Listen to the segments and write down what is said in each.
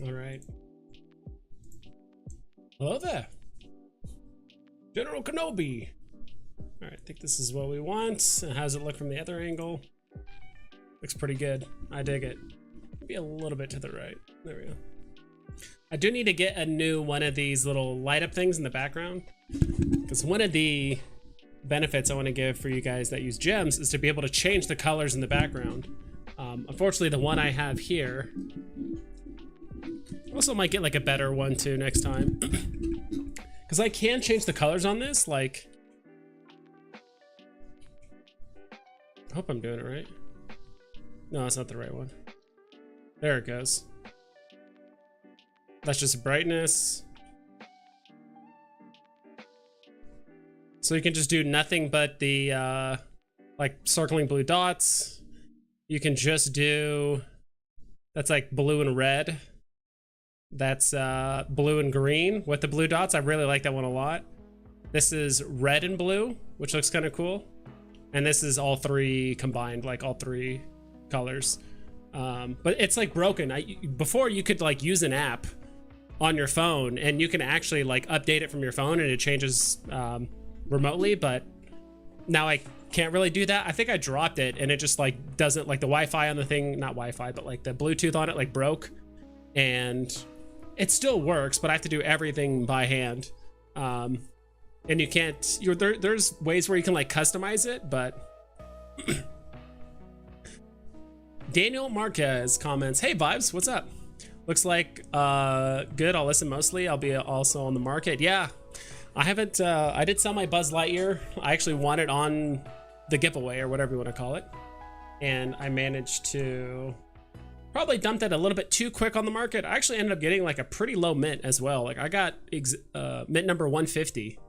All right. Hello there, General Kenobi. All right, I think this is what we want. How does it look from the other angle? Looks pretty good. I dig it. Maybe a little bit to the right. There we go. I do need to get a new one of these little light up things in the background, because one of the benefits I want to give for you guys that use gems is to be able to change the colors in the background. Unfortunately, the one I have here, also might get like a better one too next time, because I can change the colors on this. Like, I hope I'm doing it right. No, that's not the right one. There it goes. That's just brightness. So you can just do nothing but the like circling blue dots. You can just do, that's like blue and red. That's blue and green with the blue dots. I really like that one a lot. This is red and blue, which looks kind of cool. And this is all three combined, like all three colors. But it's like broken. Before you could like use an app on your phone and you can actually like update it from your phone and it changes remotely, but now I can't really do that. I think I dropped it and it just like doesn't, like the Wi-Fi on the thing, not Wi-Fi, but like the Bluetooth on it like broke, and it still works, but I have to do everything by hand. And you can't, there's ways where you can like customize it, but Daniel Marquez comments, hey Vibes, what's up? Looks like good. I'll listen mostly. I'll be also on the market. Yeah, I haven't, I did sell my Buzz Lightyear. I actually won it on the giveaway or whatever you want to call it. And I managed to probably dumped it a little bit too quick on the market. I actually ended up getting like a pretty low mint as well. Like I got mint number 150.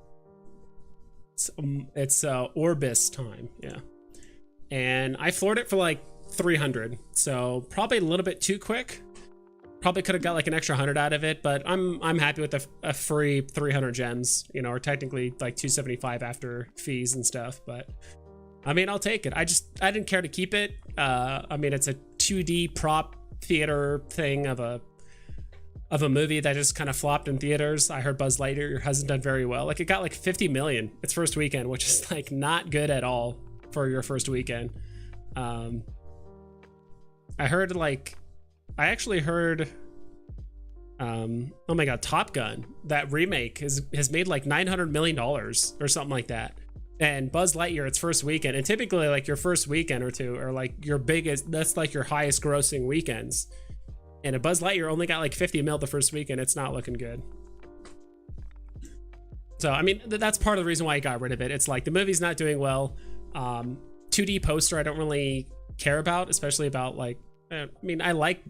It's Orbis time, yeah. And I floored it for like 300. So probably a little bit too quick. Probably could have got like an extra 100 out of it, but I'm happy with a free 300 gems, you know, or technically like 275 after fees and stuff. But I mean, I'll take it. I didn't care to keep it. I mean, it's a 2D prop theater thing of a movie that just kind of flopped in theaters. I heard Buzz Lightyear hasn't done very well. Like it got like 50 million its first weekend, which is like not good at all for your first weekend. I heard like, I actually heard, oh my God, Top Gun, that remake has made like $900 million or something like that. And Buzz Lightyear, its first weekend, and typically like your first weekend or two are like your biggest, that's like your highest grossing weekends. And a Buzz Lightyear only got like 50 mil the first weekend. It's not looking good. So, I mean, that's part of the reason why I got rid of it. It's like the movie's not doing well. 2D poster I don't really care about, especially about like, I mean, I like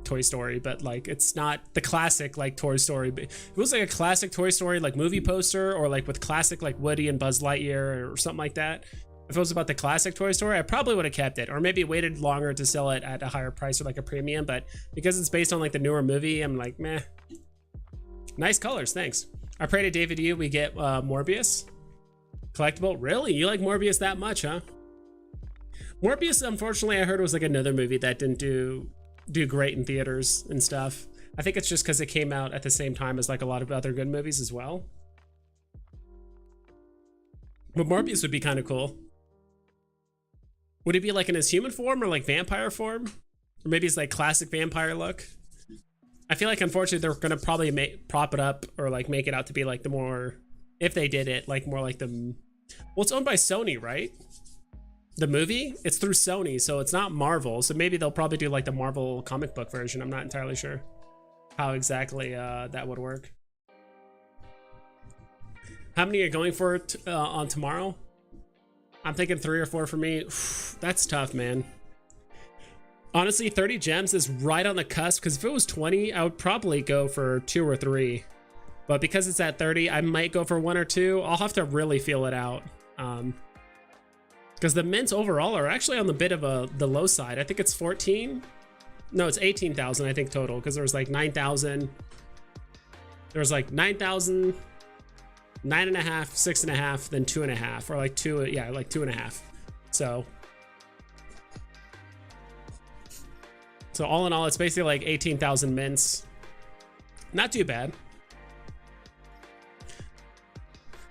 Toy Story, but like it's not the classic like Toy Story. If it was like a classic Toy Story like movie poster, or like with classic like Woody and Buzz Lightyear or something like that, if it was about the classic Toy Story, I probably would have kept it, or maybe waited longer to sell it at a higher price or like a premium. But because it's based on like the newer movie, I'm like, meh. Nice colors, thanks. I pray to David you we get Morbius collectible. Really, you like Morbius that much, huh? Morbius, unfortunately, I heard was like another movie that didn't do great in theaters and stuff. I think it's just because it came out at the same time as like a lot of other good movies as well. But Morbius would be kind of cool. Would it be like in his human form or like vampire form? Or maybe it's like classic vampire look? I feel like unfortunately they're gonna probably prop it up or like make it out to be like the more, if they did it, like more like the, well, it's owned by Sony, right? The movie, it's through Sony, so it's not Marvel. So maybe they'll probably do like the Marvel comic book version. I'm not entirely sure how exactly that would work. How many are you going for on tomorrow? I'm thinking 3 or 4 for me. That's tough, man. Honestly, 30 gems is right on the cusp, because if it was 20, I would probably go for 2 or 3. But because it's at 30, I might go for 1 or 2. I'll have to really feel it out. Because the mints overall are actually on the bit of the low side. I think it's 14. No, it's 18,000, I think, total, because there was like 9,000. There was like 9,000, 9.5, 6.5, then 2.5, or like 2, yeah, like 2.5. So all in all, it's basically like 18,000 mints. not too bad.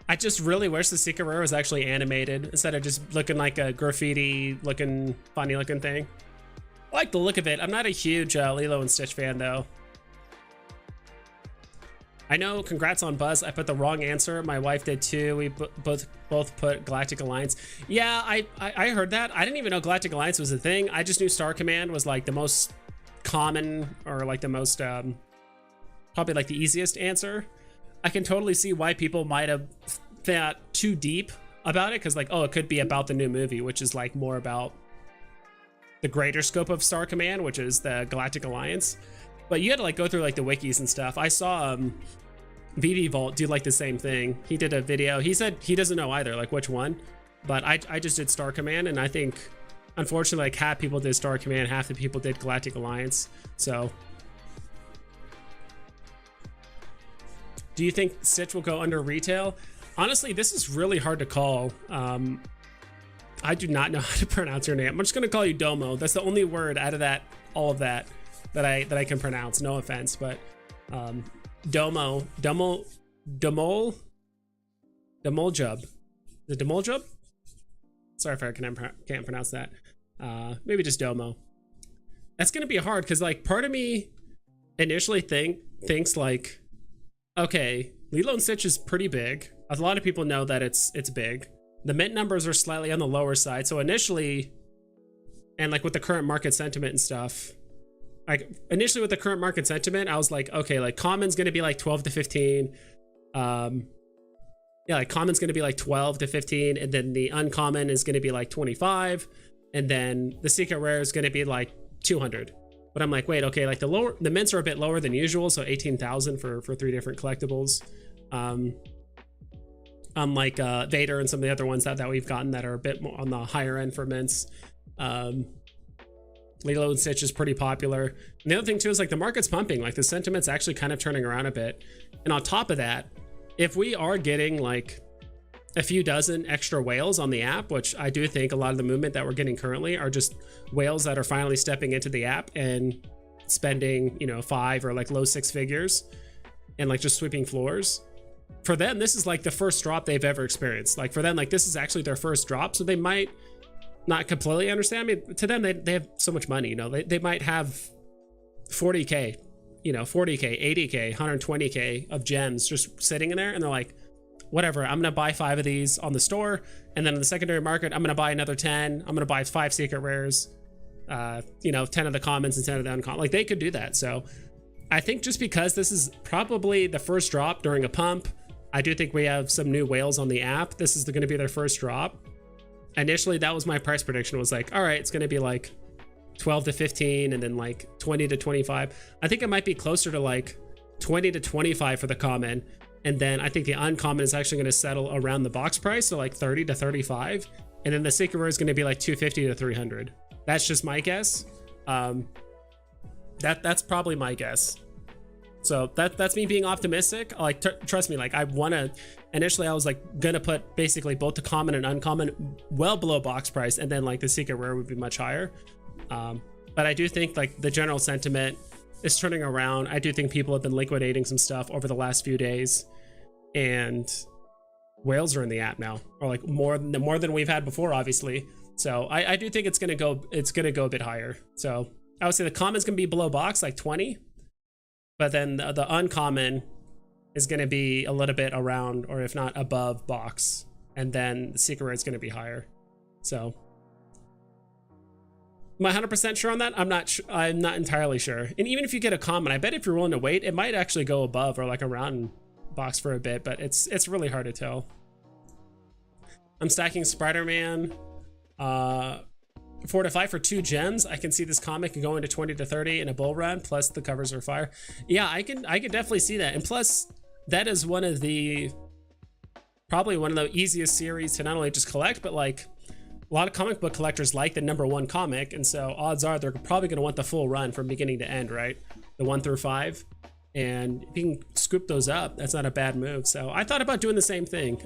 I just really wish the secret rare was actually animated instead of just looking like a graffiti looking, funny looking thing. I like the look of it. I'm not a huge Lilo and Stitch fan though. I know, congrats on Buzz. I put the wrong answer. My wife did too. We both put Galactic Alliance. Yeah, I heard that. I didn't even know Galactic Alliance was a thing. I just knew Star Command was like the most common, or like the most, probably like the easiest answer. I can totally see why people might have thought too deep about it, because like, oh, it could be about the new movie, which is like more about the greater scope of Star Command, which is the Galactic Alliance. But you had to like go through like the wikis and stuff. I saw Veve Vault do like the same thing. He did a video. He said he doesn't know either, like which one. But I just did Star Command, and I think unfortunately like half people did Star Command, half the people did Galactic Alliance. So do you think Stitch will go under retail? Honestly, this is really hard to call. I do not know how to pronounce your name. I'm just gonna call you Domo. That's the only word out of that, all of that I can pronounce. No offense, but Domoljub. The Domoljub? Sorry if I can't pronounce that. Maybe just Domo. That's gonna be hard because like part of me initially thinks like, okay, Lilo and Stitch is pretty big. A lot of people know that it's big. The mint numbers are slightly on the lower side. So initially, and like with the current market sentiment and stuff, like initially with the current market sentiment, I was like, okay, like common's gonna be like 12 to 15. Yeah, like common's gonna be like 12 to 15, and then the uncommon is gonna be like 25, and then the secret rare is gonna be like 200. But I'm like, wait, okay, like the mints are a bit lower than usual, so 18,000 for 3 different collectibles. Unlike Vader and some of the other ones that we've gotten that are a bit more on the higher end for mints. Lilo and Stitch is pretty popular. And the other thing too is like the market's pumping, like the sentiment's actually kind of turning around a bit. And on top of that, if we are getting like a few dozen extra whales on the app, which I do think a lot of the movement that we're getting currently are just whales that are finally stepping into the app and spending, you know, 5 or like low 6 figures and like just sweeping floors. For them, this is like the first drop they've ever experienced. Like for them, like this is actually their first drop, so they might not completely understand. I mean, to them, they have so much money, you know, they might have 40K, you know, 40K, 80K, 120K of gems just sitting in there, and they're like, whatever, I'm gonna buy 5 of these on the store, and then in the secondary market, I'm gonna buy another 10. I'm gonna buy 5 secret rares, you know, 10 of the commons and 10 of the uncommon. Like they could do that. So I think just because this is probably the first drop during a pump, I do think we have some new whales on the app. This is going to be their first drop. Initially, that was my price prediction, was like, all right, it's going to be like 12 to 15 and then like 20 to 25. I think it might be closer to like 20 to 25 for the common. And then I think the uncommon is actually going to settle around the box price, so like 30 to 35. And then the secret rare is going to be like 250 to 300. That's just my guess. That's probably my guess. So that's me being optimistic. Like trust me, like I want to, initially I was like gonna put basically both the common and uncommon well below box price, and then like the secret rare would be much higher. But I do think like the general sentiment is turning around. I do think people have been liquidating some stuff over the last few days, and whales are in the app now, or like more than we've had before, obviously. So I do think it's gonna go a bit higher. So I would say the common's gonna be below box, like 20. But then the uncommon is going to be a little bit around, or if not above box. And then the secret rare is going to be higher. So am I 100% sure on that? I'm not entirely sure. And even if you get a common, I bet if you're willing to wait, it might actually go above or like around box for a bit, but it's really hard to tell. I'm stacking Spider-Man 4 to 5 for 2 gems. I can see this comic going to 20 to 30 in a bull run, plus the covers are fire. Yeah, I can definitely see that. And plus that is probably one of the easiest series to not only just collect, but like a lot of comic book collectors like the #1 comic, and so odds are they're probably going to want the full run from beginning to end, right? The 1 through 5. And if you can scoop those up, that's not a bad move. So I thought about doing the same thing.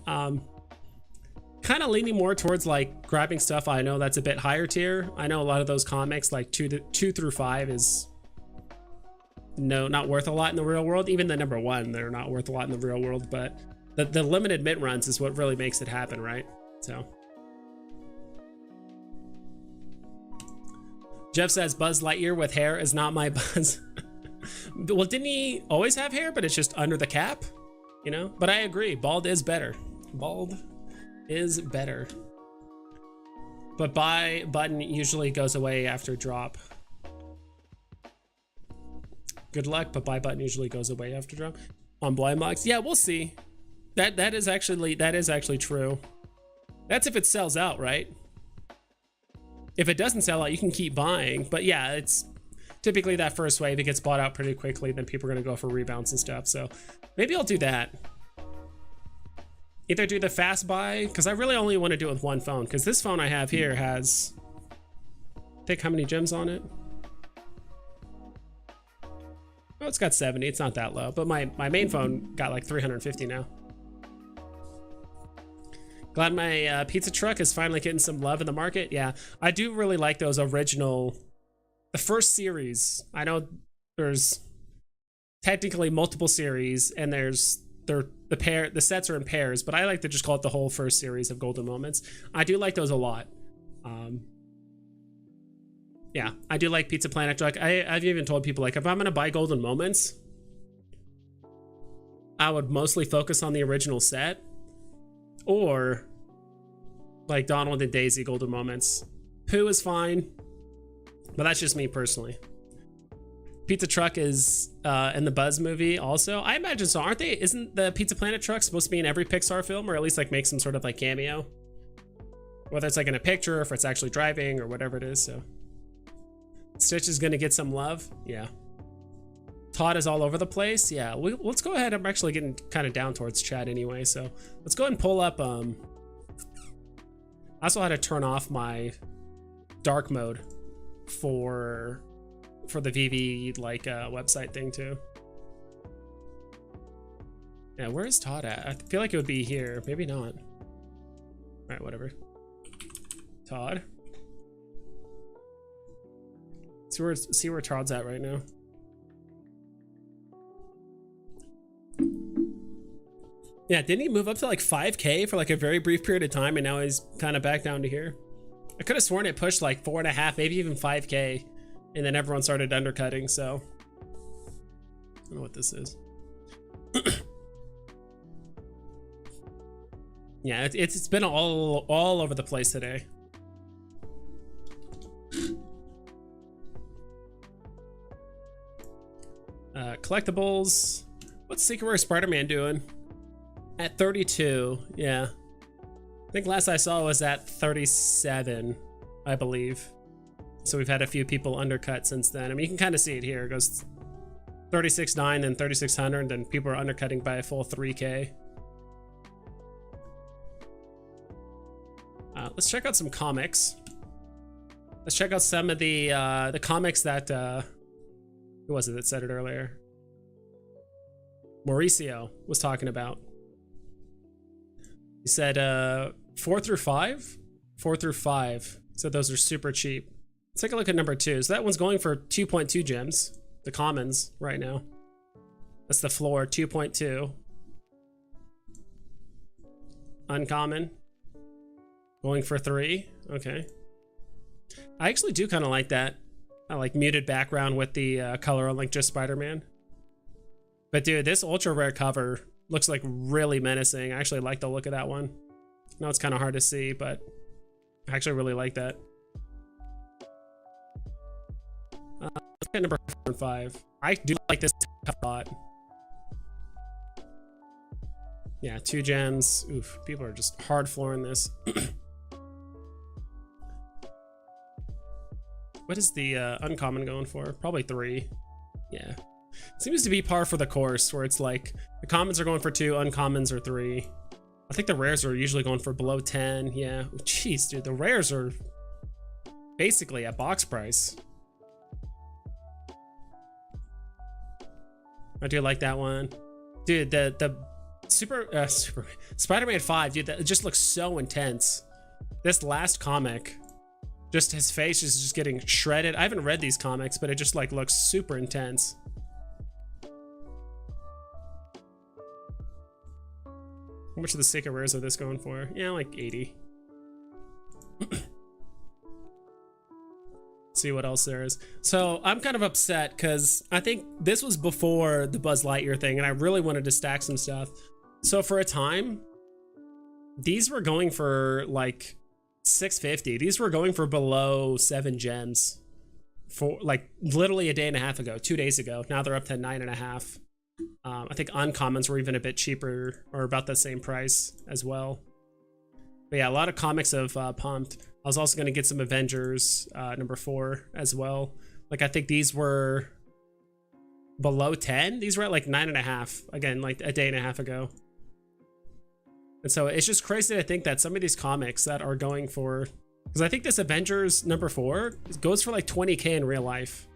Kind of leaning more towards like grabbing stuff I know that's a bit higher tier. I know a lot of those comics like 2 through 5 is not worth a lot in the real world. Even the number one, they're not worth a lot in the real world, but the limited mint runs is what really makes it happen, right? So Jeff says Buzz Lightyear with hair is not my Buzz. Well, didn't he always have hair, but it's just under the cap, you know? But I agree, bald is better. Bald is better. But buy button usually goes away after drop. Good luck, but buy button usually goes away after drop. On blind box, yeah, we'll see. That is actually true. That's if it sells out, right? If it doesn't sell out, you can keep buying. But yeah, it's typically that first wave, it gets bought out pretty quickly, then people are gonna go for rebounds and stuff. So maybe I'll do that. Either do the fast buy, because I really only want to do it with one phone, because this phone I have here has, I think, how many gems on it? Oh, it's got 70, it's not that low, but my main phone got like 350 now. Glad my pizza truck is finally getting some love in the market. Yeah, I do really like those original, the first series. I know there's technically multiple series, and the sets are in pairs, but I like to just call it the whole first series of golden moments. I do like those a lot. Yeah, I do like Pizza Planet truck. I've even told people, like, if I'm gonna buy golden moments, I would mostly focus on the original set, or like Donald and Daisy golden moments. Pooh is fine, but that's just me personally. Pizza truck is in the Buzz movie also. I imagine so, aren't they? Isn't the Pizza Planet truck supposed to be in every Pixar film, or at least like make some sort of like cameo? Whether it's like in a picture or if it's actually driving or whatever it is. So Stitch is gonna get some love. Yeah. Todd is all over the place. Yeah, let's go ahead. I'm actually getting kind of down towards chat anyway, so let's go ahead and pull up. I also had to turn off my dark mode for the Veve like website thing too. Yeah, where is Todd at? I feel like it would be here. Maybe not. All right, whatever. Todd. See where Todd's at right now. Yeah, didn't he move up to like 5K for like a very brief period of time, and now he's kind of back down to here? I could have sworn it pushed like 4.5, maybe even 5K, and then everyone started undercutting. So I don't know what this is. Yeah, it's been all over the place today. Collectibles. What's Secret Rare Spider-Man doing? At 32, yeah. I think last I saw was at 37, I believe. So we've had a few people undercut since then. I mean, you can kind of see it here. It goes 36.9, then 3600, and people are undercutting by a full 3K. Let's check out some comics. Let's check out some of the comics that who was it that said it earlier? Mauricio was talking about. He said 4 through 5? 4 through 5. So those are super cheap. Let's take a look at number 2. So that one's going for 2.2 gems. The commons right now. That's the floor, 2.2. Uncommon. Going for 3. Okay. I actually do kind of like that. I like muted background with the color on like just Spider-Man. But dude, this ultra rare cover looks like really menacing. I actually like the look of that one. I know it's kind of hard to see, but I actually really like that. Let's get number 4 and 5. I do like this a lot. Yeah, 2 gems. Oof, people are just hard flooring this. What is the uncommon going for? Probably 3. Yeah. Seems to be par for the course, where it's like the commons are going for 2, uncommons are 3. I think the rares are usually going for below 10. Yeah. Jeez, dude, the rares are basically at box price. I do like that one. Dude, the Spider-Man 5, dude, that just looks so intense. This last comic, just his face is just getting shredded. I haven't read these comics, but it just like looks super intense. How much of the Sacred Rares are this going for? Yeah, like 80. See what else there is. So I'm kind of upset because I think this was before the Buzz Lightyear thing, and I really wanted to stack some stuff. So for a time, these were going for like 650. These were going for below 7 gems for like literally a day and a half ago, 2 days ago. Now they're up to 9.5. I think uncommons were even a bit cheaper or about the same price as well. But yeah, a lot of comics have pumped. I was also going to get some Avengers number 4 as well. Like I think these were below 10. These were at like 9.5 again, like a day and a half ago. And so it's just crazy to think that some of these comics that are going for, because I think this Avengers number 4 goes for like 20k in real life.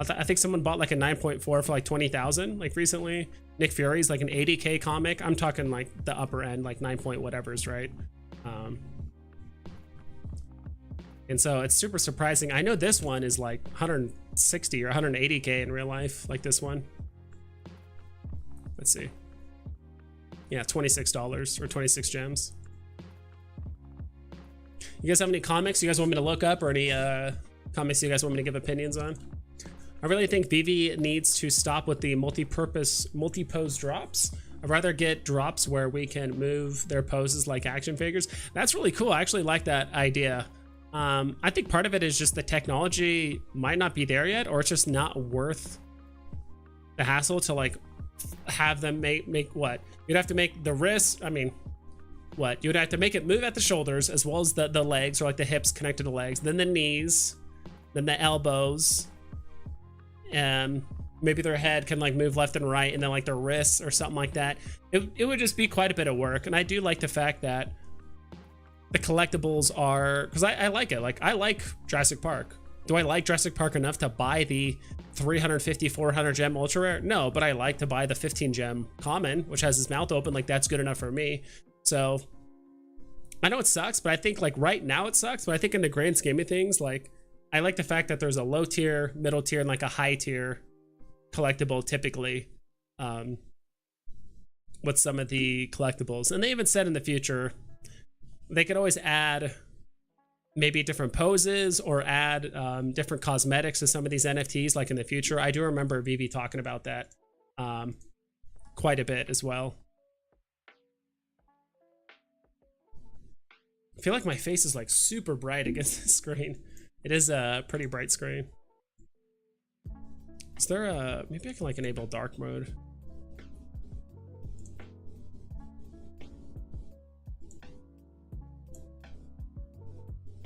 I think someone bought like a 9.4 for like 20,000 like recently. Nick Fury's like an 80k comic. I'm talking like the upper end, like 9 point whatever's, right? And so it's super surprising. I know this one is like 160 or 180k in real life, like this one. Let's see. Yeah, $26 or 26 gems. You guys have any comics you guys want me to look up, or any comics you guys want me to give opinions on? I really think Veve needs to stop with the multi-pose drops. I'd rather get drops where we can move their poses like action figures. That's really cool. I actually like that idea. I think part of it is just the technology might not be there yet, or it's just not worth the hassle to like have them make what? You'd have to make the wrist, I mean, what? You'd have to make it move at the shoulders as well as the legs, or like the hips connected to the legs, then the knees, then the elbows, and maybe their head can like move left and right, and then like their wrists or something like that. It would just be quite a bit of work. And I do like the fact that the collectibles are, because I like it. Like I like Jurassic Park. Do I like Jurassic Park enough to buy the 350, 400 gem ultra rare? No, but I like to buy the 15 gem common, which has his mouth open. Like that's good enough for me. So I know it sucks, but I think like right now it sucks. But I think in the grand scheme of things, like I like the fact that there's a low tier, middle tier, and like a high tier collectible typically with some of the collectibles. And they even said in the future, they could always add maybe different poses or add different cosmetics to some of these NFTs like in the future. I do remember Veve talking about that quite a bit as well. I feel like my face is like super bright against the screen. It is a pretty bright screen. Is there a, maybe I can like enable dark mode.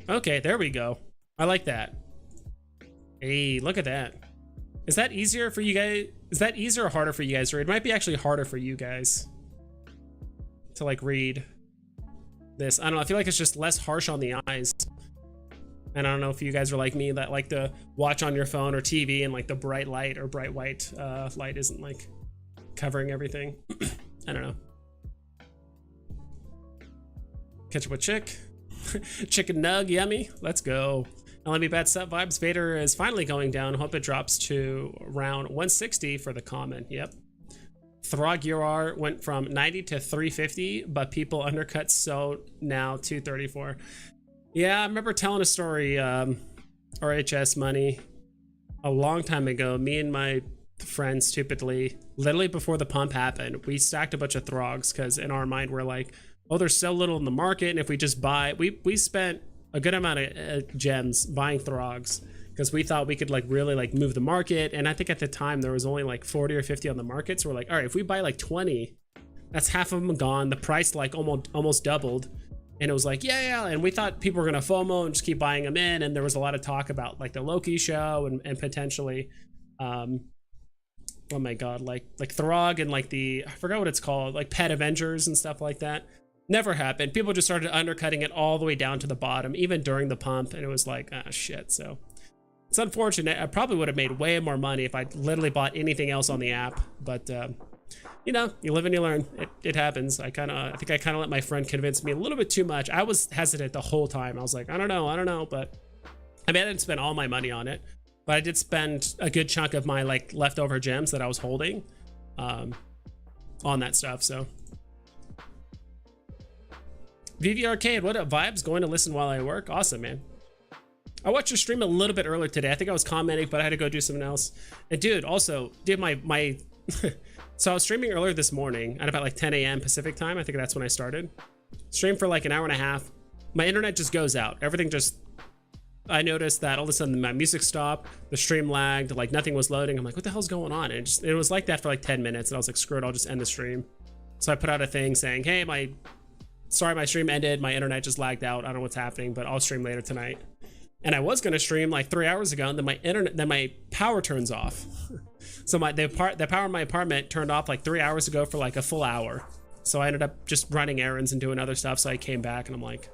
Okay, there we go. I like that. Hey, look at that. Is that easier for you guys? Is that easier or harder for you guys? Or it might be actually harder for you guys to like read this. I don't know. I feel like it's just less harsh on the eyes. And I don't know if you guys are like me that like to watch on your phone or TV and like the bright light or bright white light isn't like covering everything. I don't know. Catch up with Chick. Chicken nug, yummy. Let's go. LMB bad set vibes. Vader is finally going down. Hope it drops to around 160 for the common. Yep. Throg UR went from 90 to 350, but people undercut, so now 234. Yeah, I remember telling a story, RHS money, a long time ago. Me and my friends stupidly, literally before the pump happened, we stacked a bunch of Throgs because in our mind we're like, oh, there's so little in the market, and if we just buy, we spent a good amount of gems buying Throgs because we thought we could like really like move the market. And I think at the time there was only like 40 or 50 on the market, so we're like, all right, if we buy like 20, that's half of them gone. The price like almost doubled, and it was like yeah. And we thought people were gonna FOMO and just keep buying them in. And there was a lot of talk about like the Loki show and potentially, oh my god, like Throg and like the, I forgot what it's called, like Pet Avengers and stuff like that. Never happened. People just started undercutting it all the way down to the bottom, even during the pump, and it was like, ah, shit. So it's unfortunate. I probably would have made way more money if I literally bought anything else on the app, but you know, you live and you learn. It happens. I think I kind of let my friend convince me a little bit too much. I was hesitant the whole time. I was like, I don't know, but I mean, I didn't spend all my money on it, but I did spend a good chunk of my like leftover gems that I was holding on that stuff. So VV Arcade, what up, vibes? Going to listen while I work? Awesome, man. I watched your stream a little bit earlier today. I think I was commenting, but I had to go do something else. And dude, also, dude, my so I was streaming earlier this morning at about like 10 a.m. Pacific time. I think that's when I started. Streamed for like an hour and a half. My internet just goes out. Everything just, I noticed that all of a sudden my music stopped, the stream lagged, like nothing was loading. I'm like, what the hell's going on? And it was like that for like 10 minutes. And I was like, screw it, I'll just end the stream. So I put out a thing saying, hey, sorry, my stream ended. My internet just lagged out. I don't know what's happening, but I'll stream later tonight. And I was gonna stream like 3 hours ago, and then my power turns off. So the power in my apartment turned off like 3 hours ago for like a full hour. So I ended up just running errands and doing other stuff. So I came back and I'm like,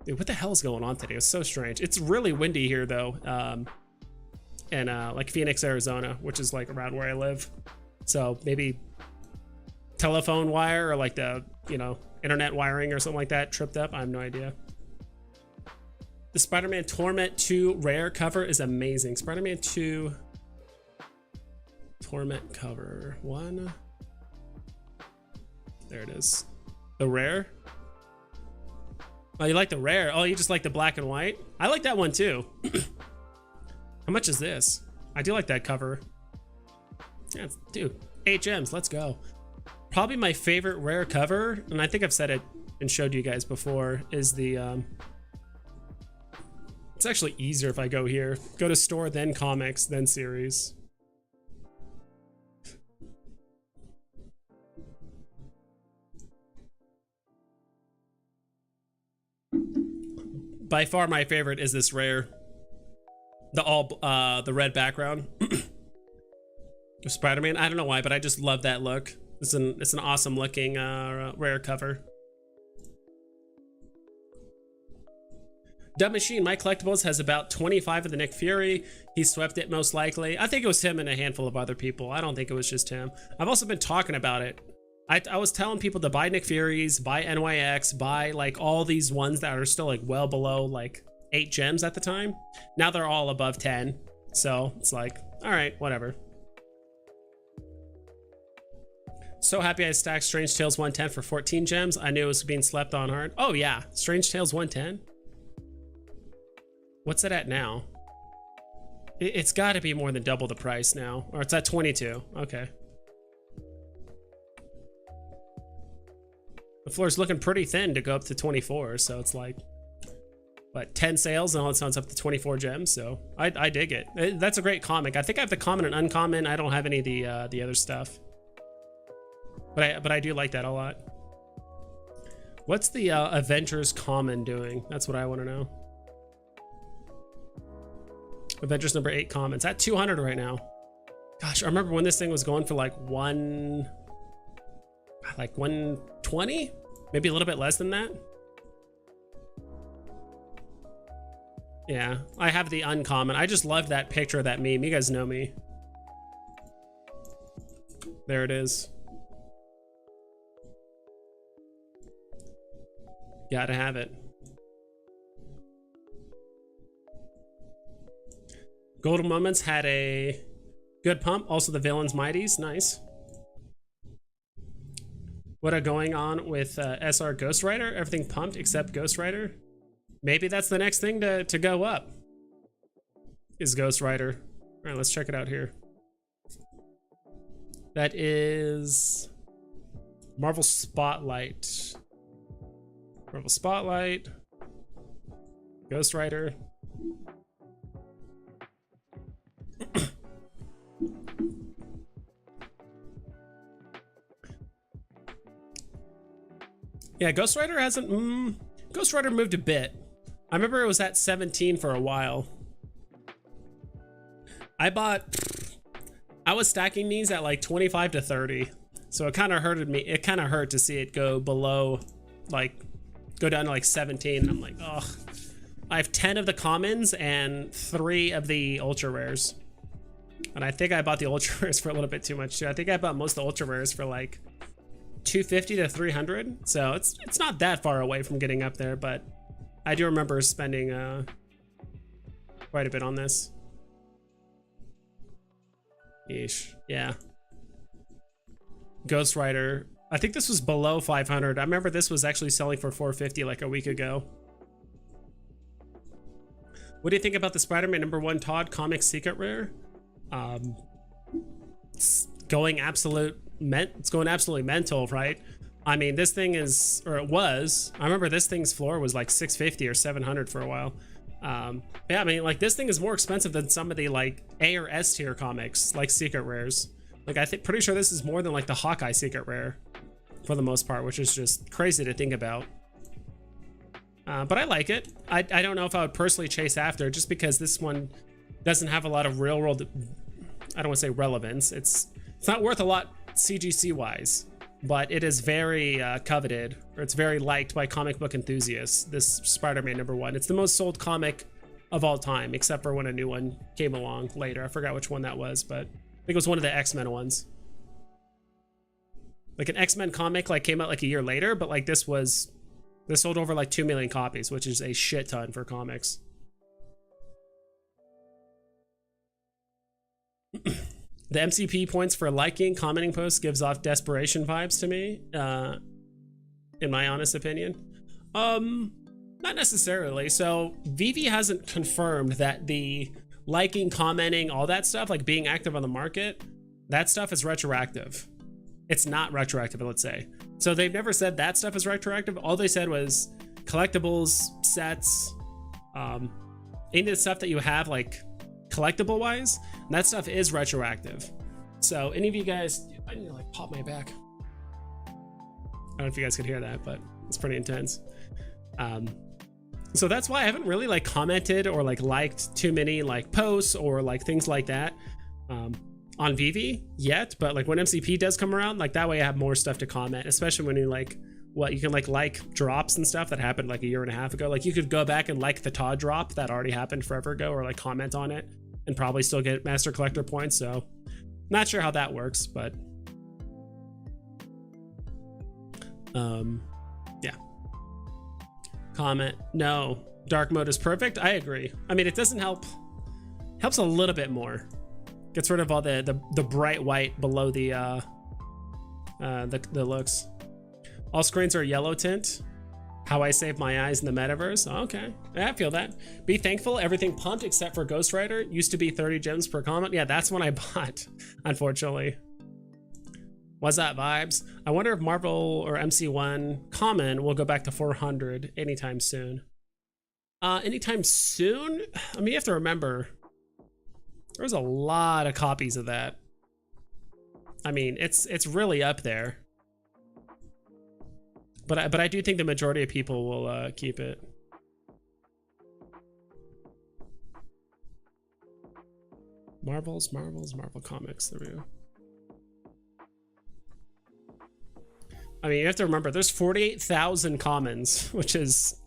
dude, what the hell is going on today? It's so strange. It's really windy here though, in like Phoenix, Arizona, which is like around where I live. So maybe telephone wire or like the, you know, internet wiring or something like that tripped up. I have no idea. The Spider-Man Torment 2 rare cover is amazing. Spider-Man 2 Torment cover 1. There it is. The rare. Oh, you like the rare? Oh, you just like the black and white? I like that one too. How much is this? I do like that cover. Yeah, dude, 8 gems, let's go. Probably my favorite rare cover, and I think I've said it and showed you guys before, is the, it's actually easier if I go here. Go to store, then comics, then series. By far my favorite is this rare. The red background. Spider-Man, I don't know why, but I just love that look. It's an awesome looking rare cover. Dub Machine, my collectibles has about 25 of the Nick Fury. He swept it most likely. I think it was him and a handful of other people. I don't think it was just him. I've also been talking about it. I was telling people to buy Nick Furies, buy NYX, buy like all these ones that are still like well below like 8 gems at the time. Now they're all above 10. So it's like, all right, whatever. So happy I stacked Strange Tales 110 for 14 gems. I knew it was being slept on hard. Oh yeah, Strange Tales 110. What's it at now? It's got to be more than double the price now. Or it's at 22. Okay. The floor's looking pretty thin to go up to 24. So it's like, what, 10 sales and all it sounds up to 24 gems. So I dig it. That's a great comic. I think I have the common and uncommon. I don't have any of the other stuff. But I do like that a lot. What's the Avengers common doing? That's what I want to know. Avengers number 8 common. It's at 200 right now. Gosh, I remember when this thing was going for like 120? Maybe a little bit less than that. Yeah, I have the uncommon. I just love that picture of that meme. You guys know me. There it is. Gotta have it. Golden Moments had a good pump. Also the Villains Mighties, nice. What are going on with SR Ghost Rider? Everything pumped except Ghost Rider. Maybe that's the next thing to go up. Is Ghost Rider. All right, let's check it out here. That is Marvel Spotlight. Marvel Spotlight. Ghost Rider. Yeah, Ghost Rider hasn't. Ghost Rider moved a bit. I remember it was at 17 for a while. I was stacking these at like 25 to 30, so it kind of hurted me. It kind of hurt to see it go below, like, go down to like 17. I'm like, ugh. I have 10 of the commons and 3 of the ultra rares, and I think I bought the ultra rares for a little bit too much too. I think I bought most of the ultra rares for like 250 to 300, so it's not that far away from getting up there, but I do remember spending quite a bit on this. Yeesh. Yeah. Ghost Rider. I think this was below 500. I remember this was actually selling for 450 like a week ago. What do you think about the Spider-Man #1 Todd comic secret rare? It's going absolutely mental, right? I mean, this thing is, or it was, I remember this thing's floor was like 650 or 700 for a while. Yeah, I mean, like, this thing is more expensive than some of the like A or S tier comics, like secret rares. Like, pretty sure this is more than like the Hawkeye secret rare for the most part, which is just crazy to think about. But I like it. I don't know if I would personally chase after it, just because this one doesn't have a lot of real world, I don't want to say relevance. It's not worth a lot CGC wise, but it is very coveted, or it's very liked by comic book enthusiasts, this Spider-Man #1. It's the most sold comic of all time, except for when a new one came along later. I forgot which one that was, but I think it was one of the X-Men ones. Like an X-Men comic like came out like a year later, but like this sold over like 2 million copies, which is a shit ton for comics. The MCP points for liking, commenting posts gives off desperation vibes to me, in my honest opinion. Not necessarily. So Veve hasn't confirmed that the liking, commenting, all that stuff, like being active on the market, that stuff is retroactive. It's not retroactive, let's say. So they've never said that stuff is retroactive. All they said was collectibles, sets, any of the stuff that you have like collectible wise, that stuff is retroactive. So any of you guys, I need to like pop my back. I don't know if you guys could hear that, but it's pretty intense. So that's why I haven't really like commented or like liked too many like posts or like things like that on Veve yet. But like when MCP does come around, like that way I have more stuff to comment, especially when you like you can like drops and stuff that happened like a year and a half ago. Like you could go back and like the Todd drop that already happened forever ago, or like comment on it and probably still get master collector points. So not sure how that works, but yeah. Comment, no, dark mode is perfect. I agree. I mean, it doesn't help. Helps a little bit more. Gets rid of all the bright white below the looks. All screens are yellow tint. How I save my eyes in the metaverse. Okay, yeah, I feel that. Be thankful, everything pumped except for Ghost Rider. Used to be 30 gems per comment. Yeah, that's when I bought, unfortunately. What's that, vibes? I wonder if Marvel or MC1 common will go back to 400 anytime soon. Anytime soon? I mean, you have to remember, there's a lot of copies of that. I mean, it's really up there. But I do think the majority of people will keep it. Marvel Comics. There we go. I mean, you have to remember, there's 48,000 commons, which is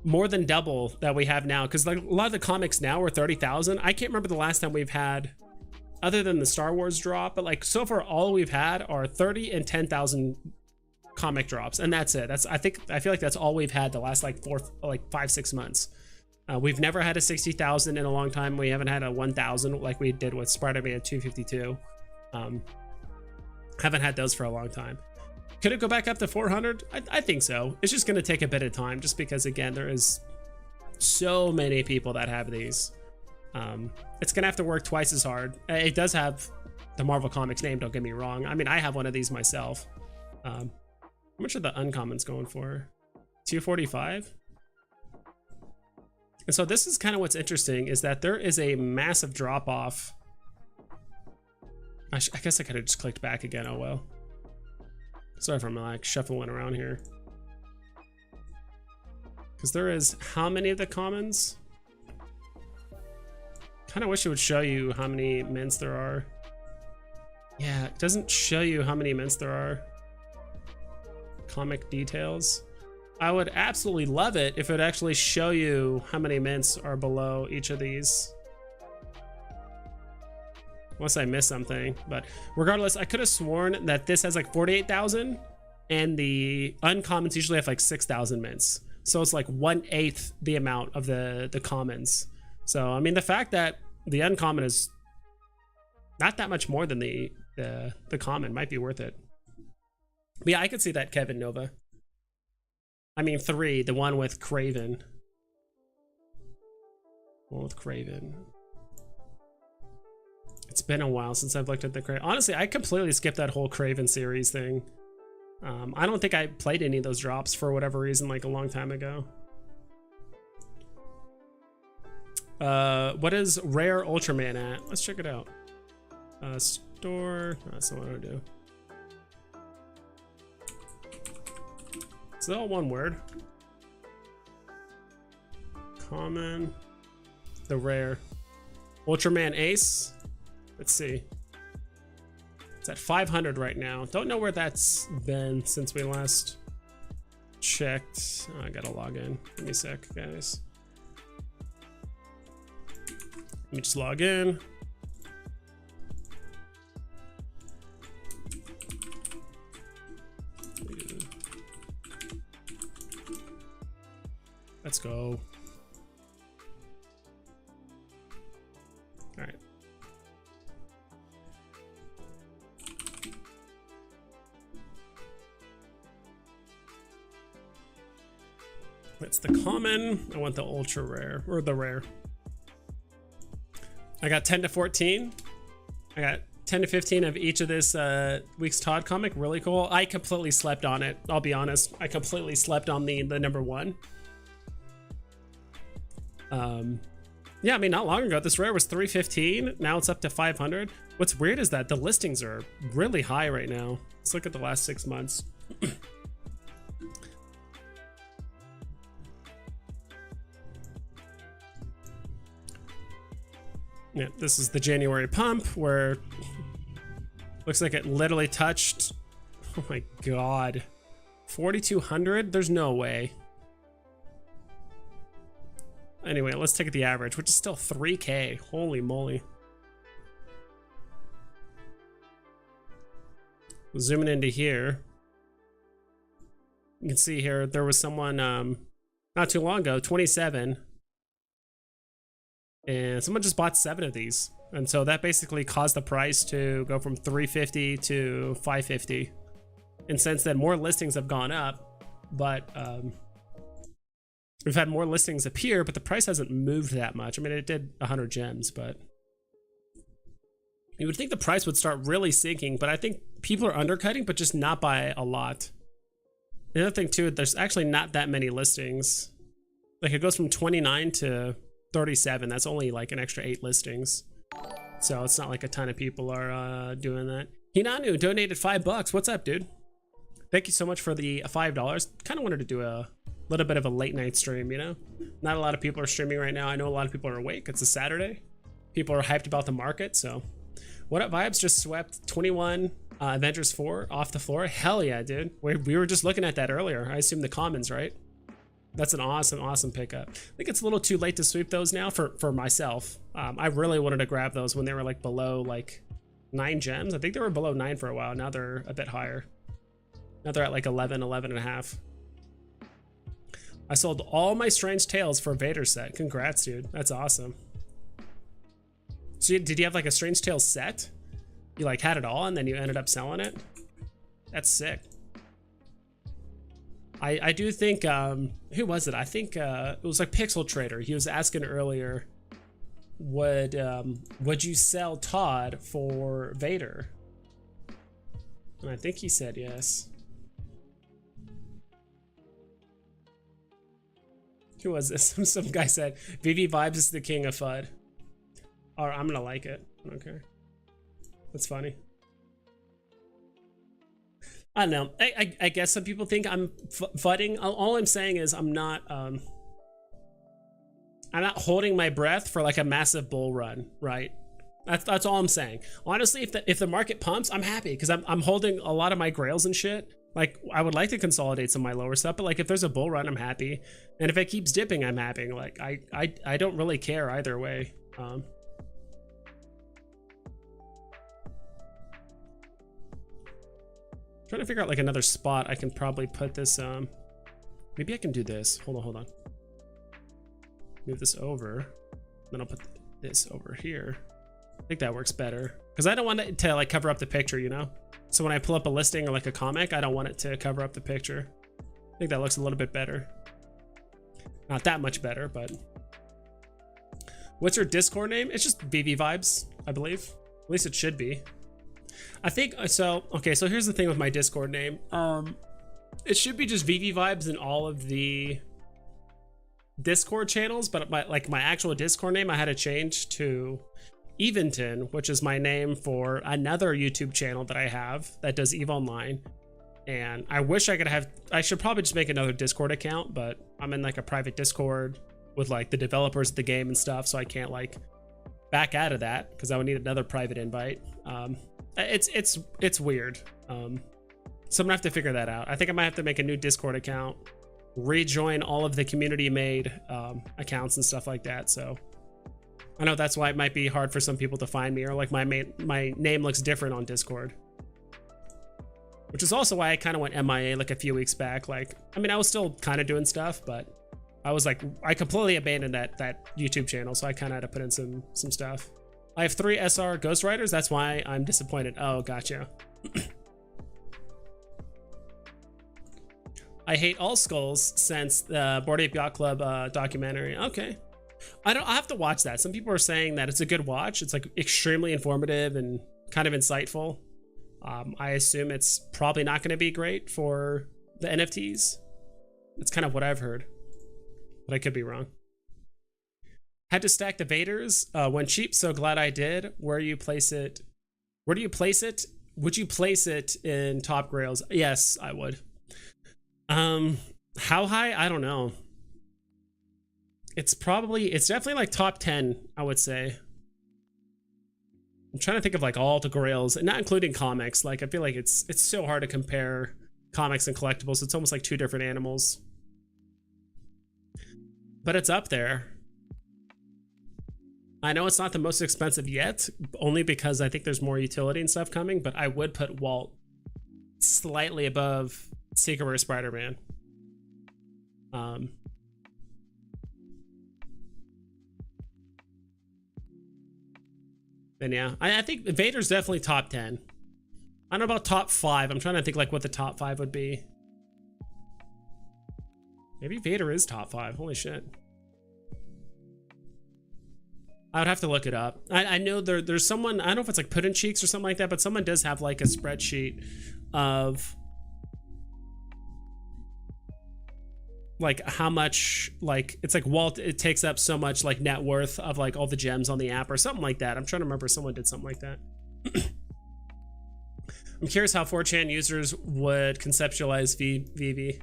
more than double that we have now. Because like a lot of the comics now are 30,000. I can't remember the last time we've had, other than the Star Wars drop, but like so far all we've had are 30 and 10,000 comic drops, and that's it. I feel like that's all we've had the last like 5-6 months. We've never had a 60,000 in a long time. We haven't had a 1,000 like we did with Spider-Man 252. Haven't had those for a long time. Could it go back up to 400? I think so. It's just going to take a bit of time, just because again there is so many people that have these. It's gonna have to work twice as hard. It does have the Marvel Comics name, don't get me wrong. I mean, I have one of these myself. How much are the uncommons going for? 245. And so this is kind of what's interesting, is that there is a massive drop off. I guess I could have just clicked back again. Oh well. Sorry if I'm like shuffling around here. Because there is how many of the commons? Kind of wish it would show you how many mints there are. Yeah, it doesn't show you how many mints there are. Comic details. I would absolutely love it if it would actually show you how many mints are below each of these. Unless I missed something, but regardless, I could have sworn that this has like 48,000 and the uncommons usually have like 6,000 mints. So it's like 1/8 the amount of the commons. So I mean, the fact that the uncommon is not that much more than the common might be worth it. But yeah, I could see that Kevin Nova. I mean 3, the one with Craven. One with Craven. It's been a while since I've looked at the Craven. Honestly, I completely skipped that whole Craven series thing. I don't think I played any of those drops for whatever reason, like a long time ago. What is Rare Ultraman at? Let's check it out. Store. That's not what I do. Is that all one word? Common. The rare. Ultraman Ace. Let's see. It's at 500 right now. Don't know where that's been since we last checked. Oh, I gotta log in. Give me a sec, guys. Let me just log in. Let's go. All right. That's the common. I want the ultra rare or the rare. I got 10 to 14. I got 10 to 15 of each of this week's Todd comic. Really cool. I completely slept on it. I'll be honest. I completely slept on the number 1. Yeah, I mean, not long ago, this rare was 315. Now it's up to 500. What's weird is that the listings are really high right now. Let's look at the last 6 months. Yeah, this is the January pump where looks like it literally touched, oh my god, 4,200. There's no way. Anyway, let's take the average, which is still 3K. Holy moly. Zooming into here. You can see here, there was someone not too long ago, 27. And someone just bought 7 of these. And so that basically caused the price to go from 350 to 550. And since then, more listings have gone up, but we've had more listings appear, but the price hasn't moved that much. I mean, it did 100 gems, but you would think the price would start really sinking, but I think people are undercutting, but just not by a lot. The other thing too, there's actually not that many listings. Like it goes from 29 to 37. That's only like an extra 8 listings. So it's not like a ton of people are doing that. Hinanu donated $5. What's up, dude? Thank you so much for the $5. Kind of wanted to do a little bit of a late night stream, you know? Not a lot of people are streaming right now. I know a lot of people are awake. It's a Saturday. People are hyped about the market, so. What Up Vibes just swept 21 Avengers 4 off the floor. Hell yeah, dude. We were just looking at that earlier. I assume the commons, right? That's an awesome pickup. I think it's a little too late to sweep those now for myself. I really wanted to grab those when they were like below like 9 gems. I think they were below 9 for a while. Now they're a bit higher. Now they're at like 11 and a half. I sold all my Strange Tales for a Vader set. Congrats, dude. That's awesome. So did you have like a Strange Tales set? You like had it all and then you ended up selling it? That's sick. I do think, who was it? I think it was like Pixel Trader. He was asking earlier, would you sell Todd for Vader? And I think he said yes. Who was this? Some guy said, Veve Vibes is the king of FUD. Or I'm gonna like it. I don't care. That's funny. I don't know. I guess some people think I'm fudding. All I'm saying is I'm not holding my breath for like a massive bull run, right? That's all I'm saying. Honestly, if the market pumps, I'm happy because I'm holding a lot of my grails and shit. Like I would like to consolidate some of my lower stuff, but like if there's a bull run, I'm happy. And if it keeps dipping, I'm happy. Like I don't really care either way. Trying to figure out like another spot I can probably put this. Maybe I can do this. Hold on. Move this over. Then I'll put this over here. I think that works better because I don't want it to like cover up the picture, you know? So when I pull up a listing or like a comic, I don't want it to cover up the picture. I think that looks a little bit better. Not that much better, but. What's your Discord name? It's just Veve Vibes, I believe. At least it should be. I think so. Okay, so here's the thing with my Discord name. It should be just Veve Vibes in all of the Discord channels, but my actual Discord name I had to change to Eventon, which is my name for another YouTube channel that I have that does EVE Online. And I wish I could have. I should probably just make another Discord account, but I'm in like a private Discord with like the developers of the game and stuff, so I can't like back out of that because I would need another private invite. It's weird. So I'm gonna have to figure that out. I think I might have to make a new Discord account, rejoin all of the community made accounts and stuff like that. So I know that's why it might be hard for some people to find me, or like my name looks different on Discord, which is also why I kind of went MIA like a few weeks back. Like, I mean, I was still kind of doing stuff, but I was like, I completely abandoned that YouTube channel, so I kind of had to put in some stuff. I have 3 SR ghostwriters. That's why I'm disappointed. Oh, gotcha. I hate all skulls since the Bored Ape Yacht Club documentary. Okay, I have to watch that. Some people are saying that it's a good watch. It's like extremely informative and kind of insightful. I assume it's probably not going to be great for the NFTs. That's kind of what I've heard, but I could be wrong. Had to stack the Vaders when cheap, so glad I did. Where do you place it? Would you place it in top grails? Yes, I would. How high? I don't know. It's definitely like top 10, I would say. I'm trying to think of like all the grails, and not including comics. Like, I feel like it's so hard to compare comics and collectibles. It's almost like 2 different animals. But it's up there. I know it's not the most expensive yet, only because I think there's more utility and stuff coming, but I would put Walt slightly above Secret Rare Spider-Man. And yeah, I think Vader's definitely top 10. I don't know about top 5. I'm trying to think like what the top 5 would be. Maybe Vader is top 5. Holy shit. I would have to look it up. I know there's someone, I don't know if it's like Puddin' Cheeks or something like that, but someone does have like a spreadsheet of like how much, like it's like Walt, it takes up so much like net worth of like all the gems on the app or something like that. I'm trying to remember, someone did something like that. I'm curious how 4chan users would conceptualize Veve.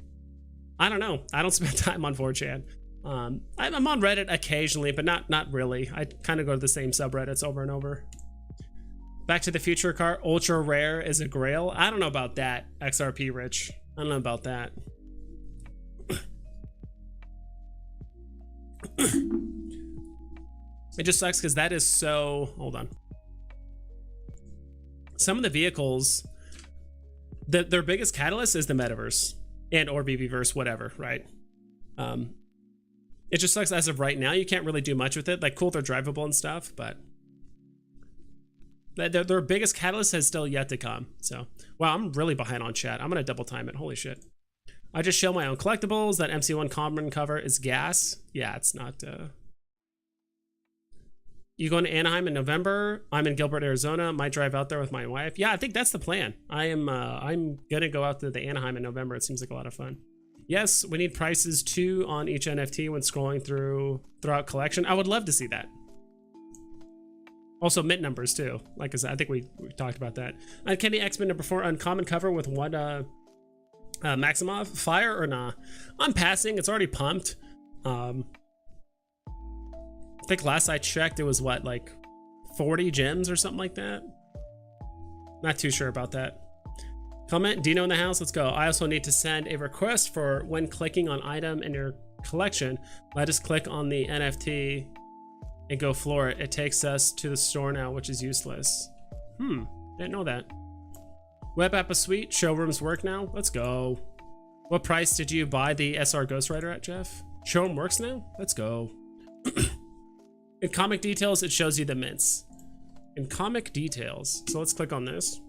I don't know. I don't spend time on 4chan. I'm on Reddit occasionally, but not really. I kind of go to the same subreddits over and over. Back to the Future car, ultra rare is a grail. I don't know about that, XRP Rich. I don't know about that. It just sucks because that is so, hold on. Some of the vehicles, their biggest catalyst is the metaverse and or BBverse, whatever, right? It just sucks as of right now. You can't really do much with it. Like, cool, they're drivable and stuff, but their biggest catalyst has still yet to come. So, wow, I'm really behind on chat. I'm gonna double time it. Holy shit. I just show my own collectibles. That MC1 common cover is gas. Yeah, it's not. You going to Anaheim in November? I'm in Gilbert, Arizona. Might drive out there with my wife. Yeah, I think that's the plan. I'm gonna go out to the Anaheim in November. It seems like a lot of fun. Yes, we need prices too on each NFT when scrolling throughout collection. I would love to see that. Also mint numbers too. Like I said, I think we talked about that. Can the X-Men number 4 uncommon cover with one Maximov fire or nah? I'm passing. It's already pumped. I think last I checked it was what, like 40 gems or something like that. Not too sure about that. Comment, Dino in the house, let's go. I also need to send a request for when clicking on item in your collection. Let us click on the NFT and go floor it. It takes us to the store now, which is useless. Didn't know that. Web app is sweet. Showrooms work now. Let's go. What price did you buy the SR Ghostwriter at, Jeff? Showroom works now? Let's go. In comic details, it shows you the mints. in comic details. So let's click on this.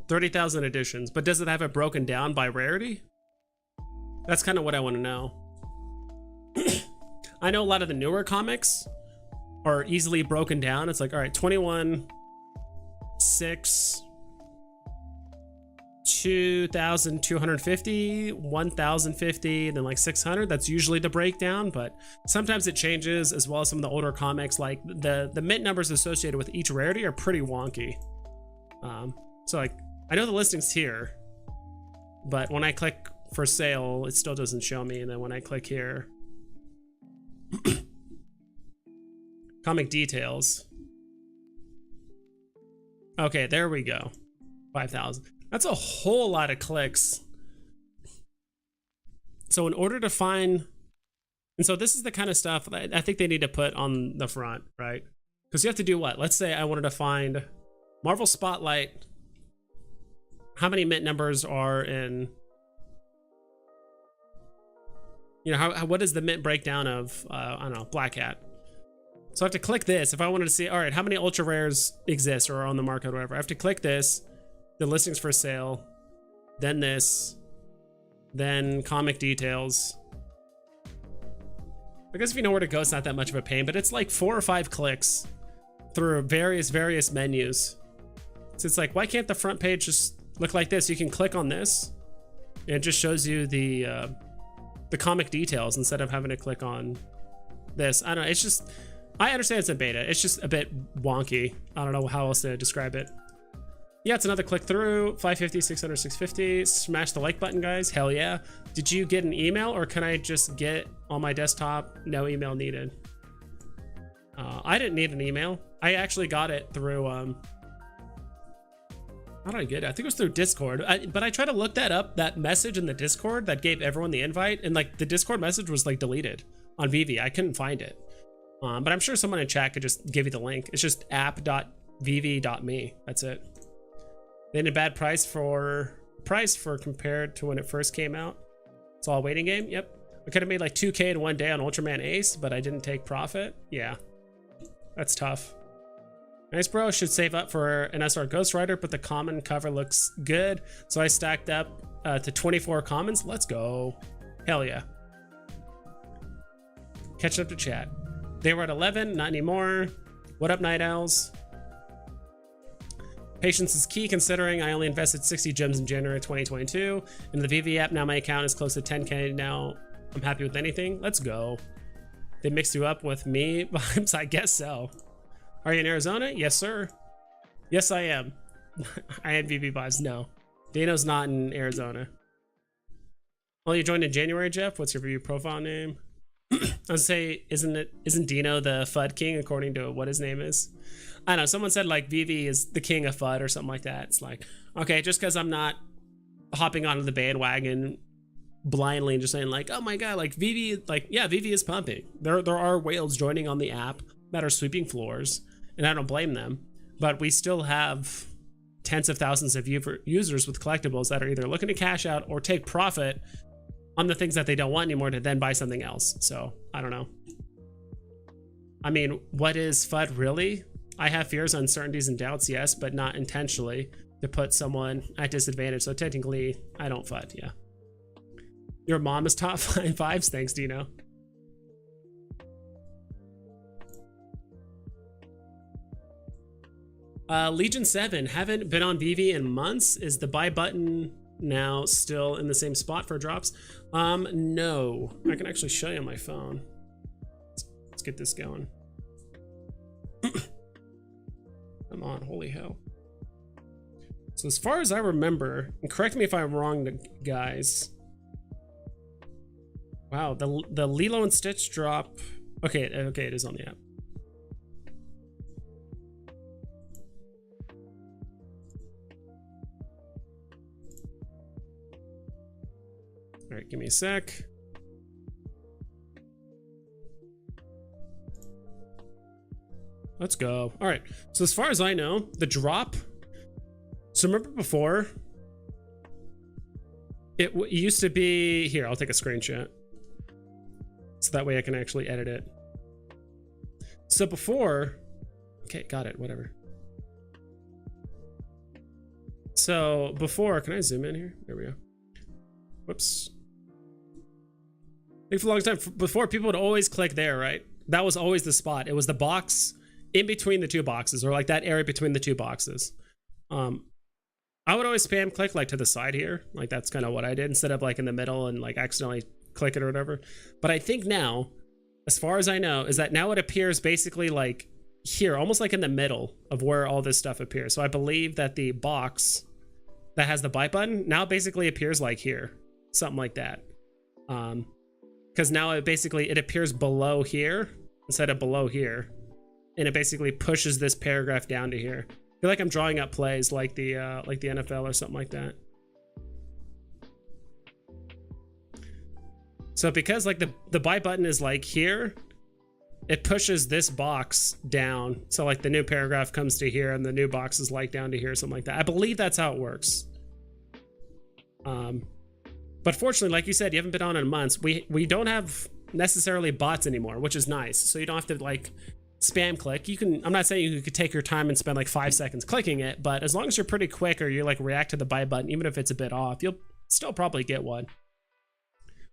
30,000 editions, but does it have it broken down by rarity? That's kind of what I want to know. I know a lot of the newer comics are easily broken down. It's like, all right, 21, 6, 2,250, 1,050, and then like 600. That's usually the breakdown, but sometimes it changes, as well as some of the older comics. Like the mint numbers associated with each rarity are pretty wonky. So like, I know the listing's here, but when I click for sale, it still doesn't show me. And then when I click here, comic details. Okay, there we go. 5,000. That's a whole lot of clicks. So in order to find, and so this is the kind of stuff that I think they need to put on the front, right? Because you have to do what? Let's say I wanted to find Marvel Spotlight. How many mint numbers are in, you know, what is the mint breakdown of, I don't know, Black Hat? So I have to click this. If I wanted to see, all right, how many ultra rares exist or are on the market or whatever, I have to click this, the listings for sale, then this, then comic details. I guess if you know where to go, it's not that much of a pain, but it's like 4 or 5 clicks through various menus. So it's like, why can't the front page just look like this? You can click on this, and it just shows you the comic details instead of having to click on this. I don't know. It's just, I understand it's in beta. It's just a bit wonky. I don't know how else to describe it. Yeah, it's another click through. 550, 600, 650. Smash the like button, guys. Hell yeah. Did you get an email, or can I just get on my desktop? No email needed. I didn't need an email. I actually got it through, how did I get it? I think it was through Discord. But I tried to look that up, that message in the Discord that gave everyone the invite, and like the Discord message was like deleted on Veve. I couldn't find it. But I'm sure someone in chat could just give you the link. It's just app.veve.me. That's it. They had a bad price for compared to when it first came out. It's all a waiting game. Yep. I could have made like 2K in one day on Ultraman Ace, but I didn't take profit. Yeah, that's tough. Nice, bro. Should save up for an SR Ghost Rider, but the common cover looks good. So I stacked up to 24 commons. Let's go. Hell yeah. Catch up to chat. They were at 11, not anymore. What up, Night Owls? Patience is key, considering I only invested 60 gems in January 2022. In the Veve app, now my account is close to 10K. Now I'm happy with anything. Let's go. They mixed you up with me vibes? I guess so. Are you in Arizona? Yes, sir. Yes, I am. I had Veve vibes. No. Dano's not in Arizona. Well, you joined in January, Jeff. What's your Veve profile name? I'd say, isn't Dino the FUD king according to what his name is? I don't know, someone said like Veve is the king of FUD or something like that. It's like, okay, just because I'm not hopping onto the bandwagon blindly and just saying like, oh my god, like Veve, like, yeah, Veve is pumping. There are whales joining on the app that are sweeping floors, and I don't blame them, but we still have tens of thousands of users with collectibles that are either looking to cash out or take profit on the things that they don't want anymore to then buy something else. So I don't know. I mean, what is FUD really? I have fears, uncertainties, and doubts, yes, but not intentionally to put someone at disadvantage. So technically, I don't FUD, yeah. Your mom is top 5 vibes. Thanks, Dino. Legion 7, haven't been on Veve in months. Is the buy button now still in the same spot for drops? No. I can actually show you on my phone. Let's get this going. Come on, holy hell. So as far as I remember, and correct me if I'm wrong, guys. Wow, the Lilo and Stitch drop. Okay, it is on the app. All right, give me a sec. Let's go. All right, so as far as I know, the drop, so remember before, it used to be, here, I'll take a screenshot, so that way I can actually edit it. So before, okay, got it, whatever. So before, can I zoom in here? There we go. Whoops. I think for a long time, before, people would always click there, right? That was always the spot. It was the box in between the two boxes, or like that area between the two boxes. I would always spam click like to the side here. Like that's kind of what I did, instead of like in the middle and like accidentally click it or whatever. But I think now, as far as I know, is that now it appears basically like here, almost like in the middle of where all this stuff appears. So I believe that the box that has the buy button now basically appears like here, something like that. Because now it appears below here instead of below here, and it basically pushes this paragraph down to here. I feel like I'm drawing up plays like the NFL or something like that. So because like the buy button is like here, it pushes this box down. So like the new paragraph comes to here and the new box is like down to here, something like that. I believe that's how it works. But fortunately, like you said, you haven't been on in months. We don't have necessarily bots anymore, which is nice. So you don't have to like spam click. You can, I'm not saying you could take your time and spend like 5 seconds clicking it, but as long as you're pretty quick or you like react to the buy button, even if it's a bit off, you'll still probably get one.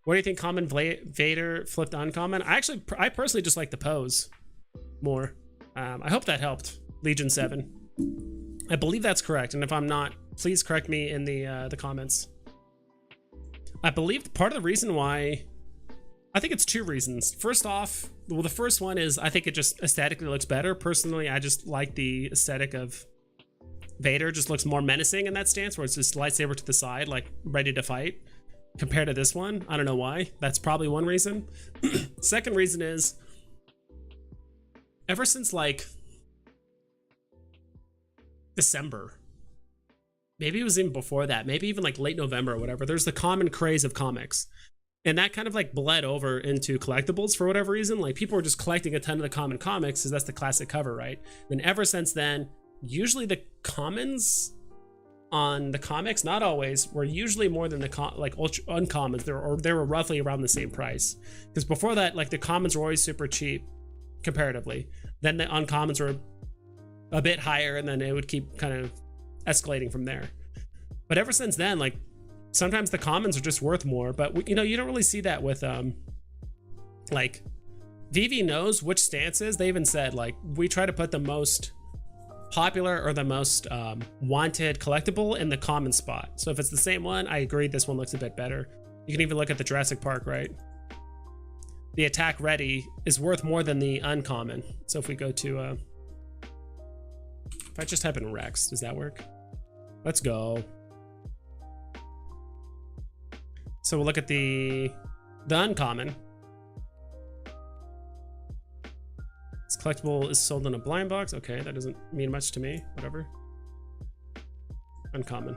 What do you think common Vader flipped uncommon? I personally just like the pose more. I hope that helped, Legion 7. I believe that's correct, and if I'm not, please correct me in the comments. I believe part of the reason why, I think it's 2 reasons. First off, well, the first one is I think it just aesthetically looks better. Personally, I just like the aesthetic of Vader. Just looks more menacing in that stance, where it's just lightsaber to the side, like ready to fight, compared to this one. I don't know why. That's probably one reason. Second reason is, ever since like December, maybe it was even before that, maybe even like late November or whatever, there's the common craze of comics. And that kind of like bled over into collectibles for whatever reason. Like people were just collecting a ton of the common comics because that's the classic cover, right? Then ever since then, usually the commons on the comics, not always, were usually more than the uncommons. They were roughly around the same price. Because before that, like the commons were always super cheap comparatively. Then the uncommons were a bit higher, and then it would keep kind of escalating from there. But ever since then, like sometimes the commons are just worth more. But you know, you don't really see that with like Veve knows which stances. They even said like we try to put the most popular or the most wanted collectible in the common spot. So if it's the same one, I agree this one looks a bit better. You can even look at the Jurassic Park, right? The attack ready is worth more than the uncommon. So if we go to if I just type in Rex, does that work? Let's go. So we'll look at the uncommon. This collectible is sold in a blind box. Okay, that doesn't mean much to me. Whatever. Uncommon.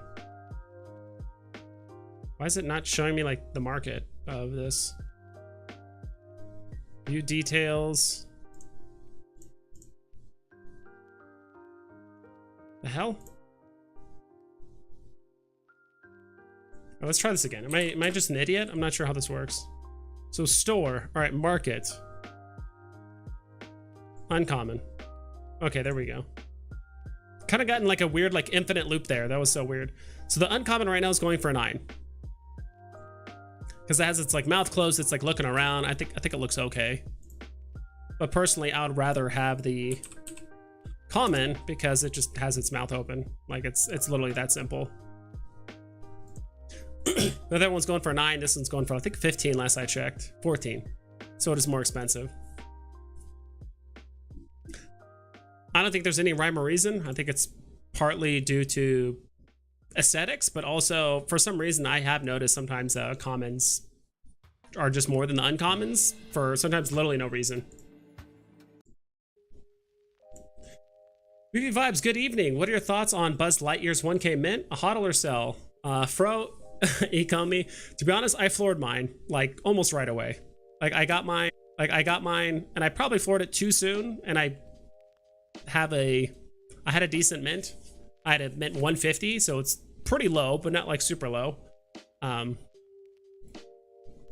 Why is it not showing me like the market of this? View details. The hell? Oh, let's try this again. Am I just an idiot? I'm not sure how this works. So store. All right, market. Uncommon. Okay, there we go. Kind of gotten like a weird like infinite loop there. That was so weird. So the uncommon right now is going for a 9. Because it has its like mouth closed, it's like looking around. I think it looks okay. But personally, I would rather have the common because it just has its mouth open. Like it's literally that simple. The other one's going for a 9. This one's going for I think 15 last I checked. 14. So it is more expensive. I don't think there's any rhyme or reason. I think it's partly due to aesthetics, but also for some reason I have noticed sometimes commons are just more than the uncommons for sometimes literally no reason. Veve Vibes, good evening. What are your thoughts on Buzz Lightyear's 1K mint? A hodl or sell? Fro, ecomi. To be honest, I floored mine like almost right away. Like I got mine and I probably floored it too soon, and I had a decent mint. I had a mint 150, so it's pretty low, but not like super low.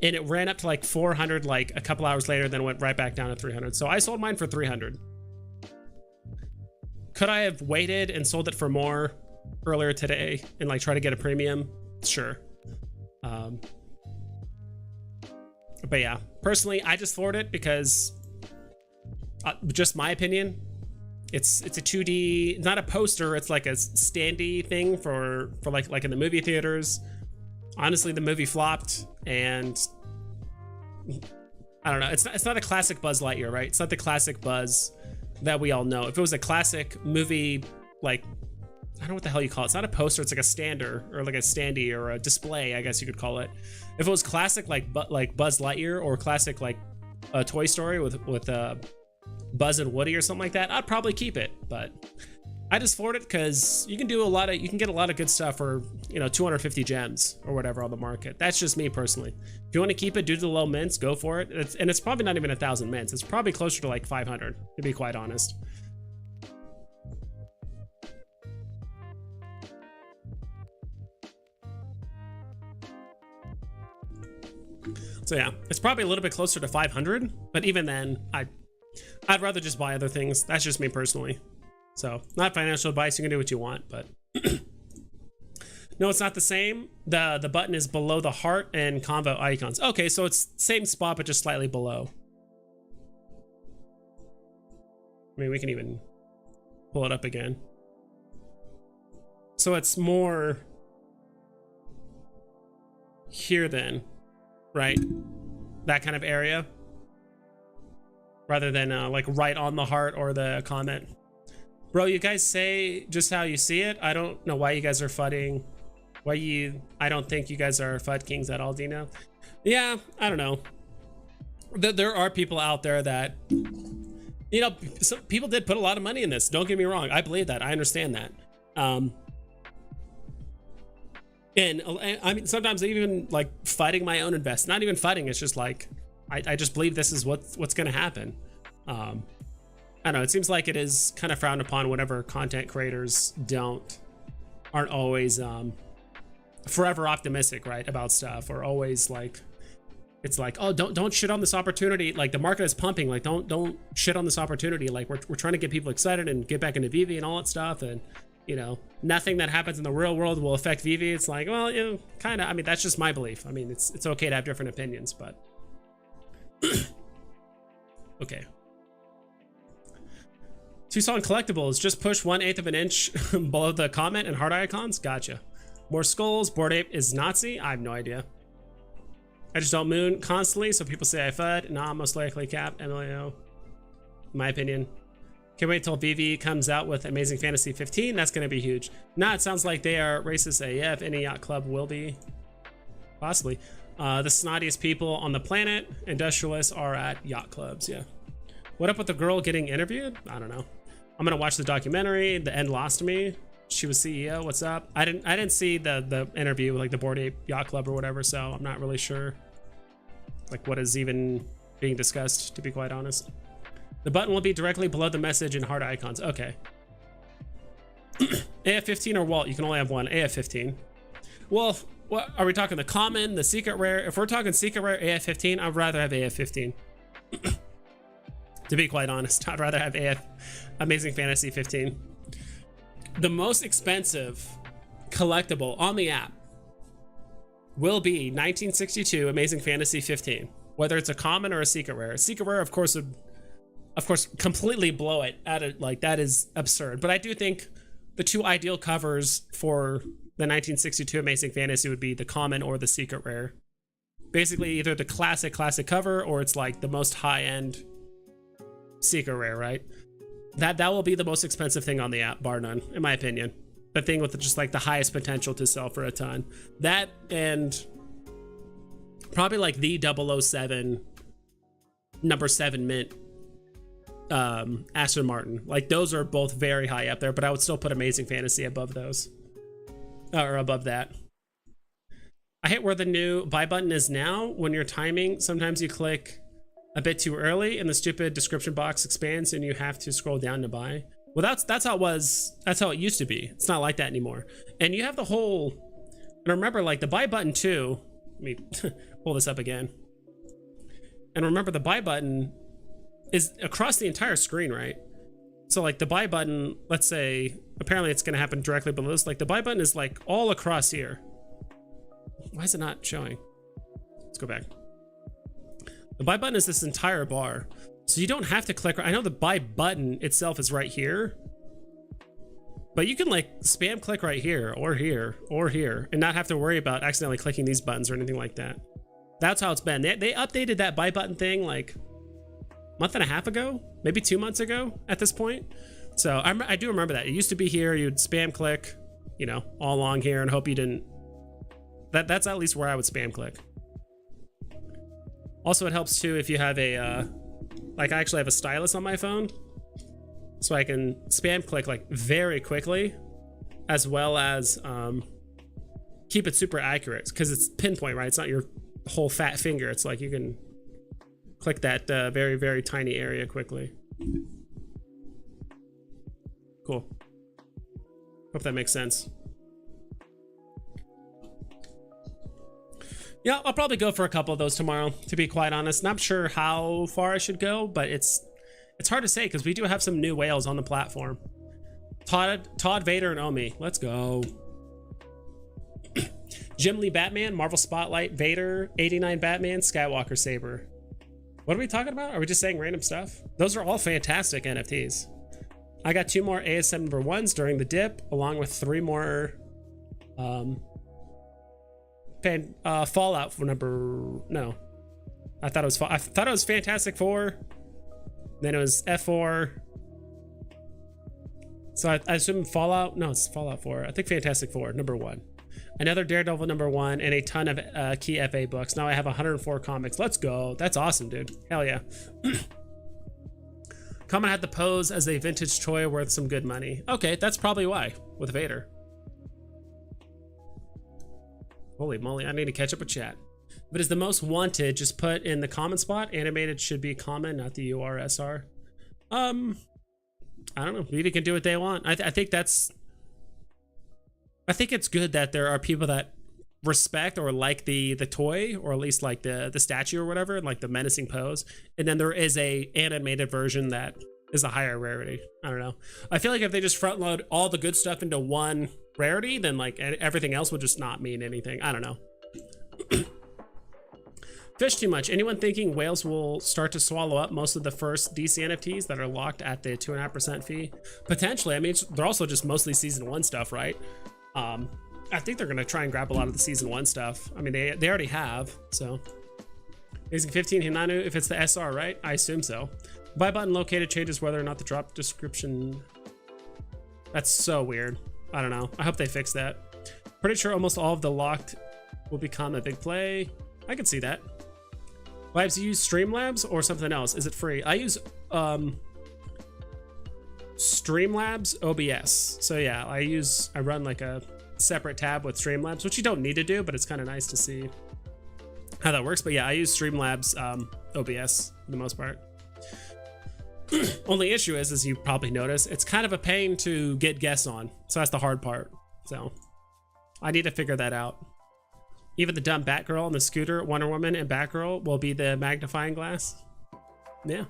and it ran up to like 400 like a couple hours later, then went right back down to 300. So I sold mine for 300. Could I have waited and sold it for more earlier today and like try to get a premium? Sure. But yeah, personally, I just floored it because just my opinion, it's a 2D, not a poster, it's like a standee thing for like in the movie theaters. Honestly, the movie flopped, and I don't know, it's not a classic Buzz Lightyear, right? It's not the classic Buzz that we all know. If it was a classic movie, like, I don't know what the hell you call it. It's not a poster, it's like a stander or like a standee or a display, I guess you could call it. If it was classic like Buzz Lightyear or classic like a Toy Story with Buzz and Woody or something like that, I'd probably keep it. But I just floored it because you can get a lot of good stuff for, you know, 250 gems or whatever on the market. That's just me personally. If you want to keep it due to the low mints, go for it. And it's probably not even 1,000 mints. It's probably closer to like 500, to be quite honest. So yeah, it's probably a little bit closer to 500, but even then, I'd rather just buy other things. That's just me personally. So not financial advice, you can do what you want, but no, it's not the same. The button is below the heart and convo icons. Okay, so it's same spot, but just slightly below. I mean, we can even pull it up again. So it's more here then, right? That kind of area, rather than like right on the heart or the comment. Bro, you guys say just how you see it. I don't know why you guys are fudding. I don't think you guys are FUD kings at all, Dino. Yeah, I don't know. There are people out there that, you know, some people did put a lot of money in this. Don't get me wrong. I believe that. I understand that. And I mean, sometimes even like fighting my own invest, not even fighting. It's just like, I just believe this is what's going to happen. I don't know. It seems like it is kind of frowned upon whenever content creators aren't always forever optimistic, right, about stuff, or always like, it's like, oh, don't shit on this opportunity. Like the market is pumping. Like don't shit on this opportunity. Like we're trying to get people excited and get back into Veve and all that stuff. And you know, nothing that happens in the real world will affect Veve. It's like, well, you know, kind of. I mean, that's just my belief. I mean, it's okay to have different opinions, but okay. Tucson collectibles, just push 1/8 of an inch below the comment and heart icons. Gotcha. More skulls. Bored Ape is Nazi. I have no idea. I just don't moon constantly, so people say I FUD. Nah, most likely cap. MLO. My opinion. Can't wait till Veve comes out with Amazing Fantasy 15. That's going to be huge. Nah, it sounds like they are racist AF. Any yacht club will be. Possibly. The snottiest people on the planet, industrialists, are at yacht clubs. Yeah. What up with the girl getting interviewed? I don't know. I'm gonna watch the documentary. The end lost me. She was CEO. What's up? I didn't see the interview with like the Bored Ape Yacht Club or whatever, so I'm not really sure like what is even being discussed, to be quite honest. The button will be directly below the message and heart icons. Okay. AF15 or Walt? You can only have one. AF15. Well, what are we talking? The common, the secret rare? If we're talking secret rare AF15, I'd rather have AF15. To be quite honest, I'd rather have Amazing Fantasy 15. The most expensive collectible on the app will be 1962 Amazing Fantasy 15, whether it's a common or a secret rare. A secret rare, of course, would, completely blow it at it. Like, that is absurd. But I do think the two ideal covers for the 1962 Amazing Fantasy would be the common or the secret rare. Basically, either the classic cover or it's like the most high-end secret rare, right? That will be the most expensive thing on the app, bar none, in my opinion. The thing with just like the highest potential to sell for a ton. That and probably like the 007 number 7 mint Aston Martin. Like those are both very high up there, but I would still put Amazing Fantasy above those. Or above that. I hate where the new buy button is now. When you're timing, sometimes you click a bit too early and the stupid description box expands and you have to scroll down to buy. Well, that's how it was. That's how it used to be. It's not like that anymore. And you have the whole, and remember, like the buy button too, Let me pull this up again. And remember, the buy button is across the entire screen, right? So like the buy button, let's say, apparently it's going to happen directly below this. Like the buy button is like all across here. Why is it not showing? Let's go back. The buy button is this entire bar. So you don't have to click. I know the buy button itself is right here, but you can like spam click right here or here or here and not have to worry about accidentally clicking these buttons or anything like that. That's how it's been. They updated that buy button thing like a month and a half ago, maybe 2 months ago at this point. So I do remember that. It used to be here. You'd spam click, you know, all along here and hope you didn't. That's at least where I would spam click. Also, it helps too if you have a, like I actually have a stylus on my phone. So I can spam click like very quickly, as well as keep it super accurate because it's pinpoint, right? It's not your whole fat finger. It's like you can click that very, very tiny area quickly. Cool. Hope that makes sense. Yeah, I'll probably go for a couple of those tomorrow, to be quite honest. Not sure how far I should go, but it's hard to say because we do have some new whales on the platform. Todd, Vader, and Omi. Let's go. Jim Lee Batman, Marvel Spotlight, Vader, 89 Batman, Skywalker Saber. What are we talking about? Are we just saying random stuff? Those are all fantastic NFTs. I got 2 more ASM number 1s during the dip, along with 3 more Fallout for number... No. I thought it was Fantastic Four. Then it was F4. So I assume Fallout. No, it's Fallout 4. I think Fantastic Four, number 1. Another Daredevil number 1, and a ton of key FA books. Now I have 104 comics. Let's go. That's awesome, dude. Hell yeah. Common had the pose as a vintage toy worth some good money. Okay, that's probably why, with Vader. Holy moly, I need to catch up with chat. If it is the most wanted, just put in the common spot. Animated should be common, not the URSR. I don't know. Maybe can do what they want. I think it's good that there are people that respect or like the toy, or at least like the statue or whatever, like the menacing pose. And then there is a animated version that is a higher rarity. I don't know. I feel like if they just front load all the good stuff into one rarity, then like everything else would just not mean anything. I don't know. Fish too much. Anyone thinking whales will start to swallow up most of the first DC NFTs that are locked at the 2.5% fee? Potentially. I mean, they're also just mostly season 1 stuff, right? I think they're gonna try and grab a lot of the season 1 stuff. I mean, they already have. So, using 15 Hinanu if it's the SR, right? I assume so. Buy button located changes whether or not the drop description. That's so weird. I don't know. I hope they fix that. Pretty sure almost all of the locked will become a big play. I can see that. Vibes, you use Streamlabs or something else? Is it free? I use Streamlabs OBS. So yeah, I run like a separate tab with Streamlabs, which you don't need to do, but it's kind of nice to see how that works. But yeah, I use Streamlabs OBS for the most part. Only issue is, as you probably notice, it's kind of a pain to get guests on. So that's the hard part. So I need to figure that out. Even the dumb Batgirl and the scooter, Wonder Woman and Batgirl will be the magnifying glass. Yeah.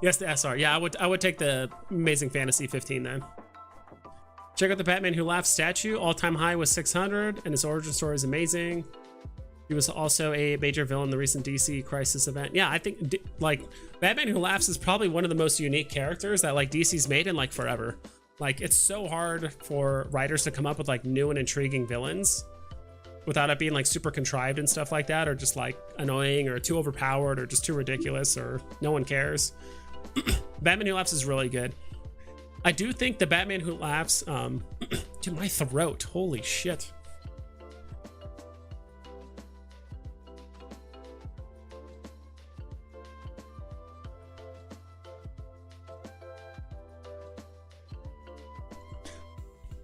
Yes, the SR. Yeah, I would take the Amazing Fantasy 15 then. Check out the Batman Who Laughs statue. All-time high was 600, and his origin story is amazing. He was also a major villain in the recent DC Crisis event. Yeah, I think like Batman Who Laughs is probably one of the most unique characters that like DC's made in like forever. Like it's so hard for writers to come up with like new and intriguing villains without it being like super contrived and stuff like that, or just like annoying or too overpowered or just too ridiculous or no one cares. Batman Who Laughs is really good. I do think the Batman Who Laughs, dude, my throat, holy shit.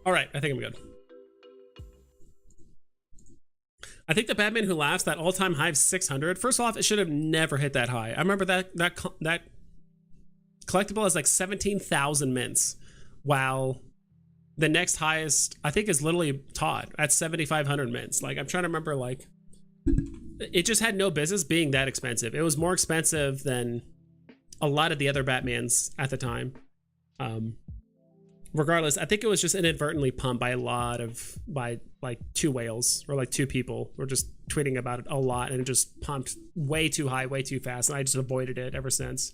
All right, I think I'm good. I think the Batman Who Laughs, that all-time high of 600. First off, it should have never hit that high. I remember that collectible has like 17,000 mints, while the next highest I think is literally Todd at 7,500 mints. Like I'm trying to remember, like it just had no business being that expensive. It was more expensive than a lot of the other Batmans at the time. Regardless, I think it was just inadvertently pumped by like 2 whales, or like 2 people were just tweeting about it a lot, and it just pumped way too high, way too fast, and I just avoided it ever since.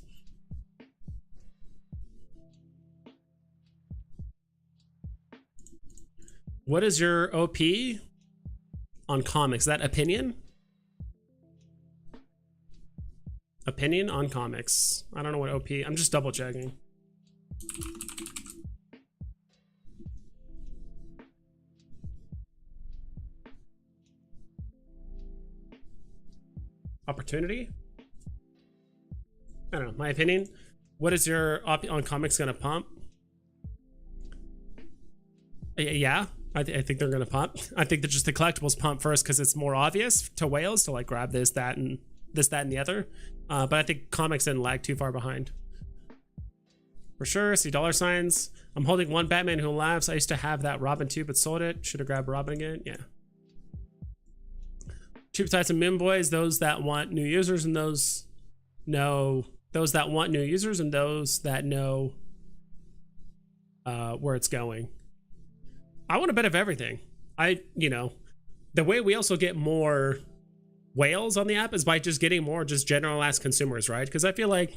What is your OP on comics? Is that opinion? Opinion on comics. I don't know what OP. I'm just double checking. Opportunity? I don't know. My opinion. What is your OP on comics gonna pump? Yeah, I think they're gonna pump. I think that just the collectibles pump first because it's more obvious to whales to like grab this, that, and the other. But I think comics didn't lag too far behind. For sure. See dollar signs. I'm holding one Batman Who Laughs. I used to have that Robin too, but sold it. Should have grabbed Robin again. Yeah. Cheap sites and Moon Boys. Those that want new users and those know. Those that want new users and those that know where it's going. I want a bit of everything. The way we also get more whales on the app is by just getting more just general ass consumers, right? Because I feel like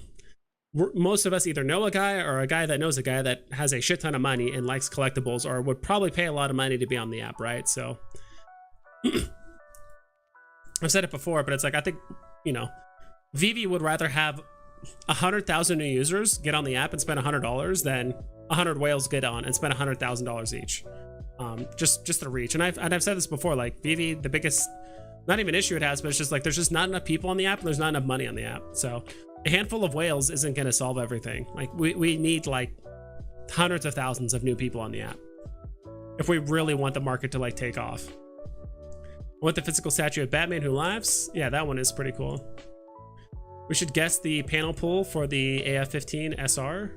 most of us either know a guy or a guy that knows a guy that has a shit ton of money and likes collectibles, or would probably pay a lot of money to be on the app, right? So I've said it before, but it's like, I think, Veve would rather have 100,000 new users get on the app and spend $100 than 100 whales get on and spend $100,000 each. Just the reach. And I've said this before, like Veve, the biggest, not even issue it has, but it's just like there's just not enough people on the app and there's not enough money on the app. So a handful of whales isn't going to solve everything. Like we need like hundreds of thousands of new people on the app if we really want the market to like take off. I want the physical statue of Batman Who Laughs. Yeah, that one is pretty cool. We should guess the panel pool for the AF15 SR.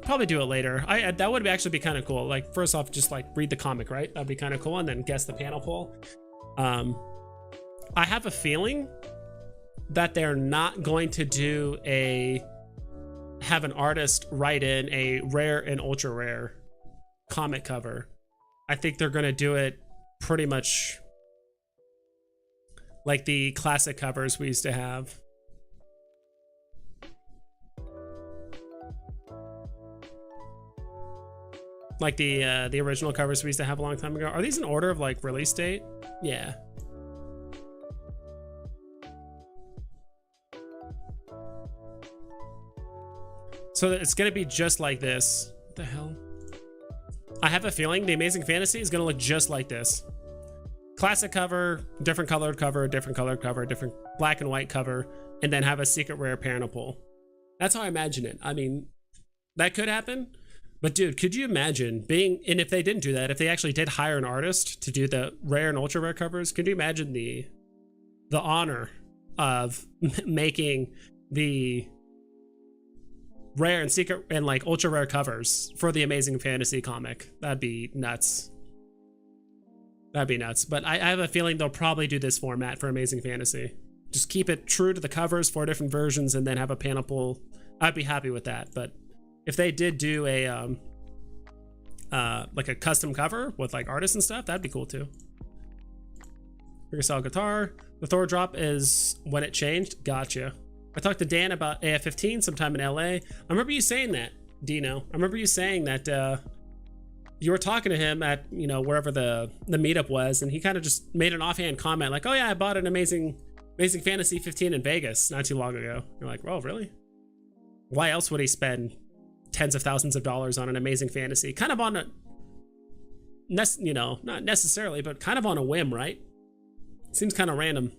Probably do it later. That would actually be kind of cool. Like first off, just like read the comic, right? That'd be kind of cool, and then guess the panel pool. I have a feeling that they're not going to have an artist write in a rare and ultra rare comic cover. I think they're going to do it pretty much like the classic covers we used to have. Like the original covers we used to have a long time ago. Are these in order of like release date? Yeah. So it's gonna be just like this. What the hell? I have a feeling the Amazing Fantasy is gonna look just like this. Classic cover, different colored cover, different colored cover, different black and white cover, and then have a secret rare panel pull. That's how I imagine it. I mean, that could happen. But dude, could you imagine and if they didn't do that, if they actually did hire an artist to do the rare and ultra rare covers, could you imagine the honor of making the rare and secret and like ultra rare covers for the Amazing Fantasy comic? That'd be nuts. That'd be nuts. But I have a feeling they'll probably do this format for Amazing Fantasy. Just keep it true to the covers, 4 different versions, and then have a panel pull. I'd be happy with that. But if they did do a like a custom cover with like artists and stuff, that'd be cool too. Sell guitar. The Thor drop is when it changed. Gotcha. I talked to Dan about AF15 sometime in LA. I remember you saying that, Dino. I remember you saying that you were talking to him at wherever the meetup was, and he kind of just made an offhand comment like, "Oh yeah, I bought an Amazing Fantasy 15 in Vegas not too long ago." You're like, "Oh really? Why else would he spend tens of thousands of dollars on an Amazing Fantasy?" Kind of on a, not necessarily, but kind of on a whim, right? Seems kind of random.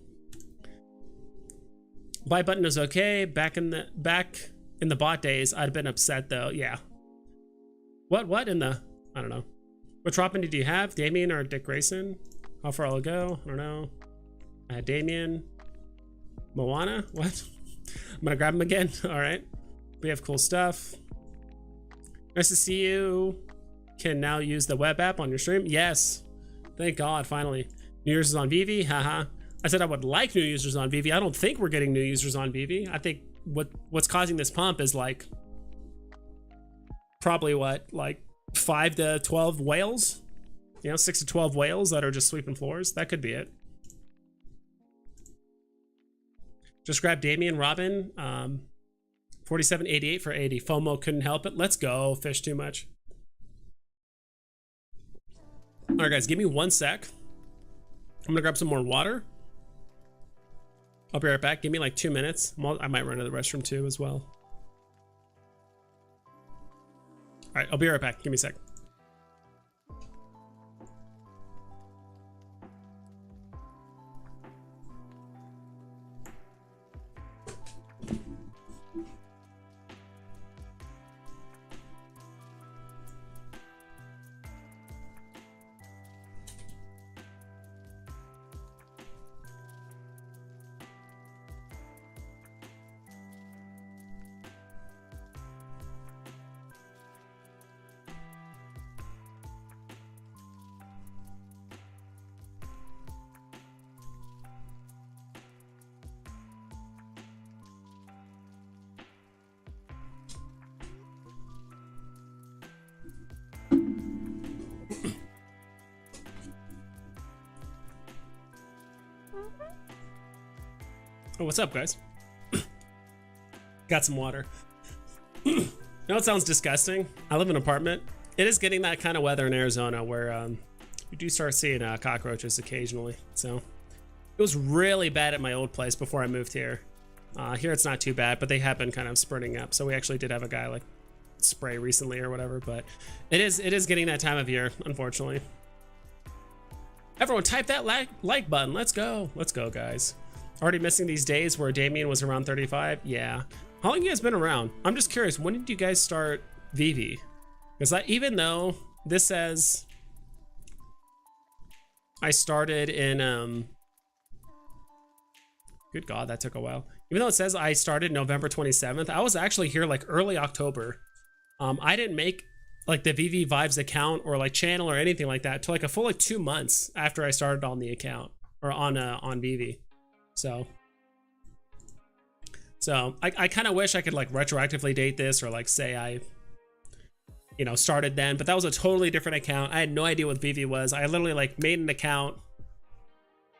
Buy button is okay. Back in the bot days, I'd been upset though. Yeah. What in the, I don't know. What drop-in do you have? Damien or Dick Grayson? How far I'll go? I don't know. I had Damien. Moana? What? I'm gonna grab him again. All right. We have cool stuff. Nice to see you. can now use the web app on your stream. Yes, thank God, finally. New users on Veve, haha. I said I would like new users on Veve. I don't think we're getting new users on Veve. I think what's causing this pump is like probably what, like 5 to 12 whales, you know, 6 to 12 whales that are just sweeping floors. That could be it. Just grab Damien Robin, 4788 for 80. FOMO couldn't help it. Let's go. Fish too much. All right, guys, give me 1 sec. I'm gonna grab some more water. I'll be right back. Give me like 2 minutes. I might run to the restroom too as well. All right, I'll be right back. Give me a sec. Oh, what's up, guys? Got some water. You know, it sounds disgusting. I live in an apartment. It is getting that kind of weather in Arizona where you do start seeing cockroaches occasionally. So it was really bad at my old place before I moved here. Here it's not too bad, but they have been kind of spurting up. So we actually did have a guy like spray recently or whatever, but it is getting that time of year, unfortunately. Everyone type that like button. Let's go, guys. Already missing these days where Damien was around 35. Yeah. How long have you guys been around? I'm just curious, when did you guys start Veve? Because even though this says I started in good God, that took a while. Even though it says I started November 27th, I was actually here like early October. I didn't make like the Veve Vibes account or like channel or anything like that till like a full like 2 months after I started on the account or on Veve. So I kind of wish I could like retroactively date this or like say I, you know, started then, but that was a totally different account. I had no idea what Veve was. I literally like made an account.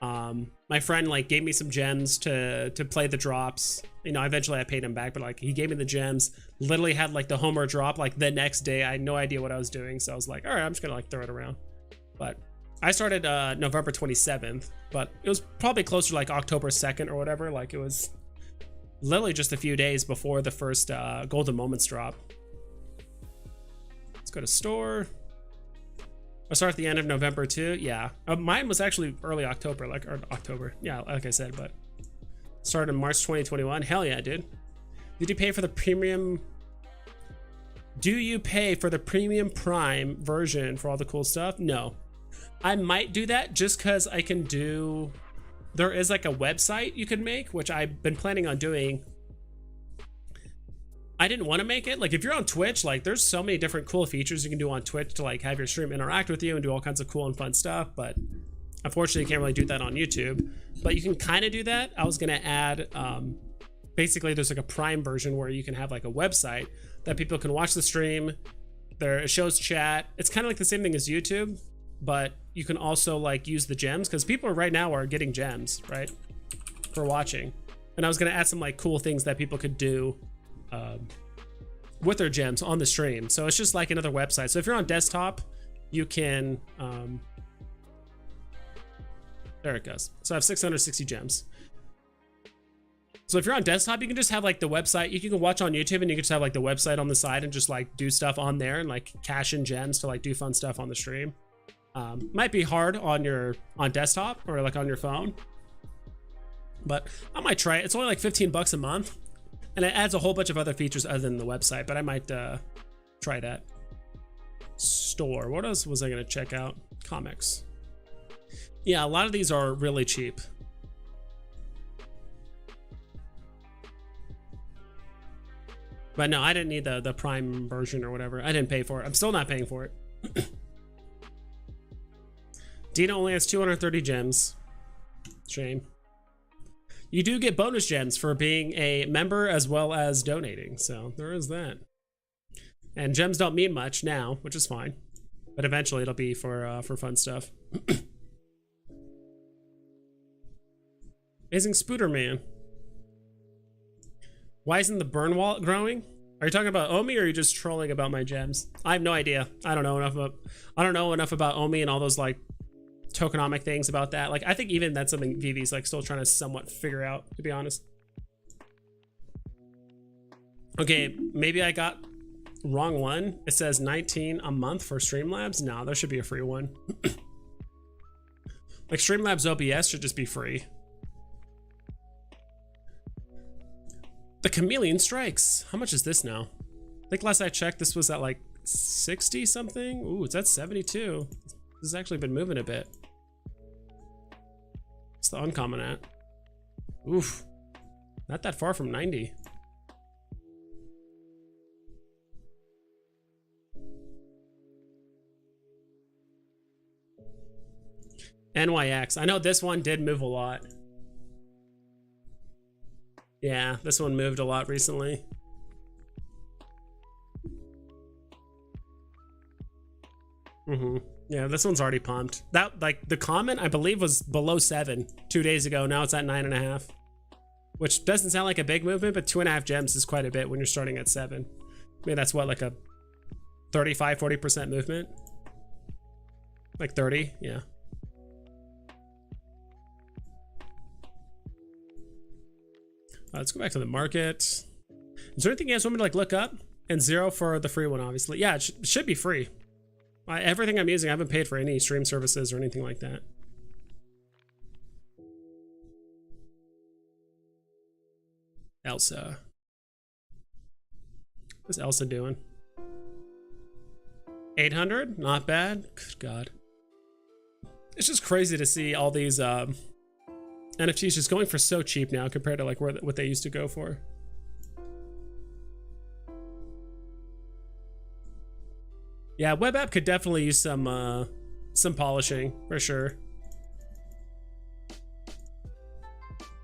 My friend like gave me some gems to play the drops. You know, eventually I paid him back, but like he gave me the gems, literally had like the Homer drop like the next day. I had no idea what I was doing. So I was like, all right, I'm just gonna like throw it around. But I started November 27th, but it was probably closer to like October 2nd or whatever. Like it was literally just a few days before the first Golden Moments drop. Let's go to store. I start at the end of November too. Yeah, mine was actually early October, or October. Yeah, like I said, but started in March 2021. Hell yeah, dude. Did you pay for the premium? Do you pay for the premium Prime version for all the cool stuff? No. I might do that just because I can do, there is like a website you can make, which I've been planning on doing. I didn't want to make it. Like if you're on Twitch, like there's so many different cool features you can do on Twitch to like have your stream interact with you and do all kinds of cool and fun stuff. But unfortunately you can't really do that on YouTube, but you can kind of do that. I was going to add, basically there's like a Prime version where you can have like a website that people can watch the stream. It shows chat. It's kind of like the same thing as YouTube, but you can also like use the gems because people right now are getting gems, right, for watching. And I was going to add some like cool things that people could do with their gems on the stream. So it's just like another website. So if you're on desktop, you can there it goes. So I have 660 gems. So if you're on desktop, you can just have like the website. You can watch on YouTube and you can just have like the website on the side and just like do stuff on there and like cash in gems to like do fun stuff on the stream. Might be hard on desktop or like on your phone, but I might try it. It's only like 15 bucks a month and it adds a whole bunch of other features other than the website, but I might try that. Store, what else was I gonna check out? Comics. Yeah, a lot of these are really cheap. But no, I didn't need the Prime version or whatever. I didn't pay for it. I'm still not paying for it. Dina only has 230 gems. Shame. You do get bonus gems for being a member as well as donating, so there is that. And gems don't mean much now, which is fine, but eventually it'll be for fun stuff. Amazing Spooter Man. Why isn't the burn wallet growing? Are you talking about OMI, or are you just trolling about my gems? I have no idea. I don't know enough about OMI and all those like tokenomic things about that. Like, I think even that's something Veve's like still trying to somewhat figure out, to be honest. Okay, maybe I got wrong one. It says 19 a month for Streamlabs. No, there should be a free one. Like Streamlabs OBS should just be free. The Chameleon Strikes. How much is this now? I think last I checked, this was at like 60 something. Ooh, it's at 72. This has actually been moving a bit. What's the uncommon at? Oof. Not that far from 90. NYX. I know this one did move a lot. Yeah, this one moved a lot recently. Yeah, this one's already pumped. That, like, the comment I believe was below 7 2 days ago. Now it's at 9.5, which doesn't sound like a big movement, but 2.5 gems is quite a bit when you're starting at 7. I mean, that's what, like a 35-40% movement, like 30. Yeah. Let's go back to the market. Is there anything you guys want me to like look up? And 0 for the free one, obviously. Yeah, it should be free. Everything I'm using, I haven't paid for any stream services or anything like that. Elsa. What's Elsa doing? 800? Not bad. Good God. It's just crazy to see all these NFTs just going for so cheap now compared to like what they used to go for. Yeah, web app could definitely use some polishing for sure.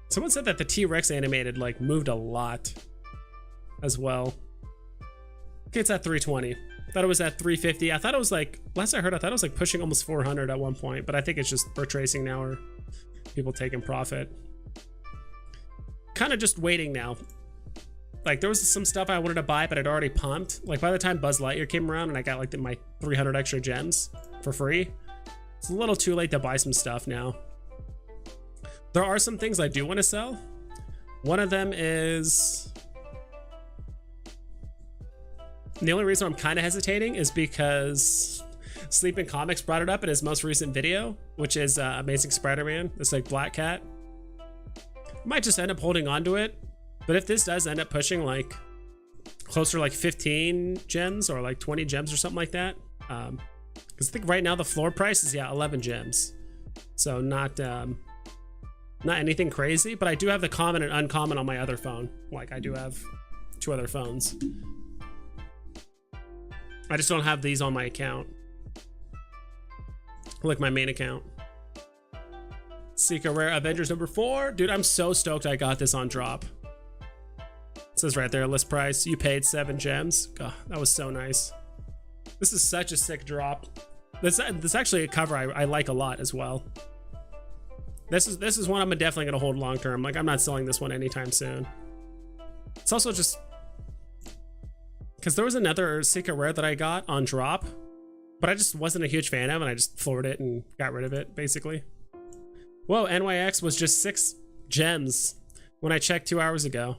Someone said that the T-Rex animated like moved a lot as well. Okay, it's at 320. I thought it was at 350. I thought it was like, last I heard, I thought it was like pushing almost 400 at one point, but I think it's just retracing now, or people taking profit. Kind of just waiting now. Like, there was some stuff I wanted to buy, but I'd already pumped. Like, by the time Buzz Lightyear came around and I got like my 300 extra gems for free, it's a little too late to buy some stuff now. There are some things I do want to sell. One of them is... The only reason I'm kind of hesitating is because Sleeping Comics brought it up in his most recent video, which is Amazing Spider-Man. It's like Black Cat. I might just end up holding on to it, but if this does end up pushing like closer to like 15 gems or like 20 gems or something like that, because I think right now the floor price is 11 gems, so not anything crazy. But I do have the common and uncommon on my other phone. Like, I do have 2 other phones. I just don't have these on my account, like my main account. Seek a rare Avengers number 4. Dude, I'm so stoked I got this on drop. It says right there, list price. You paid 7 gems. God, that was so nice. This is such a sick drop. This actually a cover I like a lot as well. This is one I'm definitely gonna hold long term. Like, I'm not selling this one anytime soon. It's also just because there was another Secret Rare that I got on drop, but I just wasn't a huge fan of, and I just floored it and got rid of it, basically. Whoa, NYX was just 6 gems when I checked 2 hours ago.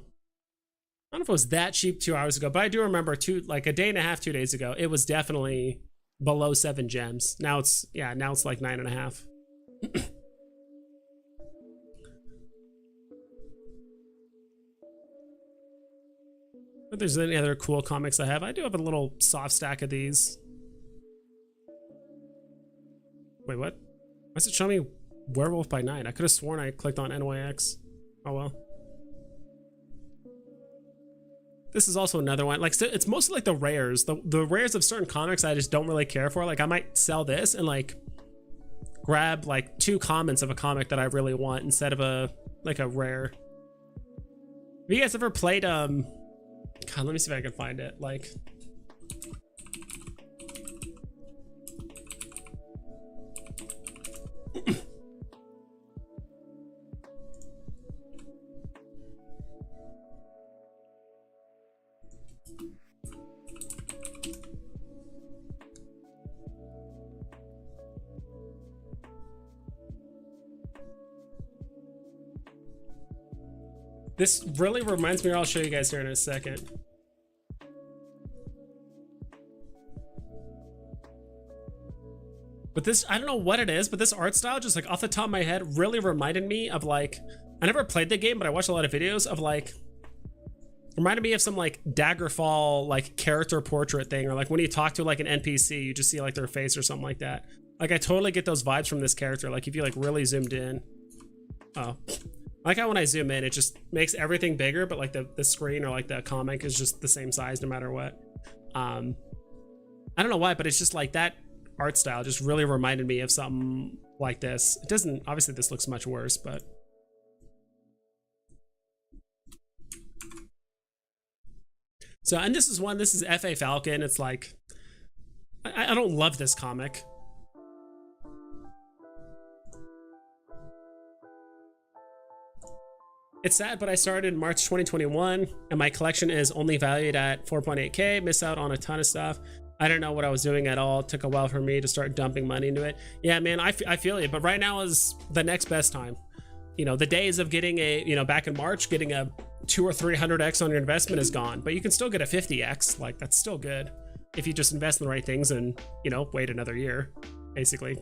I don't know if it was that cheap 2 hours ago, but I do remember like a day and a half, 2 days ago, it was definitely below 7 gems. Now it's, yeah, now it's like 9.5. If there's any other cool comics I have, I do have a little soft stack of these. Wait, what? Why is it showing me Werewolf by Night? I could have sworn I clicked on NYX. Oh well. This is also another one. Like, it's mostly like the rares. The rares of certain comics I just don't really care for. Like, I might sell this and like grab like 2 comments of a comic that I really want instead of a rare. Have you guys ever played God, let me see if I can find it. Like, this really reminds me, or I'll show you guys here in a second. But this, I don't know what it is, but this art style, just like off the top of my head, really reminded me of like, I never played the game, but I watched a lot of videos of like, reminded me of some like Daggerfall like character portrait thing, or like when you talk to like an NPC, you just see like their face or something like that. Like I totally get those vibes from this character. Like if you like really zoomed in. Oh. I like how when I zoom in, it just makes everything bigger, but like the screen or like the comic is just the same size no matter what. I don't know why, but it's just like that art style just really reminded me of something like this. It doesn't, obviously this looks much worse, but. So, and this is F.A. Falcon. It's like, I don't love this comic. It's sad, but I started in March 2021 and my collection is only valued at 4.8K. Miss out on a ton of stuff. I don't know what I was doing at all. It took a while for me to start dumping money into it. Yeah, man, I feel you, but right now is the next best time. You know, the days of getting a, you know, back in March, getting a 200 or 300x on your investment is gone, but you can still get a 50x. Like that's still good if you just invest in the right things and, you know, wait another year, basically.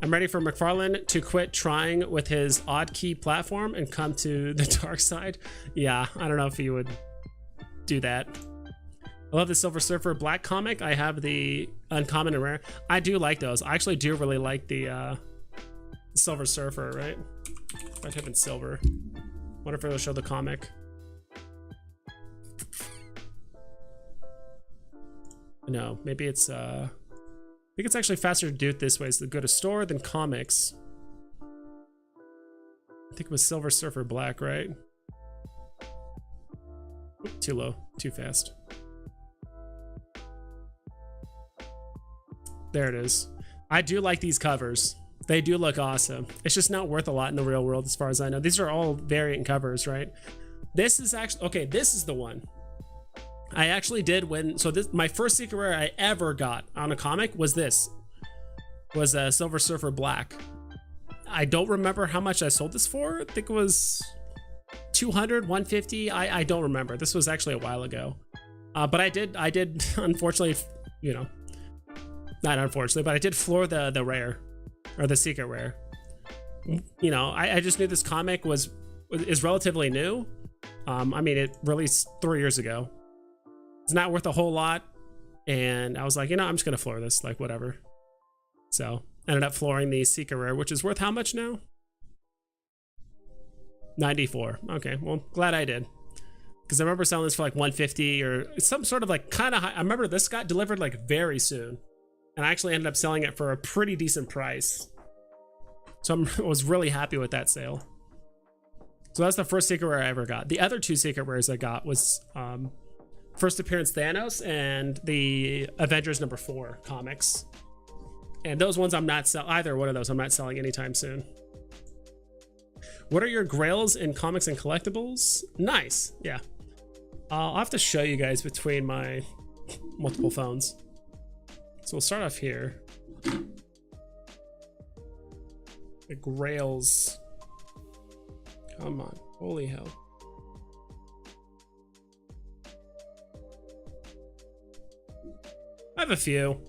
I'm ready for McFarlane to quit trying with his odd key platform and come to the dark side. Yeah, I don't know if he would do that. I love the Silver Surfer Black comic. I have the uncommon and rare. I do like those. I actually do really like the Silver Surfer, right? If I type in silver. Wonder if it'll show the comic. No, maybe it's I think it's actually faster to do it this way, is to go to store than comics. I think it was Silver Surfer Black, right? Oop, too low, too fast. There it is. I do like these covers. They do look awesome. It's just not worth a lot in the real world as far as I know. These are all variant covers, right? This is actually, okay, this is the one. I actually did win. So this, my first secret rare I ever got on a comic was this. Was a Silver Surfer Black. I don't remember how much I sold this for. I think it was 200, 150. I don't remember. This was actually a while ago. But I did unfortunately, you know, not unfortunately, but I did floor the rare or the secret rare. You know, I just knew this comic is relatively new. I mean, it released 3 years ago. It's not worth a whole lot. And I was like, you know, I'm just going to floor this, like whatever. So ended up flooring the secret rare, which is worth how much now? 94. Okay, well, glad I did. Because I remember selling this for like 150 or some sort of like kind of high. I remember this got delivered like very soon. And I actually ended up selling it for a pretty decent price. So I was really happy with that sale. So that's the first secret rare I ever got. The other 2 secret rares I got was First Appearance Thanos and the Avengers #4 comics. And those ones I'm not selling, either one of those I'm not selling anytime soon. What are your grails in comics and collectibles? Nice, yeah. I'll have to show you guys between my multiple phones. So we'll start off here. The grails. Come on, holy hell. I have a few.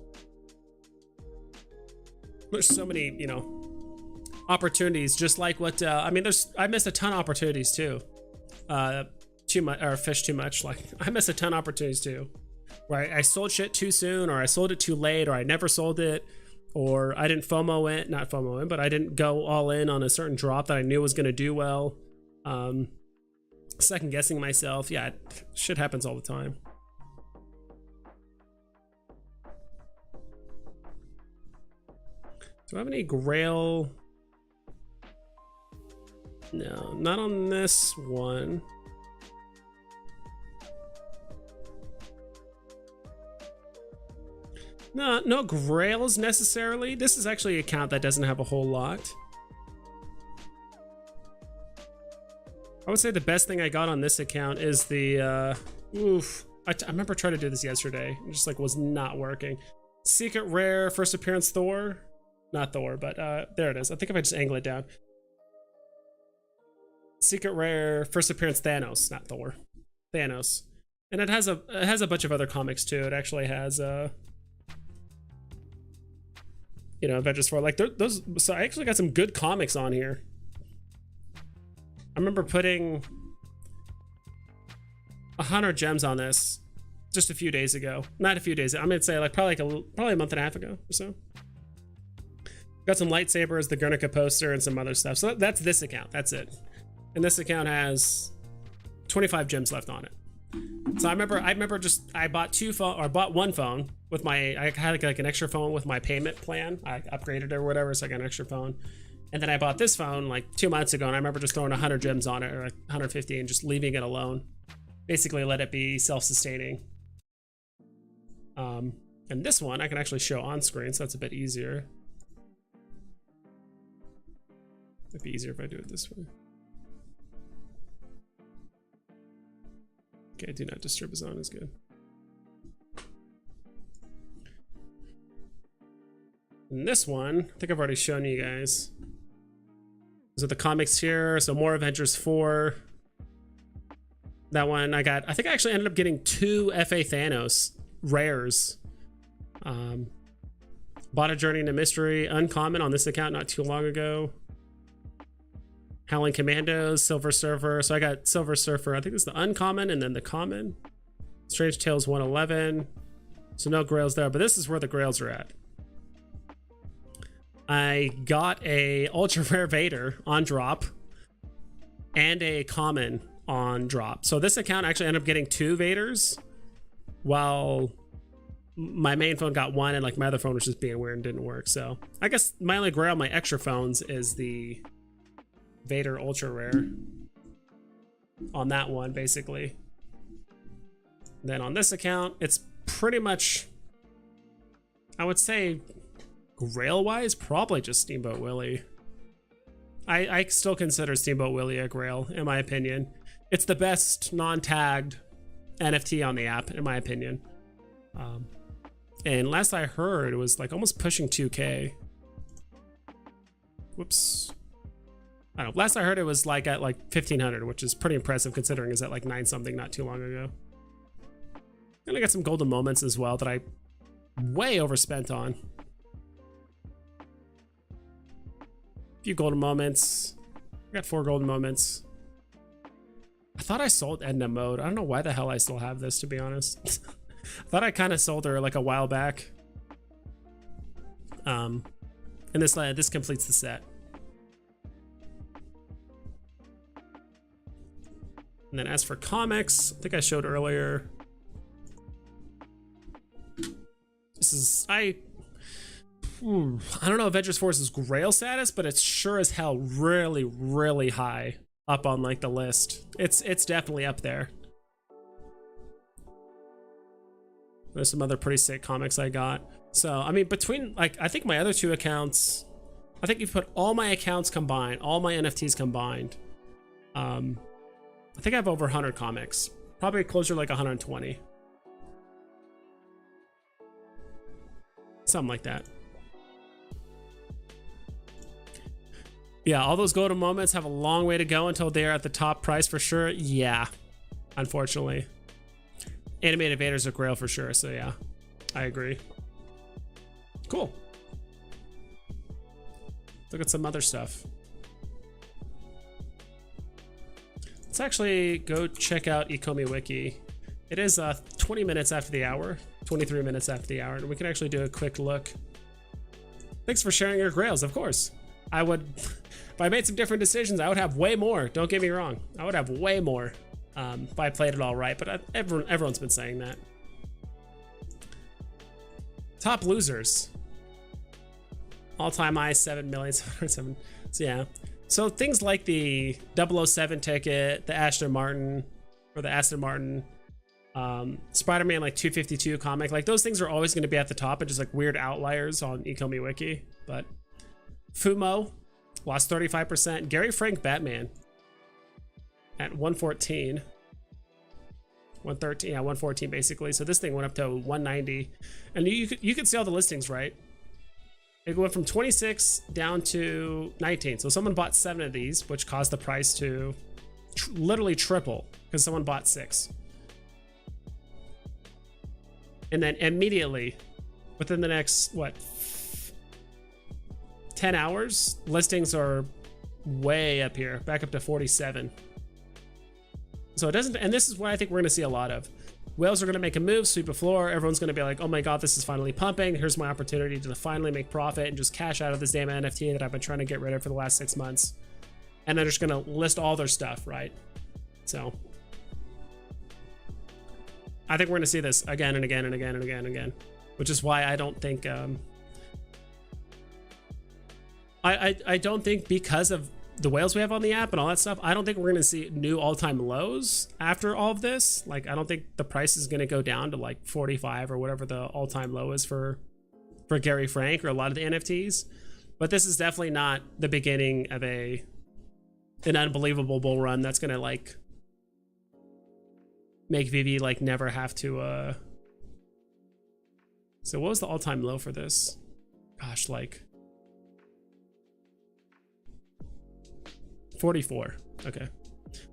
There's so many, you know, opportunities. Just like what I mean, I missed a ton of opportunities too. Too much, or fish too much. Like I missed a ton of opportunities too, where I sold shit too soon, or I sold it too late, or I never sold it, or I didn't FOMO it, not FOMO it, but I didn't go all in on a certain drop that I knew was going to do well. second guessing myself. Yeah, shit happens all the time. Do I have any Grail? No, not on this one. No Grails necessarily. This is actually an account that doesn't have a whole lot. I would say the best thing I got on this account is the, I remember trying to do this yesterday. It just like was not working. Secret Rare First Appearance Thor. Not Thor, but there it is. I think if I just angle it down. Secret Rare First Appearance Thanos, not Thor. Thanos. And it has a bunch of other comics too. It actually has you know, Avengers 4. Like those, so I actually got some good comics on here. I remember putting 100 gems on this just a few days ago. Not a few days. I'm gonna say like probably a month and a half ago or so. Got some lightsabers, the Guernica poster, and some other stuff. So that's this account. That's it. And this account has 25 gems left on it. So I remember just I bought one phone with my, I had like an extra phone with my payment plan. I upgraded it or whatever, so I got an extra phone. And then I bought this phone like 2 months ago, and I remember just throwing 100 gems on it, or like 150, and just leaving it alone. Basically let it be self-sustaining. And this one I can actually show on screen, so that's a bit easier. It'd be easier if I do it this way. Okay, do not disturb is on is good. And this one, I think I've already shown you guys. These are the comics here. So more Avengers 4. That one I got, I think I actually ended up getting 2 FA Thanos rares. Bought a Journey into Mystery uncommon on this account not too long ago. Howling Commandos, Silver Surfer. So I got Silver Surfer, I think it's the uncommon and then the common. Strange Tales 111. So no grails there, but this is where the grails are at. I got a ultra rare Vader on drop and a common on drop. So this account actually ended up getting 2 Vaders, while my main phone got 1, and like my other phone was just being weird and didn't work. So I guess my only grail on my extra phones is the Vader ultra rare on that one, basically. Then on this account, it's pretty much, I would say, grail wise, probably just Steamboat Willie. I still consider Steamboat Willie a grail, in my opinion. It's the best non-tagged NFT on the app, in my opinion. And last I heard, it was like almost pushing 2K. Whoops. I don't know. Last I heard, it was like at like 1,500, which is pretty impressive considering it's at like 9 something not too long ago. And I got some golden moments as well that I way overspent on. A few golden moments. I got 4 golden moments. I thought I sold Edna Mode. I don't know why the hell I still have this, to be honest. I thought I kind of sold her like a while back. And this completes the set. And then as for comics, I think I showed earlier. This is, I don't know Avengers Force's grail status, but it's sure as hell really, really high up on like the list. It's definitely up there. There's some other pretty sick comics I got. So, I mean, between, like, I think my other 2 accounts, I think you put all my accounts combined, all my NFTs combined, I think I have over 100 comics. Probably closer to like 120. Something like that. Yeah, all those golden moments have a long way to go until they're at the top price for sure. Yeah, unfortunately. Animated Vaders are grail for sure, so yeah, I agree. Cool. Look at some other stuff. Let's actually go check out Ecomi Wiki. It is 20 minutes after the hour, 23 minutes after the hour, and we can actually do a quick look. Thanks for sharing your grails, of course. I would, if I made some different decisions, I would have way more. Don't get me wrong. I would have way more. if I played it all right, but everyone's been saying that. Top losers. All-time high 7,707,000. So yeah. So things like the 007 ticket, the Aston Martin, Spider-Man like 252 comic, like those things are always going to be at the top and just like weird outliers on ecomi wiki. But Fumo lost 35%. Gary Frank Batman at 114. 113, yeah, 114 basically. So this thing went up to 190, and you could see all the listings, right? It went from 26 down to 19. So someone bought 7 of these, which caused the price to literally triple because someone bought 6. And then immediately, within the next, what, 10 hours, listings are way up here, back up to 47. So it doesn't, and this is what I think we're going to see a lot of. Whales are going to make a move, sweep a floor. Everyone's going to be like, oh my god, this is finally pumping. Here's my opportunity to finally make profit and just cash out of this damn NFT that I've been trying to get rid of for the last 6 months. And they're just going to list all their stuff, right? So I think we're going to see this again and again and again and again and again, which is why I don't think I don't think, because of the whales we have on the app and all that stuff, I don't think we're going to see new all-time lows after all of this. Like, I don't think the price is going to go down to like 45 or whatever the all-time low is for Gary Frank or a lot of the NFTs. But this is definitely not the beginning of an unbelievable bull run that's going to like make Veve like never have to So what was the all-time low for this? Gosh, like 44. Okay,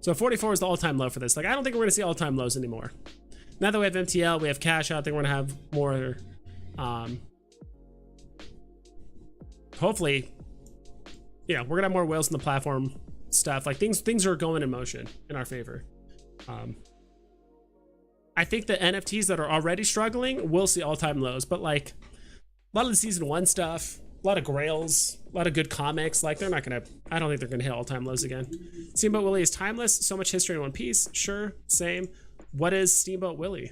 so 44 is the all-time low for this. Like, I don't think we're gonna see all-time lows anymore. Now that we have MTL, we have cashout, I think we're gonna have more hopefully, yeah, we're gonna have more whales in the platform stuff. Like, things are going in motion in our favor. I think the NFTs that are already struggling will see all-time lows, but like a lot of the season 1 stuff, a lot of grails, a lot of good comics, like they're not gonna, I don't think they're gonna hit all-time lows again. Steamboat Willie is timeless. So much history in one piece. Sure, same. What is Steamboat Willie?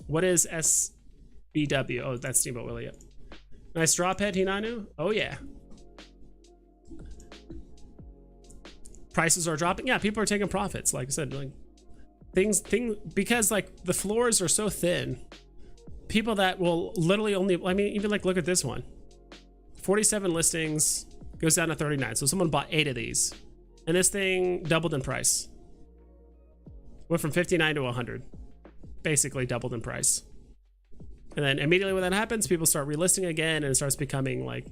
What is SBW? Oh, that's Steamboat Willie. Yep. Nice drop head, Hinanu. Oh yeah. Prices are dropping. Yeah, people are taking profits. Like I said, like because like the floors are so thin. People that will literally only, I mean, even like look at this one. 47 listings, goes down to 39. So someone bought 8 of these, and this thing doubled in price. Went from 59 to 100, basically doubled in price. And then immediately when that happens, people start relisting again, and it starts becoming like,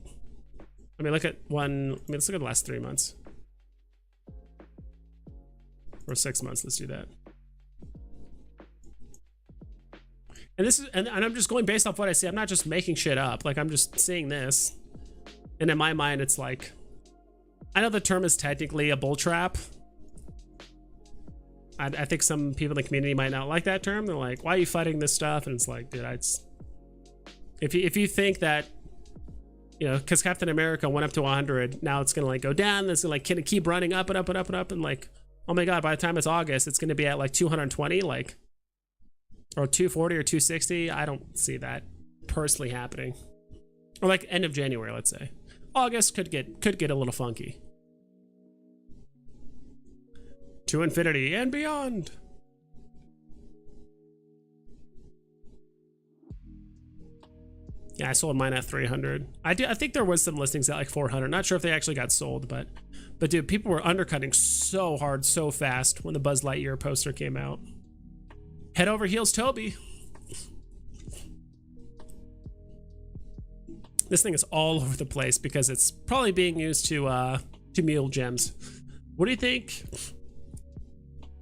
I mean, look at let's look at the last 3 months. Or 6 months, let's do that. And this is, and I'm just going based off what I see. I'm not just making shit up. Like, I'm just seeing this. And in my mind, it's like, I know the term is technically a bull trap. I think some people in the community might not like that term. They're like, why are you fighting this stuff? And it's like, dude, if you think that, you know, because Captain America went up to 100, now it's going to like go down. It's going to like keep running up and up and up and up. And like, oh my God, by the time it's August, it's going to be at like 220, like, or 240 or 260. I don't see that personally happening. Or like end of January, let's say. August could get a little funky. To infinity and beyond. Yeah, I sold mine at 300. I think there was some listings at like 400. Not sure if they actually got sold, but dude, people were undercutting so hard, so fast when the Buzz Lightyear poster came out. Head over heels, Toby. This thing is all over the place because it's probably being used to mule gems. What do you think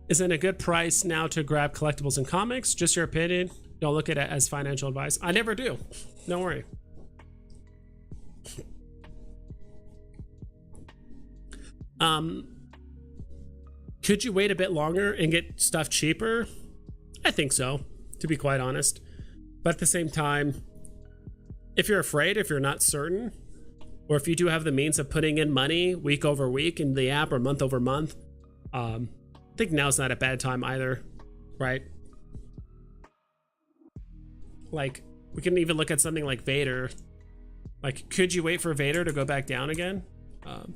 is in a good price now to grab collectibles and comics? Just your opinion. Don't look at it as financial advice. I never do. Don't worry. Could you wait a bit longer and get stuff cheaper? I think so, to be quite honest. But at the same time, if you're afraid, if you're not certain, or if you do have the means of putting in money week over week in the app or month over month, think now's not a bad time either, right? Like, we can even look at something like Vader. Like, could you wait for Vader to go back down again? The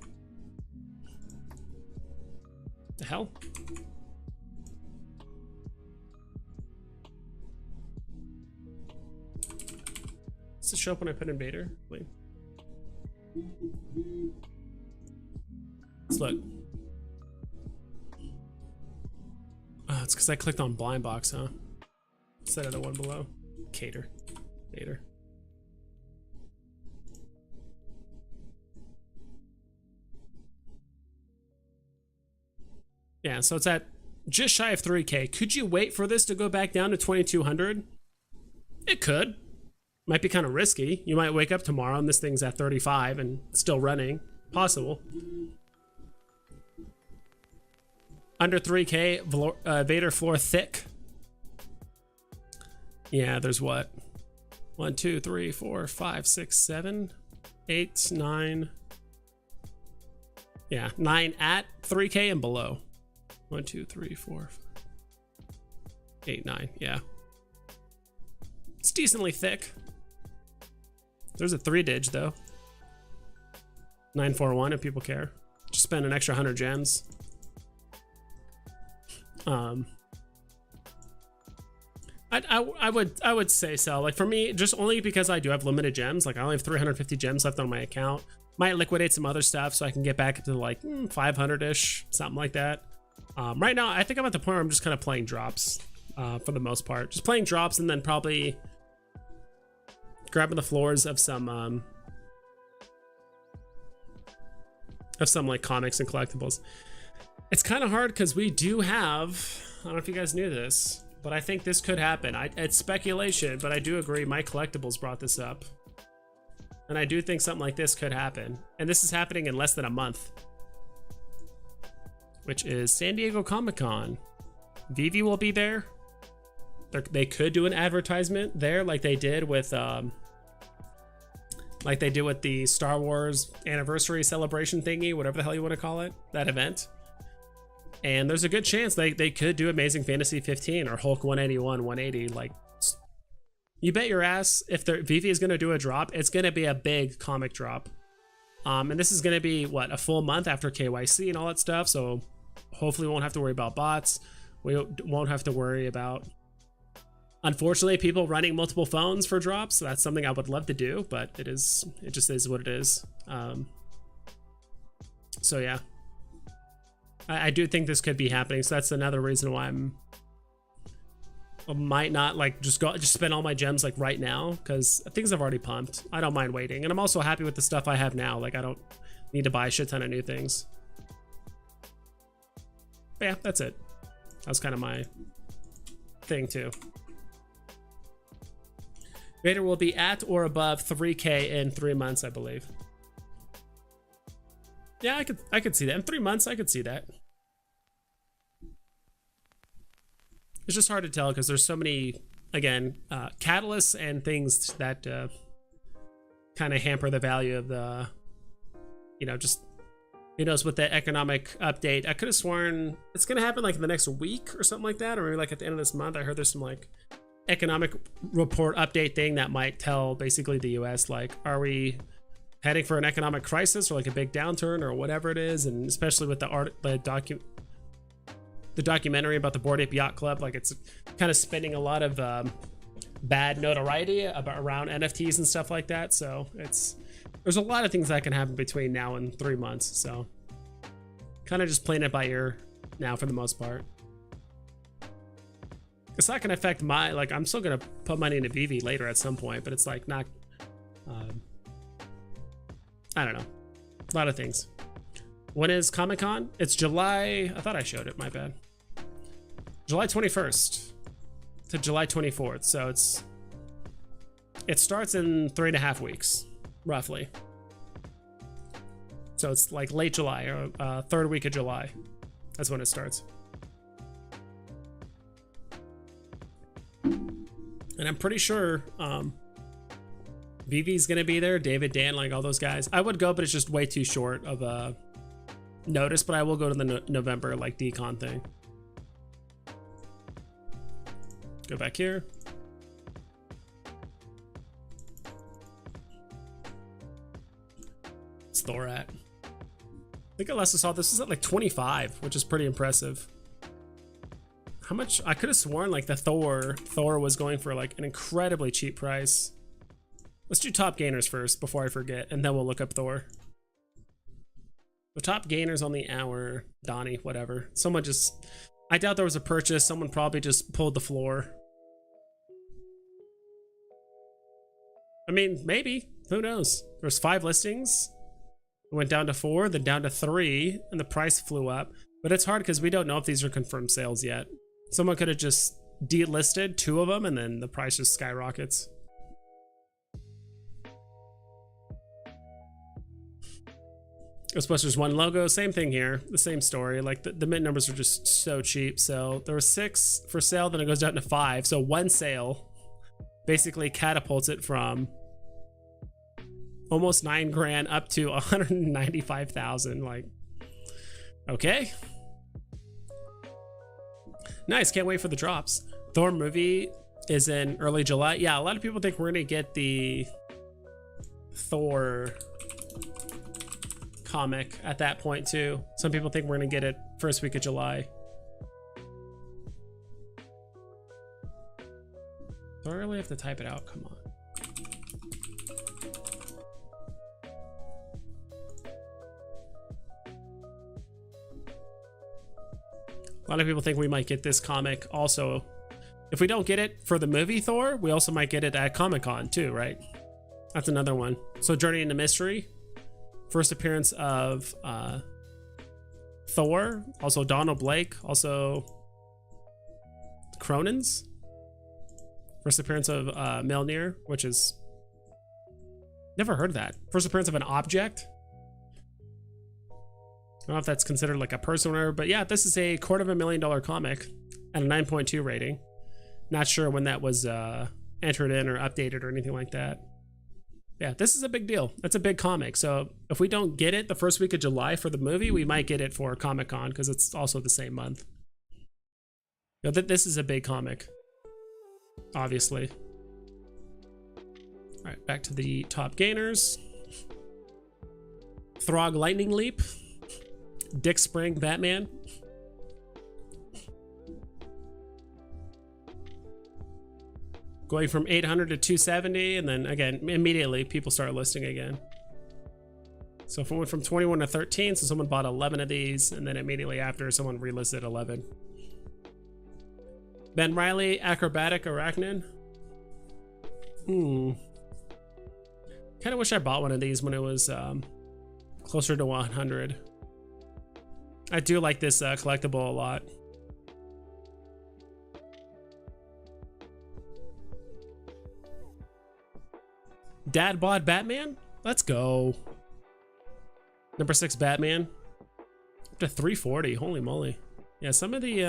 hell? Does it show up when I put in Vader? Wait. Let's look. Oh, it's because I clicked on blind box, huh? Instead of the one below. Cater. Vader. Yeah, so it's at just shy of 3K. Could you wait for this to go back down to 2,200? It could. Might be kind of risky. You might wake up tomorrow and this thing's at 35 and still running. Possible. Under 3K, Vader floor thick. Yeah, there's what? 1, 2, 3, 4, 5, 6, 7, 8, 9. Yeah, 9 at 3K and below. 1, 2, 3, 4, 8, 9. Yeah. It's decently thick. There's a 3-dig though. 941 if people care. Just spend an extra 100 gems. I would say so. Like for me, just only because I do have limited gems. Like I only have 350 gems left on my account. Might liquidate some other stuff so I can get back up to like 500-ish, something like that. Right now, I think I'm at the point where I'm just kind of playing drops for the most part. Just playing drops and then probably grabbing the floors of some like comics and collectibles. It's kind of hard because we do have, I don't know if you guys knew this, but I think this could happen. It's speculation, but I do agree my collectibles brought this up. And I do think something like this could happen. And this is happening in less than a month. Which is San Diego Comic-Con. Veve will be there. They could do an advertisement there like they did with the Star Wars anniversary celebration thingy, whatever the hell you want to call it, that event. And there's a good chance they could do Amazing Fantasy 15 or Hulk 181, 180. Like, you bet your ass if Veve is going to do a drop, it's going to be a big comic drop. And this is going to be, what, a full month after KYC and all that stuff. So hopefully we won't have to worry about bots. We won't have to worry about, unfortunately, people running multiple phones for drops. So that's something I would love to do, but it just is what it is. So yeah. I do think this could be happening, so that's another reason why I might not like just spend all my gems like right now, because things have already pumped. I don't mind waiting, and I'm also happy with the stuff I have now. Like I don't need to buy a shit ton of new things. But yeah, that's it. That was kind of my thing too. Vader will be at or above 3K in 3 months, I believe. Yeah, I could see that. In 3 months, I could see that. It's just hard to tell because there's so many, again, catalysts and things that kind of hamper the value of the, just, with the economic update. I could have sworn it's going to happen like in the next week or something like that, or maybe like at the end of this month. I heard there's some like economic report update thing that might tell basically the US, like, are we heading for an economic crisis or like a big downturn or whatever it is. And especially with the documentary about the Bored Ape Yacht Club, like it's kind of spending a lot of bad notoriety around NFTs and stuff like that. So there's a lot of things that can happen between now and 3 months. So kind of just playing it by ear now for the most part. It's not going to affect I'm still going to put money into Veve later at some point, but it's like not, I don't know. A lot of things. When is Comic-Con? It's July. I thought I showed it. My bad. July 21st to July 24th. So it starts in 3.5 weeks, roughly. So it's like late July or third week of July. That's when it starts. And I'm pretty sure Veve's gonna be there, David, Dan, like all those guys. I would go, but it's just way too short of a notice, but I will go to the November like decon thing. Go back here. What's Thor at? I think I last saw this is at like 25, which is pretty impressive. How much? I could have sworn like the Thor was going for like an incredibly cheap price. Let's do top gainers first before I forget, and then we'll look up Thor. The top gainers on the hour, Donnie, whatever. Someone just, I doubt there was a purchase. Someone probably just pulled the floor. I mean, maybe, who knows? There's 5 listings. It went down to 4, then down to 3, and the price flew up. But it's hard because we don't know if these are confirmed sales yet. Someone could have just delisted 2 of them and then the price just skyrockets. Ghostbusters 1 logo, same thing here, the same story. Like the mint numbers are just so cheap. So there were 6 for sale, then it goes down to 5. So 1 sale basically catapults it from almost 9 grand up to 195,000. Like, okay. Nice, can't wait for the drops. Thor movie is in early July. Yeah, a lot of people think we're gonna get the Thor comic at that point too. Some people think we're gonna get it first week of July. Do I really have to type it out? Come on. A lot of people think we might get this comic also. If we don't get it for the movie Thor, we also might get it at Comic-Con too, right? That's another one. So Journey into Mystery. First appearance of Thor, also Donald Blake, also Cronin's. First appearance of Mjolnir, which is, never heard of that. First appearance of an object. I don't know if that's considered like a person or whatever, but yeah, this is a $250,000 comic at a 9.2 rating. Not sure when that was entered in or updated or anything like that. Yeah, this is a big deal. That's a big comic. So if we don't get it the first week of July for the movie, we might get it for Comic-Con because it's also the same month. You know, this is a big comic, obviously. All right, back to the top gainers. Throg Lightning Leap. Dick Spring Batman. Going from 800 to 270, and then again, immediately people start listing again. So if it went from 21 to 13, so someone bought 11 of these, and then immediately after, someone relisted 11. Ben Riley, Acrobatic Arachnid. Kind of wish I bought one of these when it was closer to 100. I do like this collectible a lot. Dad Bod Batman? Let's go. Number 6 Batman. Up to 340. Holy moly. Yeah, some of the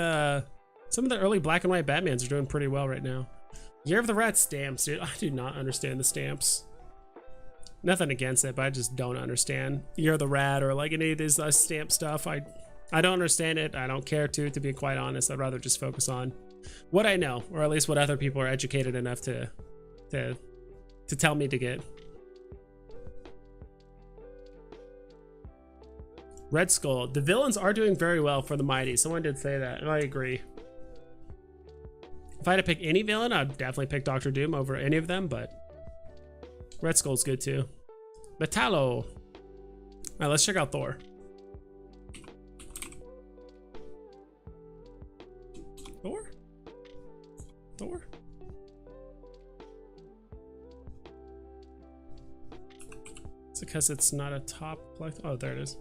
early black and white Batmans are doing pretty well right now. Year of the Rat stamps, dude. I do not understand the stamps. Nothing against it, but I just don't understand Year of the Rat or like any of this stamp stuff. I don't understand it. I don't care to be quite honest. I'd rather just focus on what I know, or at least what other people are educated enough to tell me to get. Red Skull. The villains are doing very well for the mighty. Someone did say that, and I agree. If I had to pick any villain, I'd definitely pick Doctor Doom over any of them, but Red Skull's good too. Metallo. All right, let's check out Thor. Thor? Is it because it's not a top collect? Oh, there it is.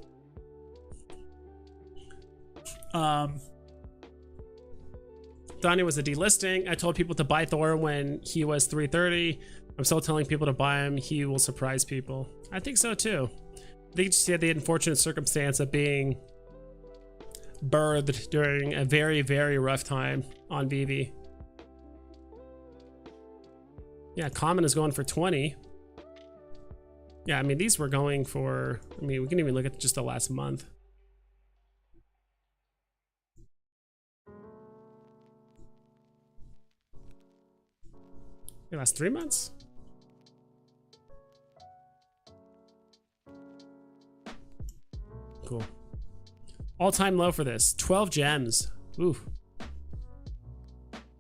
Donnie was a delisting. I told people to buy Thor when he was 330. I'm still telling people to buy him. He will surprise people. I think so too. I think he just had the unfortunate circumstance of being birthed during a very, very rough time on Veve. Yeah, common is going for 20. Yeah, I mean, these were going for, I mean, we can even look at just the last month. It lasts 3 months? Cool. All-time low for this, 12 gems. Ooh.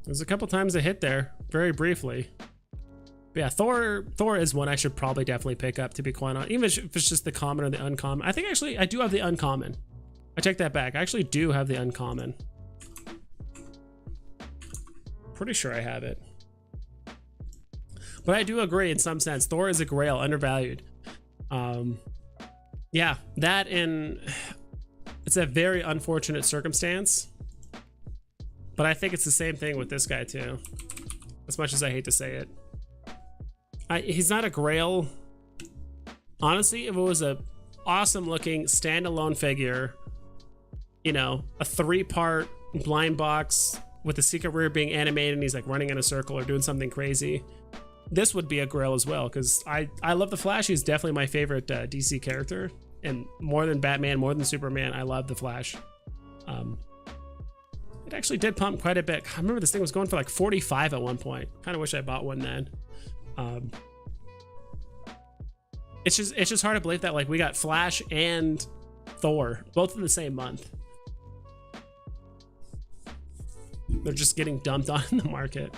There's a couple times I hit there, very briefly. But yeah, Thor is one I should probably definitely pick up, to be quite honest. Even if it's just the common or the uncommon. I think actually I do have the uncommon. I take that back. I actually do have the uncommon. Pretty sure I have it. But I do agree in some sense. Thor is a grail, undervalued. Yeah, that and it's a very unfortunate circumstance. But I think it's the same thing with this guy too. As much as I hate to say it. He's not a grail. Honestly, if it was a awesome looking standalone figure, you know, a 3-part blind box with the secret rear being animated and he's like running in a circle or doing something crazy, this would be a grail as well, because I love the Flash. He's definitely my favorite DC character, and more than Batman, more than Superman, I love the Flash. It actually did pump quite a bit. I remember this thing was going for like 45 at one point. Kind of wish I bought one then. It's just hard to believe that like we got Flash and Thor both in the same month. They're just getting dumped on in the market.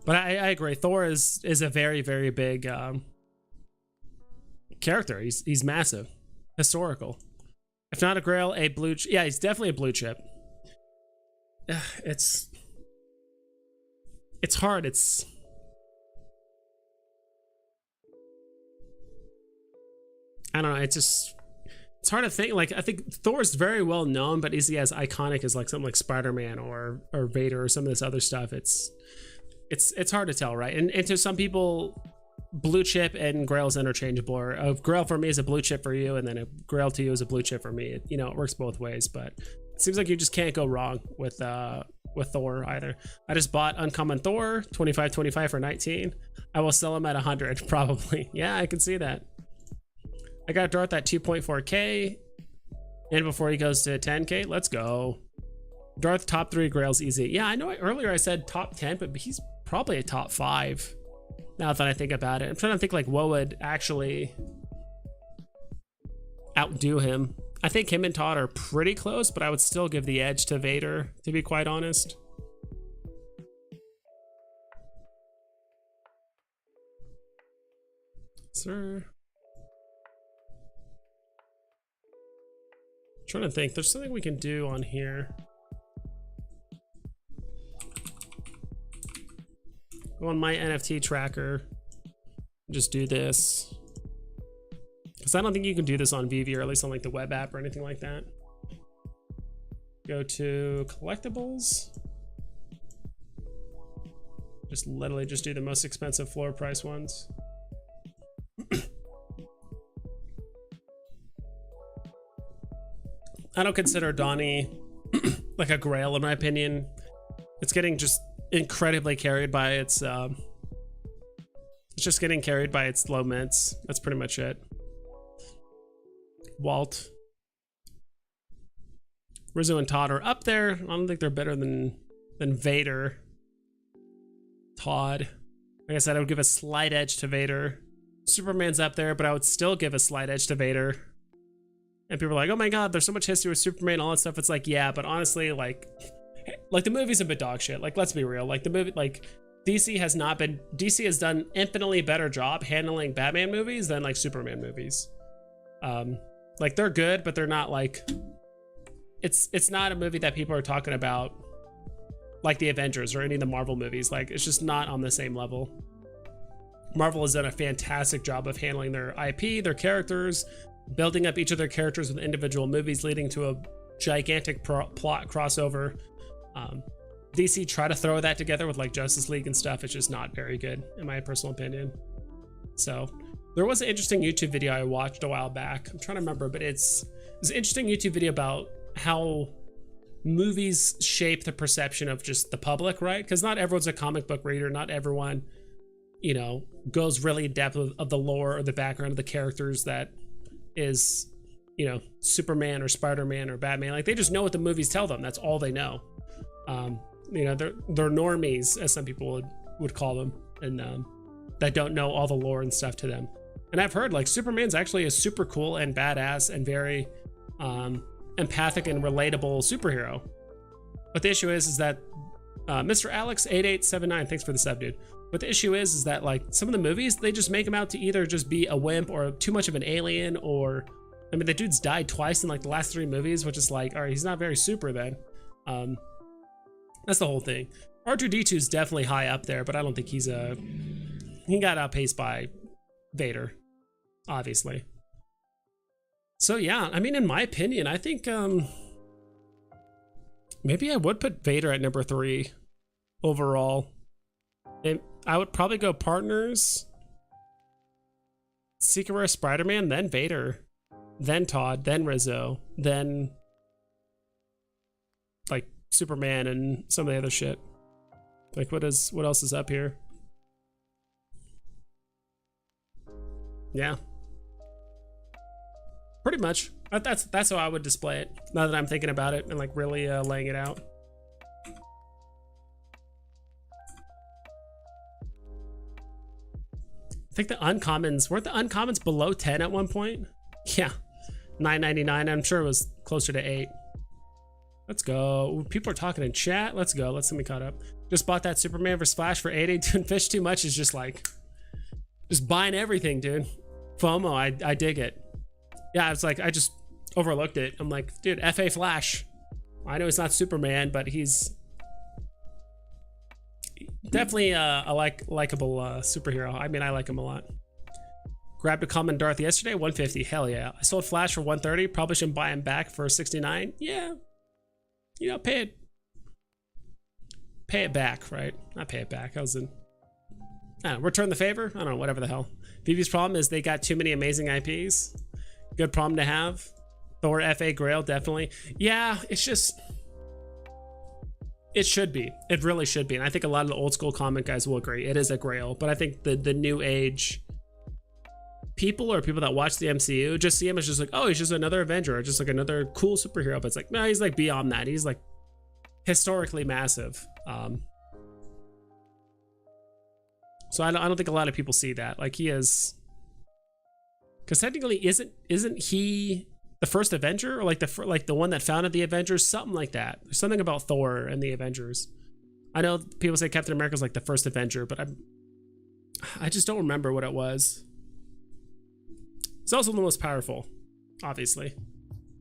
But I agree. Thor is a very, very big character. He's massive, historical. If not a grail, a blue. Yeah, he's definitely a blue chip. It's hard. It's I don't know. It's hard to think. Like I think Thor's very well known, but is he as iconic as like something like Spider-Man or Vader or some of this other stuff? It's hard to tell, right? And to some people, blue chip and grail is interchangeable. Or a grail for me is a blue chip for you, and then a grail to you is a blue chip for me. You know, it works both ways, but it seems like you just can't go wrong with Thor either. I just bought uncommon Thor 25 for 19. I will sell him at 100 probably. Yeah, I can see that. I got Darth at 2.4k, and before he goes to 10k, let's go. Darth top 3 grails easy. Yeah, I know earlier I said top 10, but he's probably a top 5 now that I think about it. I'm trying to think like what would actually outdo him. I think him and Todd are pretty close, but I would still give the edge to Vader, to be quite honest. Sir. Trying to think, there's something we can do on here. Go on my NFT tracker, just do this. Because I don't think you can do this on Veve, or at least on like the web app or anything like that. Go to collectibles. Just literally just do the most expensive floor price ones. I don't consider Donnie like a grail in my opinion. It's getting just incredibly carried by its just getting carried by its low mints. That's pretty much it. Walt, Rizzo and Todd are up there. I don't think they're better than Vader. Todd, like I said, I would give a slight edge to Vader. Superman's up there, but I would still give a slight edge to Vader. And people are like, oh my god, there's so much history with Superman, all that stuff. It's like, yeah, but honestly, like the movie's a bit dog shit. Like, let's be real. Like the movie, like DC has done infinitely better job handling Batman movies than like Superman movies. Like they're good, but they're not like, it's not a movie that people are talking about like the Avengers or any of the Marvel movies. Like it's just not on the same level. Marvel has done a fantastic job of handling their IP, their characters, building up each of their characters with individual movies, leading to a gigantic plot crossover. DC try to throw that together with like Justice League and stuff. It's just not very good in my personal opinion. So there was an interesting YouTube video I watched a while back. I'm trying to remember, but it's an interesting YouTube video about how movies shape the perception of just the public, right? Because not everyone's a comic book reader. Not everyone, you know, goes really in depth of the lore or the background of the characters that is, you know, Superman or Spider-Man or Batman. Like they just know what the movies tell them. That's all they know. You know, they're normies, as some people would call them, and that don't know all the lore and stuff to them. And I've heard like Superman's actually a super cool and badass and very empathic and relatable superhero. But the issue is that Mr. Alex8879, thanks for the sub, dude. But the issue is that like some of the movies, they just make him out to either just be a wimp or too much of an alien, or I mean, the dude's died twice in like the last 3 movies, which is like, all right, he's not very super then. That's the whole thing. R2-D2 is definitely high up there, but I don't think he got outpaced by Vader, obviously. So yeah, I mean, in my opinion, I think maybe I would put Vader at number 3 overall. And I would probably go Partners, Secret Rare Spider-Man, then Vader, then Todd, then Rizzo, then like Superman and some of the other shit. Like what else is up here? Yeah. Pretty much. That's how I would display it, now that I'm thinking about it and like really laying it out. I think the uncommons, weren't the uncommons below 10 at one point? Yeah, 9.99. I'm sure it was closer to 8. Let's go. People are talking in chat. Let's go. Let's get me caught up. Just bought that Superman vs. Flash for 80. Doing Fish Too Much is just like, just buying everything, dude. FOMO, I dig it. Yeah, it's like, I just overlooked it. I'm like, dude, FA Flash. I know he's not Superman, but he's definitely a likable superhero. I mean, I like him a lot. Grabbed a common Darth yesterday, 150. Hell yeah. I sold Flash for 130. Probably shouldn't buy him back for 69. Yeah. You know, pay it back, right? Not pay it back. I don't know, return the favor? I don't know, whatever the hell. Veve's problem is they got too many amazing IPs. Good problem to have. Thor, FA, Grail, definitely. Yeah, it's just, it should be. It really should be. And I think a lot of the old school comic guys will agree. It is a Grail. But I think the new age people, or people that watch the MCU, just see him as just like, oh, he's just another Avenger, or just like another cool superhero. But it's like, no, he's like beyond that. He's like historically massive. So I don't think a lot of people see that. Like he is, because technically isn't he the first Avenger, or like the one that founded the Avengers, something like that. There's something about Thor and the Avengers. I know people say Captain America's like the first Avenger, but I just don't remember what it was. He's also the most powerful, obviously.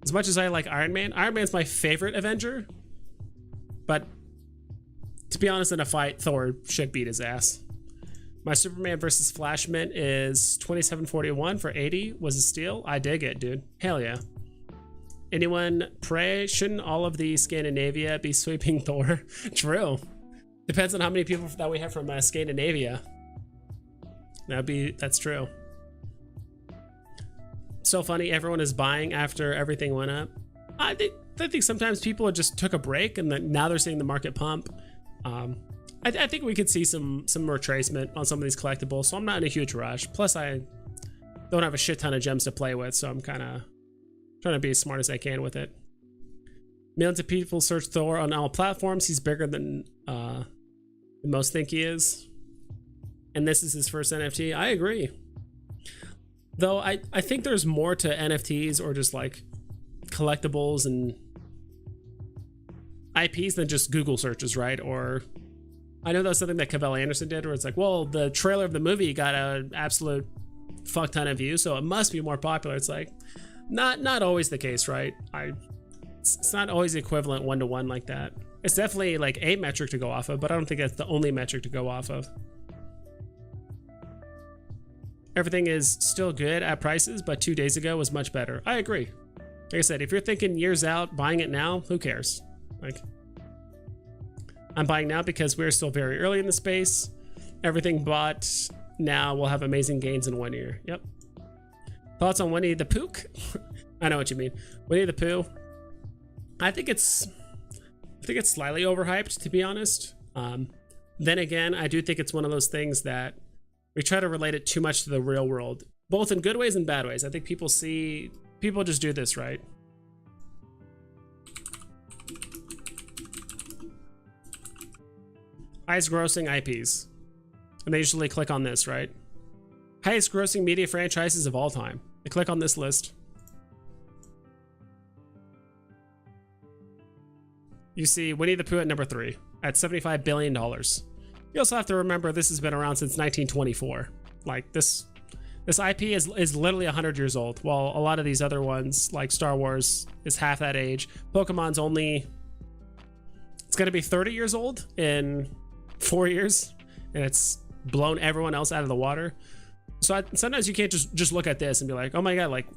As much as I like Iron Man's my favorite Avenger, but to be honest, in a fight, Thor should beat his ass. My Superman versus Flash mint is 27.41 for 80. Was a steal. I dig it, dude. Hell yeah. Anyone pray? Shouldn't all of the Scandinavia be sweeping Thor? True. Depends on how many people that we have from Scandinavia. That's true. So funny, everyone is buying after everything went up. I think sometimes people just took a break and then now they're seeing the market pump. I think we could see some retracement on some of these collectibles, so I'm not in a huge rush. Plus, I don't have a shit ton of gems to play with, so I'm kind of trying to be as smart as I can with it. Millions of people search Thor on all platforms. He's bigger than most think he is. And this is his first NFT. I agree. Though I think there's more to NFTs or just like collectibles and IPs than just Google searches, right? Or I know that's something that Cavell Anderson did, where it's like, well, the trailer of the movie got an absolute fuck ton of views, so it must be more popular. It's like, not always the case, right? It's not always equivalent one-to-one like that. It's definitely like a metric to go off of, but I don't think that's the only metric to go off of. Everything is still good at prices, but 2 days ago was much better. I agree. Like I said, if you're thinking years out, buying it now, who cares? Like, I'm buying now because we're still very early in the space. Everything bought now will have amazing gains in 1 year. Yep. Thoughts on Winnie the Pooh? I know what you mean. Winnie the Pooh. I think it's slightly overhyped, to be honest. Then again, I do think it's one of those things that we try to relate it too much to the real world, both in good ways and bad ways. I think people just do this, right? Highest grossing IPs. And they usually click on this, right? Highest grossing media franchises of all time. They click on this list. You see Winnie the Pooh at number 3 at $75 billion. You also have to remember this has been around since 1924. Like this IP is literally 100 years old, while a lot of these other ones, like Star Wars, is half that age. Pokemon's only, it's gonna be 30 years old in 4 years, and it's blown everyone else out of the water. So sometimes you can't just look at this and be like, oh my god, like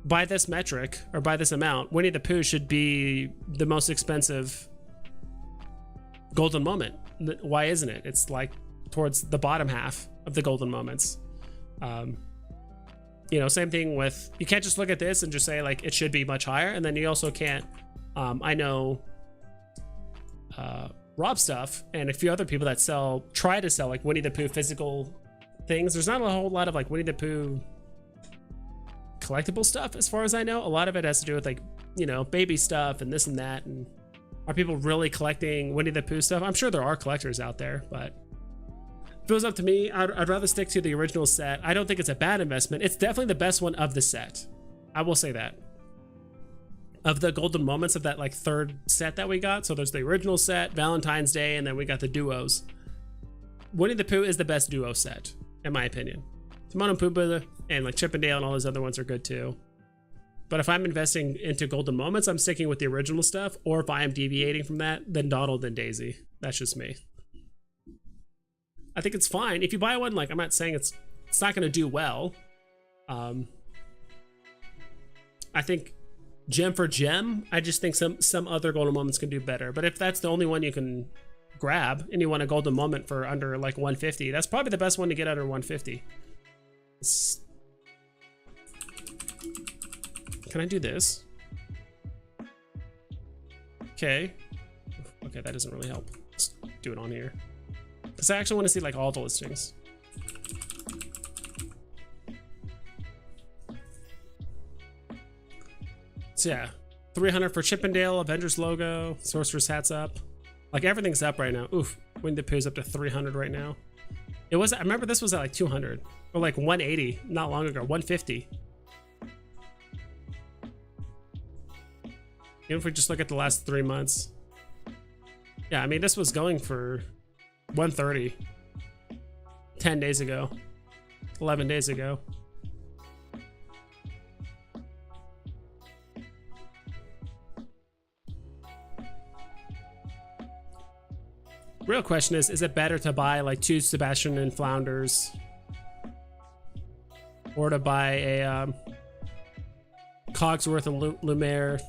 by this metric or by this amount, Winnie the Pooh should be the most expensive golden moment. Why isn't it? It's like towards the bottom half of the golden moments. You know, same thing with, you can't just look at this and just say like it should be much higher, and then you also can't, I know Rob Stuff and a few other people that try to sell like Winnie the Pooh physical things. There's not a whole lot of like Winnie the Pooh collectible stuff as far as I know. A lot of it has to do with like, you know, baby stuff and this and that. And are people really collecting Winnie the Pooh stuff? I'm sure there are collectors out there, but if it was up to me, I'd rather stick to the original set. I don't think it's a bad investment. It's definitely the best one of the set. I will say that. Of the golden moments of that like third set that we got. So there's the original set, Valentine's Day, and then we got the duos. Winnie the Pooh is the best duo set, in my opinion. Timon and Pumbaa and like Chip and Dale and all those other ones are good too. But if I'm investing into golden moments, I'm sticking with the original stuff. Or if I am deviating from that, then Donald and Daisy. That's just me. I think it's fine. If you buy one, like I'm not saying it's not going to do well. I think gem for gem, I just think some other golden moments can do better. But if that's the only one you can grab and you want a golden moment for under like 150, that's probably the best one to get under 150. Can I do this? Okay, that doesn't really help. Let's do it on here because I actually want to see like all the listings. So yeah, 300 for Chippendale, Avengers logo, Sorcerer's Hat's up. Like everything's up right now. Oof, Winnie the Pooh's up to 300 right now. It was, I remember this was at like 200 or like 180 not long ago, 150. Even if we just look at the last 3 months. Yeah, I mean, this was going for 130 10 days ago, 11 days ago. Real question is it better to buy like 2 Sebastian and Flounders or to buy a Cogsworth and Lumiere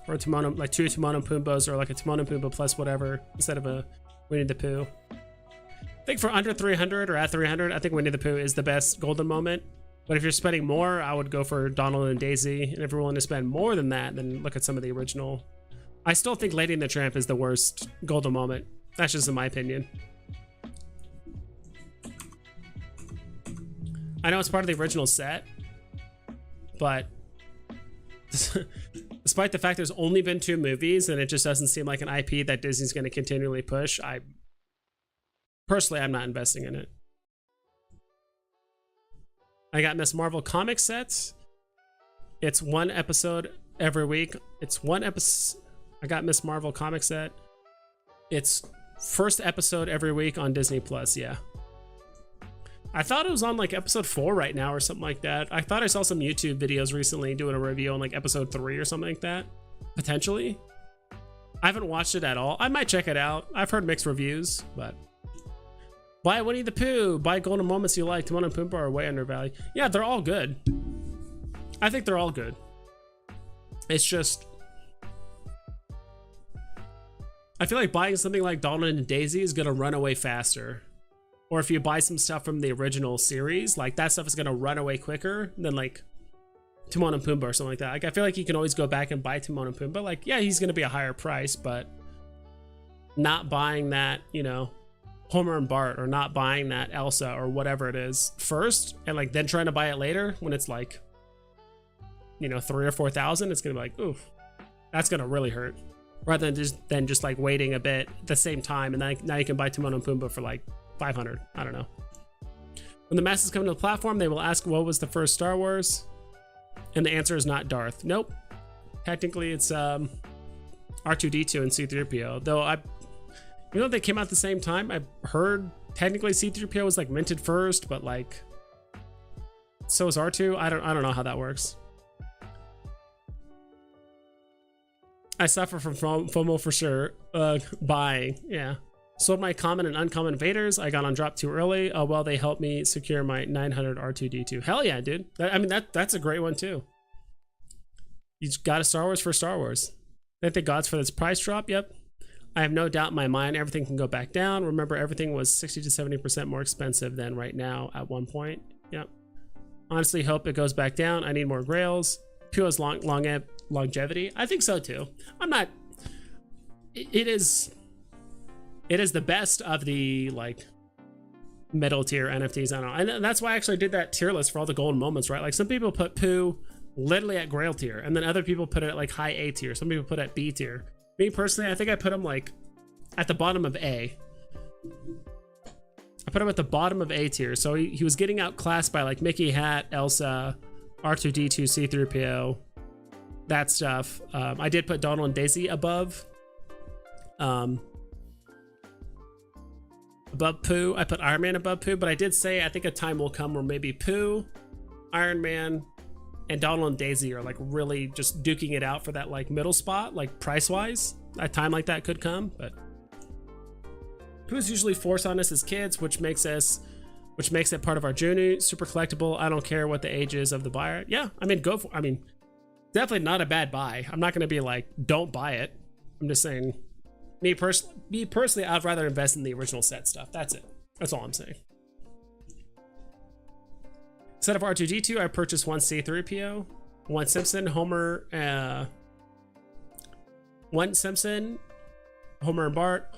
or Timon, like 2 Timon and Pumbas, or like a Timon and Pumbaa plus whatever instead of a Winnie the Pooh? I think for under 300 or at 300, I think Winnie the Pooh is the best golden moment. But if you're spending more, I would go for Donald and Daisy. And if you're willing to spend more than that, then look at some of the original. I still think Lady and the Tramp is the worst golden moment. That's just in my opinion. I know it's part of the original set, but despite the fact there's only been 2 movies and it just doesn't seem like an IP that Disney's going to continually push, personally, I'm not investing in it. I got Miss Marvel comic sets. It's 1 episode every week. It's 1 episode. I got Miss Marvel comic set. It's first episode every week on Disney Plus. Yeah. I thought it was on like episode 4 right now or something like that. I thought I saw some YouTube videos recently doing a review on like episode 3 or something like that. Potentially. I haven't watched it at all. I might check it out. I've heard mixed reviews, but buy Winnie the Pooh, buy golden moments you like. Timon and Pumbaa are way undervalued. Yeah, they're all good. I think they're all good. It's just, I feel like buying something like Donald and Daisy is gonna run away faster. Or if you buy some stuff from the original series, like that stuff is gonna run away quicker than like Timon and Pumbaa or something like that. Like I feel like you can always go back and buy Timon and Pumbaa. Like, yeah, he's gonna be a higher price, but not buying that, you know, Homer and Bart, or not buying that Elsa or whatever it is first, and like then trying to buy it later when it's like, you know, 3,000 or 4,000, it's gonna be like, oof, that's gonna really hurt. rather than just like waiting a bit at the same time, and then now you can buy Timon and Pumbaa for like 500. I don't know. When the masses come to the platform, they will ask what was the first Star Wars, and the answer is not Darth. Nope. Technically, it's R2D2 and C-3PO. Though you know, they came out at the same time. I heard technically C-3PO was like minted first, but like so is R2. I don't know how that works. I suffer from FOMO for sure. Buying, yeah. Sold my common and uncommon Vaders. I got on drop too early. Oh well, they helped me secure my 900 R2D2. Hell yeah, dude. I mean that's a great one too. You just got a Star Wars for Star Wars. Thank the gods for this price drop. Yep. I have no doubt in my mind everything can go back down. Remember, everything was 60 to 70% more expensive than right now at one point. Yep. Honestly, hope it goes back down. I need more grails. Pua's longevity. I think so too. I'm not. It is the best of the like middle tier NFTs. I don't know, and that's why I actually did that tier list for all the golden moments, right? Like some people put Poo literally at Grail tier, and then other people put it at like high A tier. Some people put it at B tier. Me personally, I think I put him like at the bottom of A. I put him at the bottom of A tier. So he was getting outclassed by like Mickey Hat, Elsa, R2D2, C-3PO, that stuff. I did put Donald and Daisy above Pooh. I put Iron Man above Pooh, but I did say I think a time will come where maybe Pooh, Iron Man, and Donald and Daisy are like really just duking it out for that like middle spot, like price wise. A time like that could come, but Pooh's usually forced on us as kids, which makes it part of our journey. Super collectible. I don't care what the age is of the buyer. Yeah, I mean, definitely not a bad buy. I'm not gonna be like, don't buy it. I'm just saying, me personally, I'd rather invest in the original set stuff. That's it. That's all I'm saying. Instead of R2D2, I purchased one C-3PO, one Simpson, Homer, and Bart,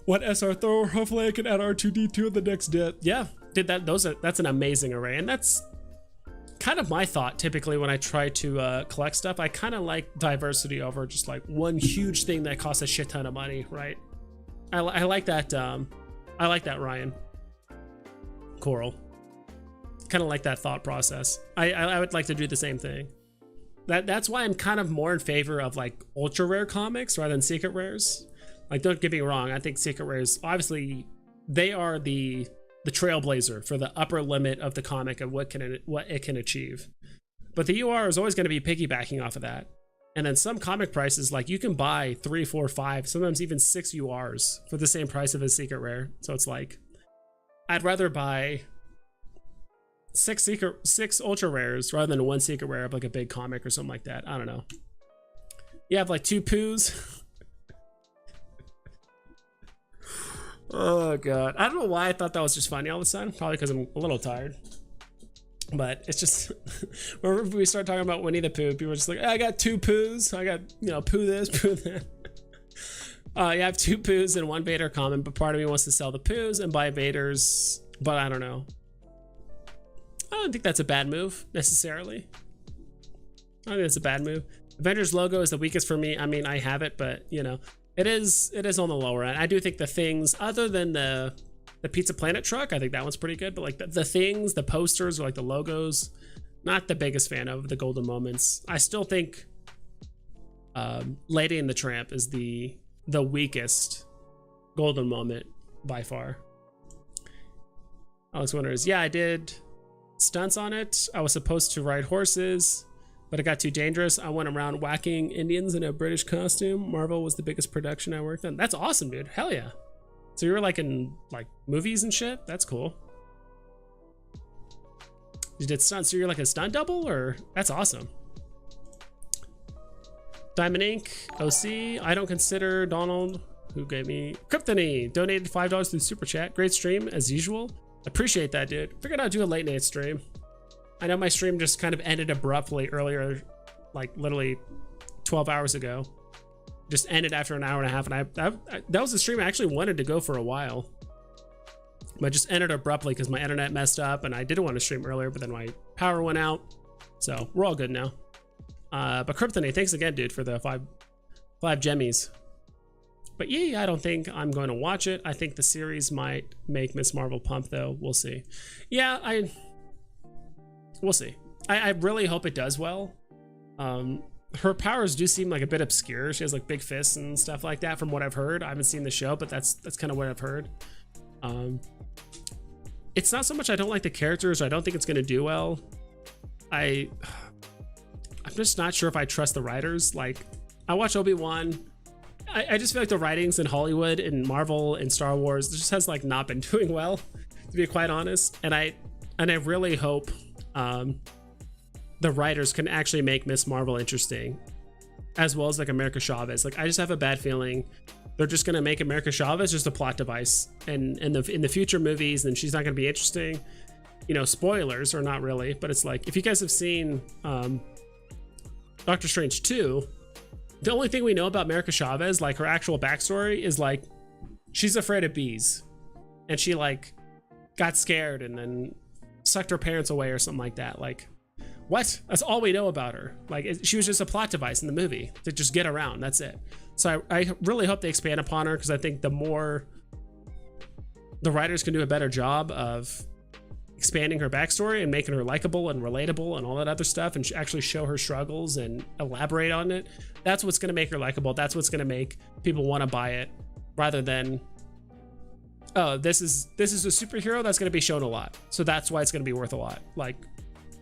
one SR Thor. Hopefully I can add R2D2 in the next dip. Yeah, did that. That's an amazing array, and that's kind of my thought typically when I try to collect stuff. I kind of like diversity over just like one huge thing that costs a shit ton of money, right? I like that. I like that, Ryan. Coral. Kind of like that thought process. I would like to do the same thing. That's why I'm kind of more in favor of like ultra rare comics rather than secret rares. Like, don't get me wrong, I think secret rares, obviously they are the trailblazer for the upper limit of the comic of what it can achieve. But the UR is always going to be piggybacking off of that. And then some comic prices, like you can buy 3, 4, 5, sometimes even 6 URs for the same price of a secret rare. So it's like, I'd rather buy 6 ultra rares rather than one secret rare of like a big comic or something like that. I don't know. You have like 2 Poos. Oh god, I don't know why I thought that was just funny all of a sudden. Probably because I'm a little tired. But it's just whenever we start talking about Winnie the Pooh, people are just like, I got 2 Poos. I got, you know, Pooh this, Pooh that. You have 2 Poos and 1 Vader common, but part of me wants to sell the Poos and buy Vaders. But I don't know. I don't think that's a bad move necessarily. I think it's a bad move. Avengers logo is the weakest for me. I mean, I have it, but you know, it is on the lower end. I do think the things other than the Pizza Planet truck, I think that one's pretty good, but like the things, the posters or like the logos, not the biggest fan of the golden moments. I still think Lady and the Tramp is the weakest golden moment by far. Alex wonders, yeah, I did stunts on it. I was supposed to ride horses, but it got too dangerous. I went around whacking Indians in a British costume. Marvel was the biggest production I worked on. That's awesome, dude. Hell yeah. So you were like in like movies and shit? That's cool. You did stunts, so you're like a stunt double, or that's awesome. Diamond Ink, OC. I don't consider Donald, who gave me Kryptony, donated $5 through Super Chat. Great stream as usual. Appreciate that, dude. Figured I'd do a late night stream. I know my stream just kind of ended abruptly earlier, like literally 12 hours ago. Just ended after an hour and a half, and that was a stream I actually wanted to go for a while. But just ended abruptly because my internet messed up, and I didn't want to stream earlier, but then my power went out. So we're all good now. But Kryptonite, thanks again, dude, for the five gemmies. But yeah, I don't think I'm going to watch it. I think the series might make Miss Marvel pump, though. We'll see. Yeah, we'll see. I really hope it does well. Her powers do seem like a bit obscure. She has like big fists and stuff like that from what I've heard. I haven't seen the show, but that's kind of what I've heard. It's not so much I don't like the characters, or I don't think it's going to do well. I'm just not sure if I trust the writers. Like, I watch Obi-Wan. I just feel like the writings in Hollywood and Marvel and Star Wars just has like not been doing well, to be quite honest. And I really hope the writers can actually make Miss Marvel interesting, as well as like America Chavez. Like, I just have a bad feeling they're just gonna make America Chavez just a plot device, and in the future movies, then she's not gonna be interesting. You know, spoilers or not really, but it's like, if you guys have seen Doctor Strange 2, the only thing we know about America Chavez, like her actual backstory, is like she's afraid of bees, and she like got scared and then sucked her parents away or something like that. Like, what? That's all we know about her. Like, she was just a plot device in the movie to just get around. That's it. So I really hope they expand upon her, because I think the more the writers can do a better job of expanding her backstory and making her likable and relatable and all that other stuff, and actually show her struggles and elaborate on it, that's what's going to make her likable. That's what's going to make people want to buy it, rather than, oh, this is a superhero that's going to be shown a lot, so that's why it's going to be worth a lot. Like,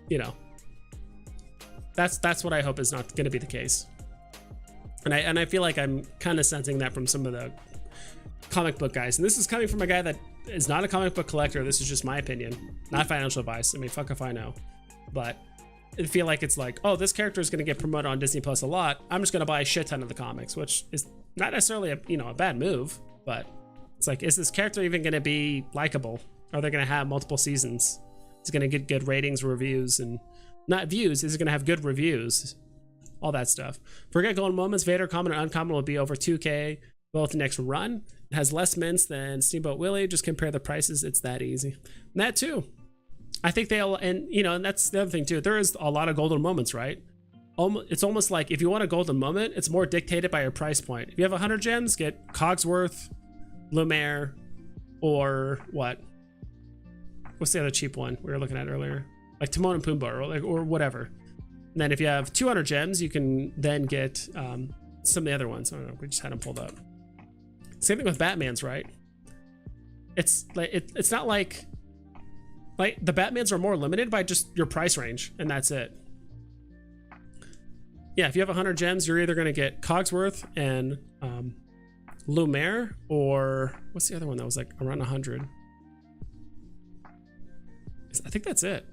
you know, that's what I hope is not going to be the case. And I feel like I'm kind of sensing that from some of the comic book guys, and this is coming from a guy that is not a comic book collector. This is just my opinion, not financial advice. I mean, fuck if I know. But I feel like it's like, oh, this character is going to get promoted on Disney Plus a lot, I'm just going to buy a shit ton of the comics, which is not necessarily a bad move, but it's like, is this character even going to be likable? Are they going to have multiple seasons? Is it going to get good ratings, reviews, and not views? Is it going to have good reviews? All that stuff. Forget golden moments. Vader, common and uncommon, will be over 2K both next run. It has less mints than Steamboat Willie. Just compare the prices. It's that easy. And that too. I think they'll, and that's the other thing too. There is a lot of golden moments, right? It's almost like if you want a golden moment, it's more dictated by your price point. If you have 100 gems, get Cogsworth, Lumiere, or what? What's the other cheap one we were looking at earlier? Like Timon and Pumbaa, or whatever. And then if you have 200 gems, you can then get some of the other ones. I don't know. We just had them pulled up. Same thing with Batman's, right? It's like it's not like the Batmans are more limited by just your price range, and that's it. Yeah, if you have 100 gems, you're either going to get Cogsworth and Lumiere, or what's the other one that was like around 100? I think that's it.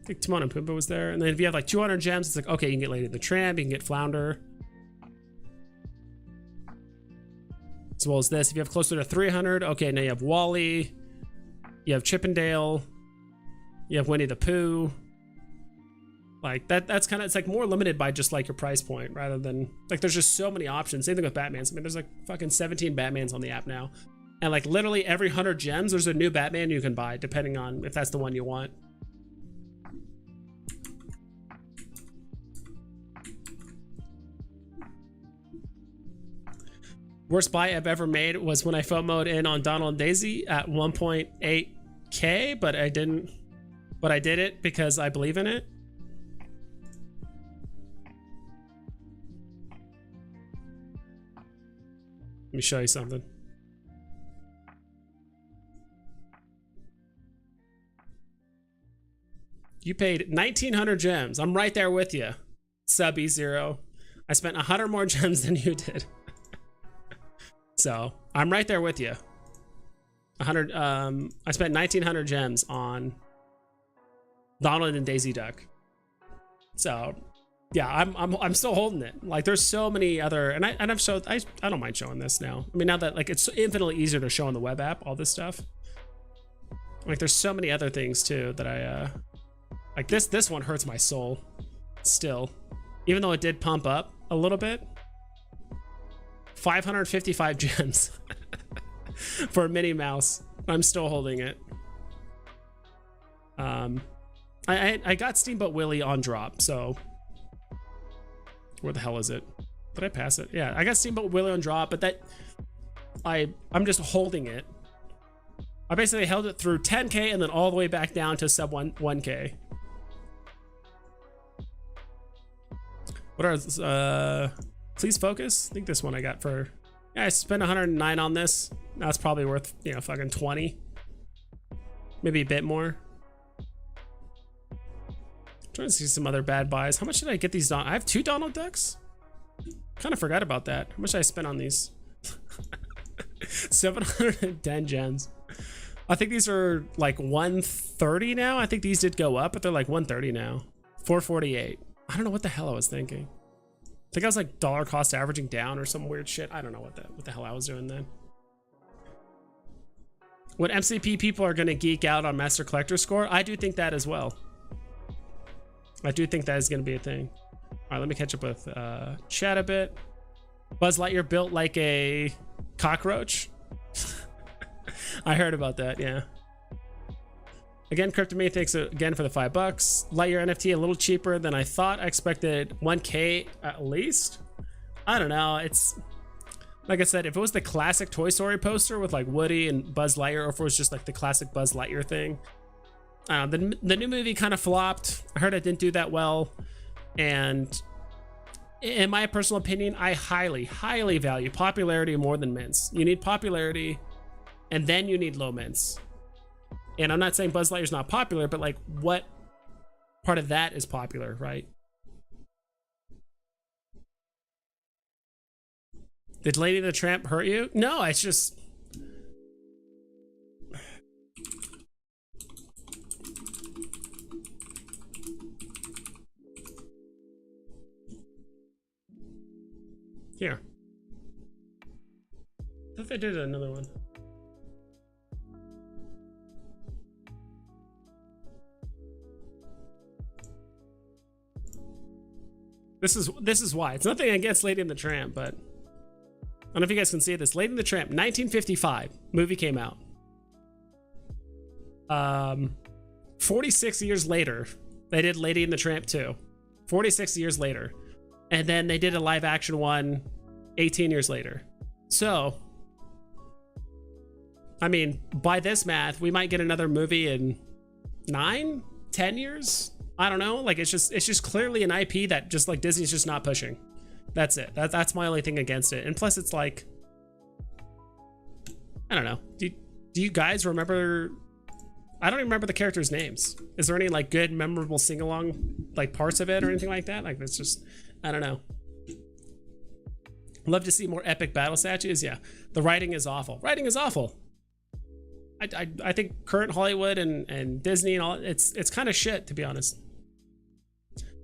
I think Timon and Pumbaa was there. And then if you have like 200 gems, it's like, okay, you can get Lady the Tramp, you can get Flounder. As well as this. If you have closer to 300, okay, now you have Wally, you have Chippendale, you have Winnie the Pooh. Like that's kind of, it's like more limited by just like your price point, rather than like, there's just so many options. Same thing with Batmans. I mean, there's like fucking 17 Batmans on the app now. And like literally every 100 gems, there's a new Batman you can buy, depending on if that's the one you want. Worst buy I've ever made was when I FOMO'd in on Donald and Daisy at 1.8K, but I didn't. But I did it because I believe in it. Let me show you something. You paid 1,900 gems. I'm right there with you. Sub E0. I spent 100 more gems than you did. So I'm right there with you. 100. I spent 1,900 gems on Donald and Daisy Duck. So yeah, I'm still holding it. Like there's so many other, and I've showed. I don't mind showing this now. I mean, now that like it's infinitely easier to show on the web app, all this stuff. Like there's so many other things too that I like. This one hurts my soul still, even though it did pump up a little bit. 555 gems for a Minnie Mouse. I'm still holding it. I got Steamboat Willie on drop, so where the hell is it? Did I pass it? Yeah, I got Steamboat Willow and drop, but that I'm just holding it. I basically held it through 10K and then all the way back down to sub 1K. What are please focus? I think this one I got for, yeah, I spent 109 on this. That's probably worth, you know, fucking 20. Maybe a bit more. Trying to see some other bad buys. How much did I get these? I have 2 Donald Ducks. Kind of forgot about that. How much did I spend on these? 710 gems. I think these are like 130 now. I think these did go up, but they're like 130 now. 448. I don't know what the hell I was thinking. I think I was like dollar cost averaging down or some weird shit. I don't know what the hell I was doing then. What MCP people are going to geek out on Master Collector score? I do think that as well. I do think that is going to be a thing. All right, let me catch up with chat a bit. Buzz Lightyear built like a cockroach. I heard about that, yeah. Again, Cryptomy, thanks again for the $5. Lightyear NFT a little cheaper than I thought. I expected 1K at least. I don't know. It's like I said, if it was the classic Toy Story poster with like Woody and Buzz Lightyear, or if it was just like the classic Buzz Lightyear thing. The new movie kind of flopped. I heard it didn't do that well. And in my personal opinion, I highly, highly value popularity more than mints. You need popularity, and then you need low mints. And I'm not saying Buzz Lightyear's not popular, but like what part of that is popular, right? Did Lady the Tramp hurt you? No, it's just... Here. I thought they did another one. This is why. It's nothing against Lady and the Tramp, but I don't know if you guys can see this. Lady and the Tramp, 1955 movie came out. 46 years later, they did Lady and the Tramp 2. 46 years later. And then they did a live action one 18 years later. So, I mean, by this math, we might get another movie in 9, 10 years. I don't know. Like, it's just clearly an IP that just like Disney's just not pushing. That's it. That's my only thing against it. And plus, it's like, I don't know. Do you guys remember? I don't even remember the characters' names. Is there any like good, memorable sing-along like parts of it or anything like that? Like, it's just, I don't know. Love to see more epic battle statues. Yeah, the writing is awful. Writing is awful. I think current Hollywood and Disney and all, it's kind of shit, to be honest.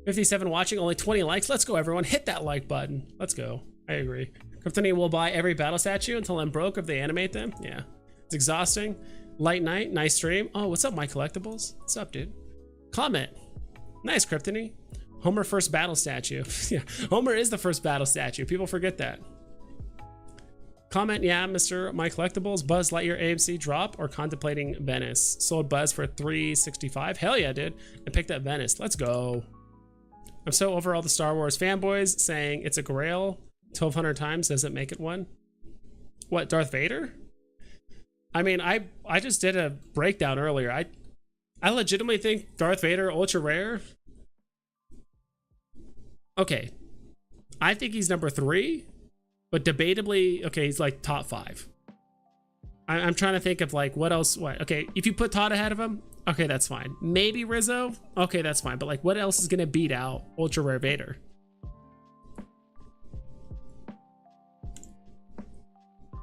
57 watching, only 20 likes. Let's go, everyone. Hit that like button. Let's go. I agree. Kryptonian will buy every battle statue until I'm broke if they animate them. Yeah, it's exhausting. Light night, nice stream. Oh, what's up, my collectibles? What's up, dude? Comment. Nice, Kryptony. Homer first battle statue. Yeah, Homer is the first battle statue. People forget that. Comment, yeah, Mr. My Collectibles. Buzz Lightyear AMC drop or contemplating Venice. Sold Buzz for $365. Hell yeah, dude. I picked up Venice. Let's go. I'm so over all the Star Wars fanboys saying it's a grail 1,200 times. Does it make it one? What, Darth Vader? I mean, I just did a breakdown earlier. I legitimately think Darth Vader ultra rare. Okay, I think he's number 3, but debatably, okay, he's like top 5. I'm trying to think of like what else. What? Okay, if you put Todd ahead of him, okay, that's fine. Maybe Rizzo, okay, that's fine. But like, what else is gonna beat out ultra rare Vader?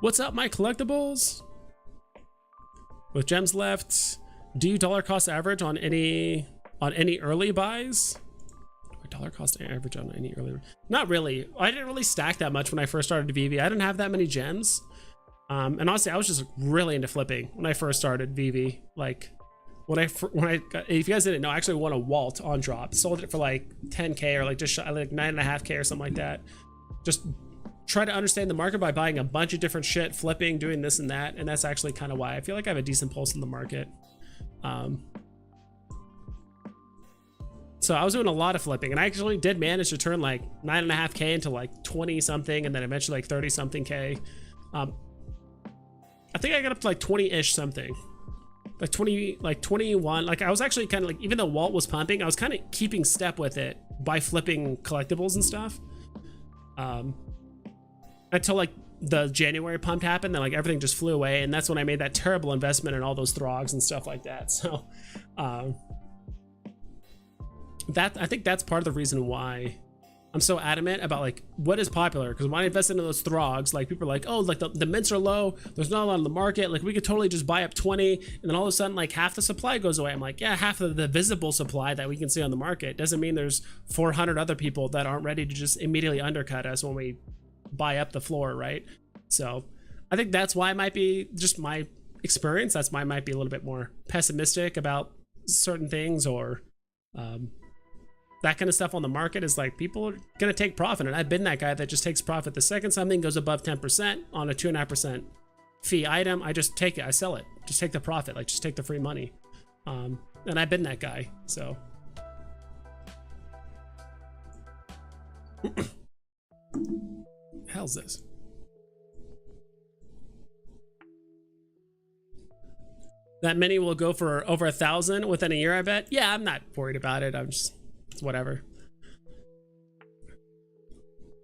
What's up, my collectibles? With gems left, do you dollar cost average on any early buys? Dollar cost average on any early? Not really. I didn't really stack that much when I first started Veve. I didn't have that many gems. And honestly, I was just really into flipping when I first started Veve. Like when I got, if you guys didn't know, I actually won a Walt on drop. Sold it for like 10K or like just like 9.5K or something like that. Just try to understand the market by buying a bunch of different shit, flipping, doing this and that. And that's actually kind of why I feel like I have a decent pulse in the market. So So I was doing a lot of flipping, and I actually did manage to turn like 9.5K into like 20 something, and then eventually like 30 something K. I think I got up to like 20-ish something, like 20, like 21. Like I was actually kind of like, even though Walt was pumping, I was kind of keeping step with it by flipping collectibles and stuff. Until like the January pump happened, then like everything just flew away, and that's when I made that terrible investment in all those throgs and stuff like that. So that, I think that's part of the reason why I'm so adamant about like what is popular, because when I invested in those throgs, like people are like, oh, like the mints are low, there's not a lot on the market, like we could totally just buy up 20, and then all of a sudden like half the supply goes away. I'm like, yeah, half of the visible supply that we can see on the market doesn't mean there's 400 other people that aren't ready to just immediately undercut us when we buy up the floor, right? So I think that's why I might be, just my experience, that's why I might be a little bit more pessimistic about certain things, or that kind of stuff on the market. Is like people are gonna take profit, and I've been that guy that just takes profit the second something goes above 10% on a 2.5% fee item. I just take it, I sell it, just take the profit, like just take the free money. And I've been that guy. So hell's this? That mini will go for over 1,000 within a year, I bet. Yeah, I'm not worried about it. I'm just, it's whatever.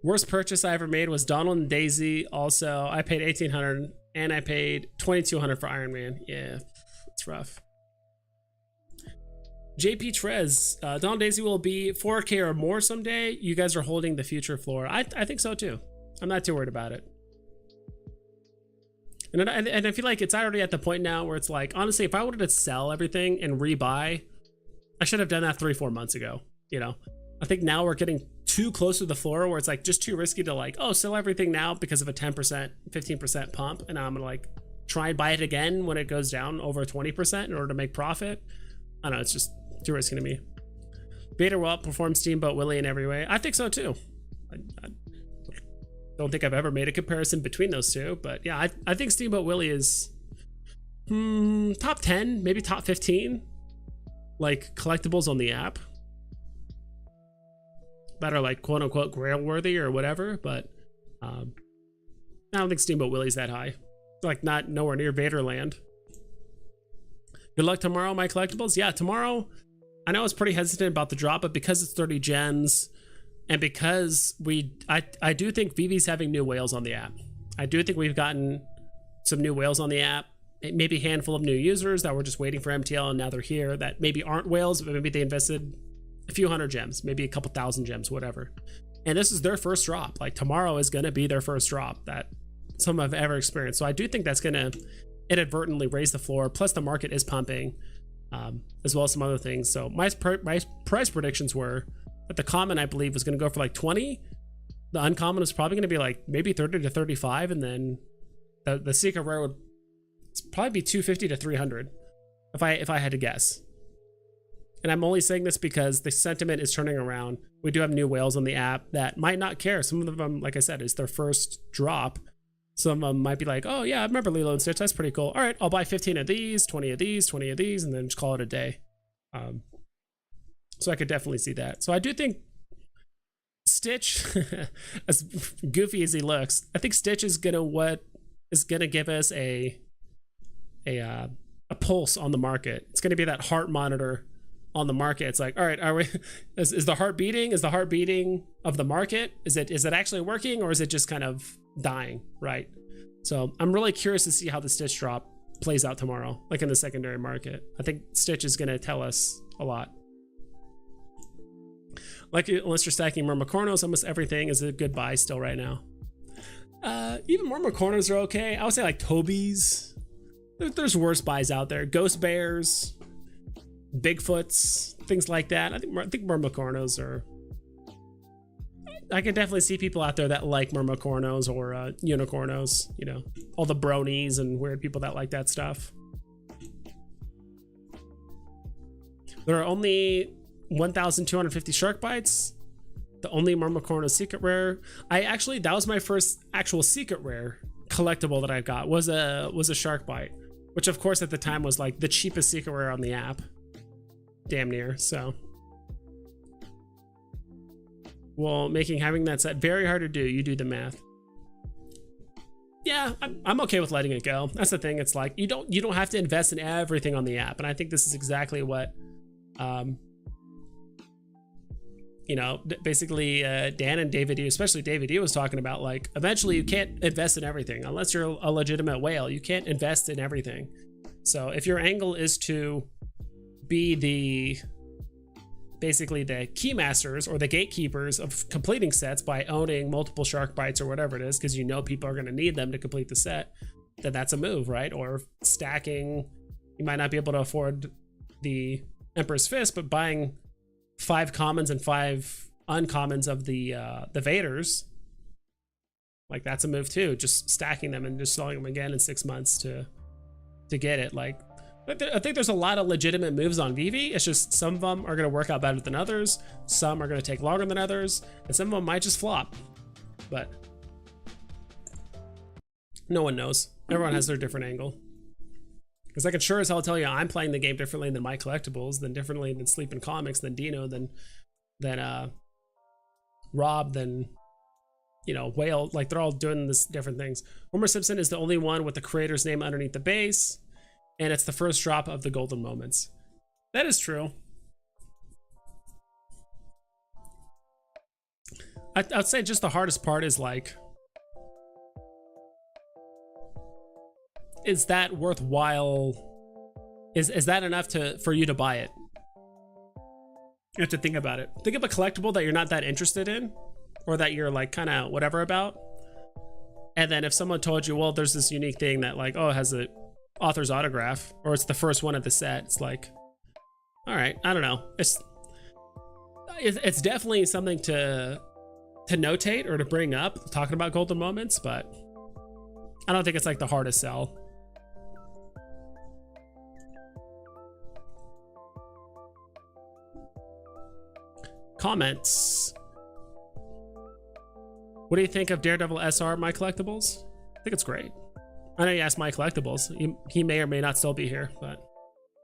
Worst purchase I ever made was Donald and Daisy. Also, I paid 1,800 and I paid 2,200 for Iron Man. Yeah, it's rough. JP Trez, Donald and Daisy will be 4K or more someday. You guys are holding the future floor. I think so too. I'm not too worried about it. And I feel like it's already at the point now where it's like, honestly, if I wanted to sell everything and rebuy, I should have done that 3-4 months ago. You know, I think now we're getting too close to the floor where it's like just too risky to like, oh, sell everything now because of a 10%, 15% pump. And I'm gonna like try and buy it again when it goes down over 20% in order to make profit. I don't know, it's just too risky to me. Vader will outperform Steamboat Willie in every way. I think so too. I don't think I've ever made a comparison between those two, but yeah, I think Steamboat Willie is top 10, maybe top 15, like collectibles on the app that are like quote unquote grail worthy or whatever. But I don't think Steamboat Willie's that high. Like not nowhere near Vaderland. Good luck tomorrow, my collectibles. Yeah, tomorrow. I know I was pretty hesitant about the drop, but because it's 30 gems, and because I do think Veve's having new whales on the app. I do think we've gotten some new whales on the app. Maybe a handful of new users that were just waiting for MTL and now they're here, that maybe aren't whales, but maybe they invested a few hundred gems, maybe a couple thousand gems, whatever. And this is their first drop. Like tomorrow is gonna be their first drop that some have ever experienced. So I do think that's gonna inadvertently raise the floor. Plus the market is pumping, as well as some other things. So my price predictions were that the common, I believe, was going to go for like 20. The uncommon was probably going to be like maybe 30 to 35, and then the secret rare would probably be 250 to 300 if I had to guess. And I'm only saying this because the sentiment is turning around. We do have new whales on the app that might not care. Some of them, like I said, is their first drop. Some of them might be like, oh yeah, I remember Lilo and Stitch, that's pretty cool. All right, I'll buy 15 of these, 20 of these, 20 of these, and then just call it a day. So I could definitely see that. So I do think Stitch, as goofy as he looks, I think Stitch is gonna give us a pulse on the market. It's gonna be that heart monitor on the market. It's like, all right, is the heart beating? Is the heart beating of the market? Is it actually working, or is it just kind of dying, right? So I'm really curious to see how the Stitch drop plays out tomorrow, like in the secondary market. I think Stitch is gonna tell us a lot. Like, unless you're stacking Myrmicornos, almost everything is a good buy still right now. Even Myrmicornos are okay. I would say like Toby's. There's worse buys out there. Ghost Bears, Bigfoots, things like that. I think Myrmicornos are... I can definitely see people out there that like Myrmicornos or Unicornos. You know, all the bronies and weird people that like that stuff. There are only 1,250 shark bites. The only Myrmicorno secret rare. That was my first actual secret rare collectible that I got was a shark bite, which of course at the time was like the cheapest secret rare on the app, damn near. So Well, making having that set very hard to do. You do the math. Yeah, I'm okay with letting it go. That's the thing. It's like you don't have to invest in everything on the app, and I think this is exactly what, you know, basically Dan and David E, especially David E, was talking about. Like, eventually you can't invest in everything unless you're a legitimate whale. You can't invest in everything. So if your angle is to be basically the keymasters or the gatekeepers of completing sets by owning multiple shark bites or whatever it is, because you know people are going to need them to complete the set, then that's a move, right? Or stacking, you might not be able to afford the Emperor's Fist, but buying 5 commons and 5 uncommons of the Vaders, like, that's a move too. Just stacking them and just selling them again in 6 months to get it. Like, I think there's a lot of legitimate moves on Veve. It's just some of them are going to work out better than others. Some are going to take longer than others. And some of them might just flop. But no one knows. Everyone has their different angle. Because I can sure as hell tell you I'm playing the game differently than My Collectibles, than differently than Sleeping Comics, than Dino, than Rob, than, you know, Whale. Like, they're all doing this different things. Homer Simpson is the only one with the creator's name underneath the base. And it's the first drop of the golden moments. That is true. I'd say just the hardest part is, like, is that worthwhile? Is that enough for you to buy it? You have to think about it. Think of a collectible that you're not that interested in, or that you're like kind of whatever about. And then if someone told you, well, there's this unique thing that, like, oh, it has a author's autograph, or it's the first one of the set, it's like, all right, I don't know. It's definitely something to notate or to bring up, talking about golden moments, but I don't think it's like the hardest sell. Comments. What do you think of Daredevil SR, My Collectibles? I think it's great. I know you asked My Collectibles. He may or may not still be here, but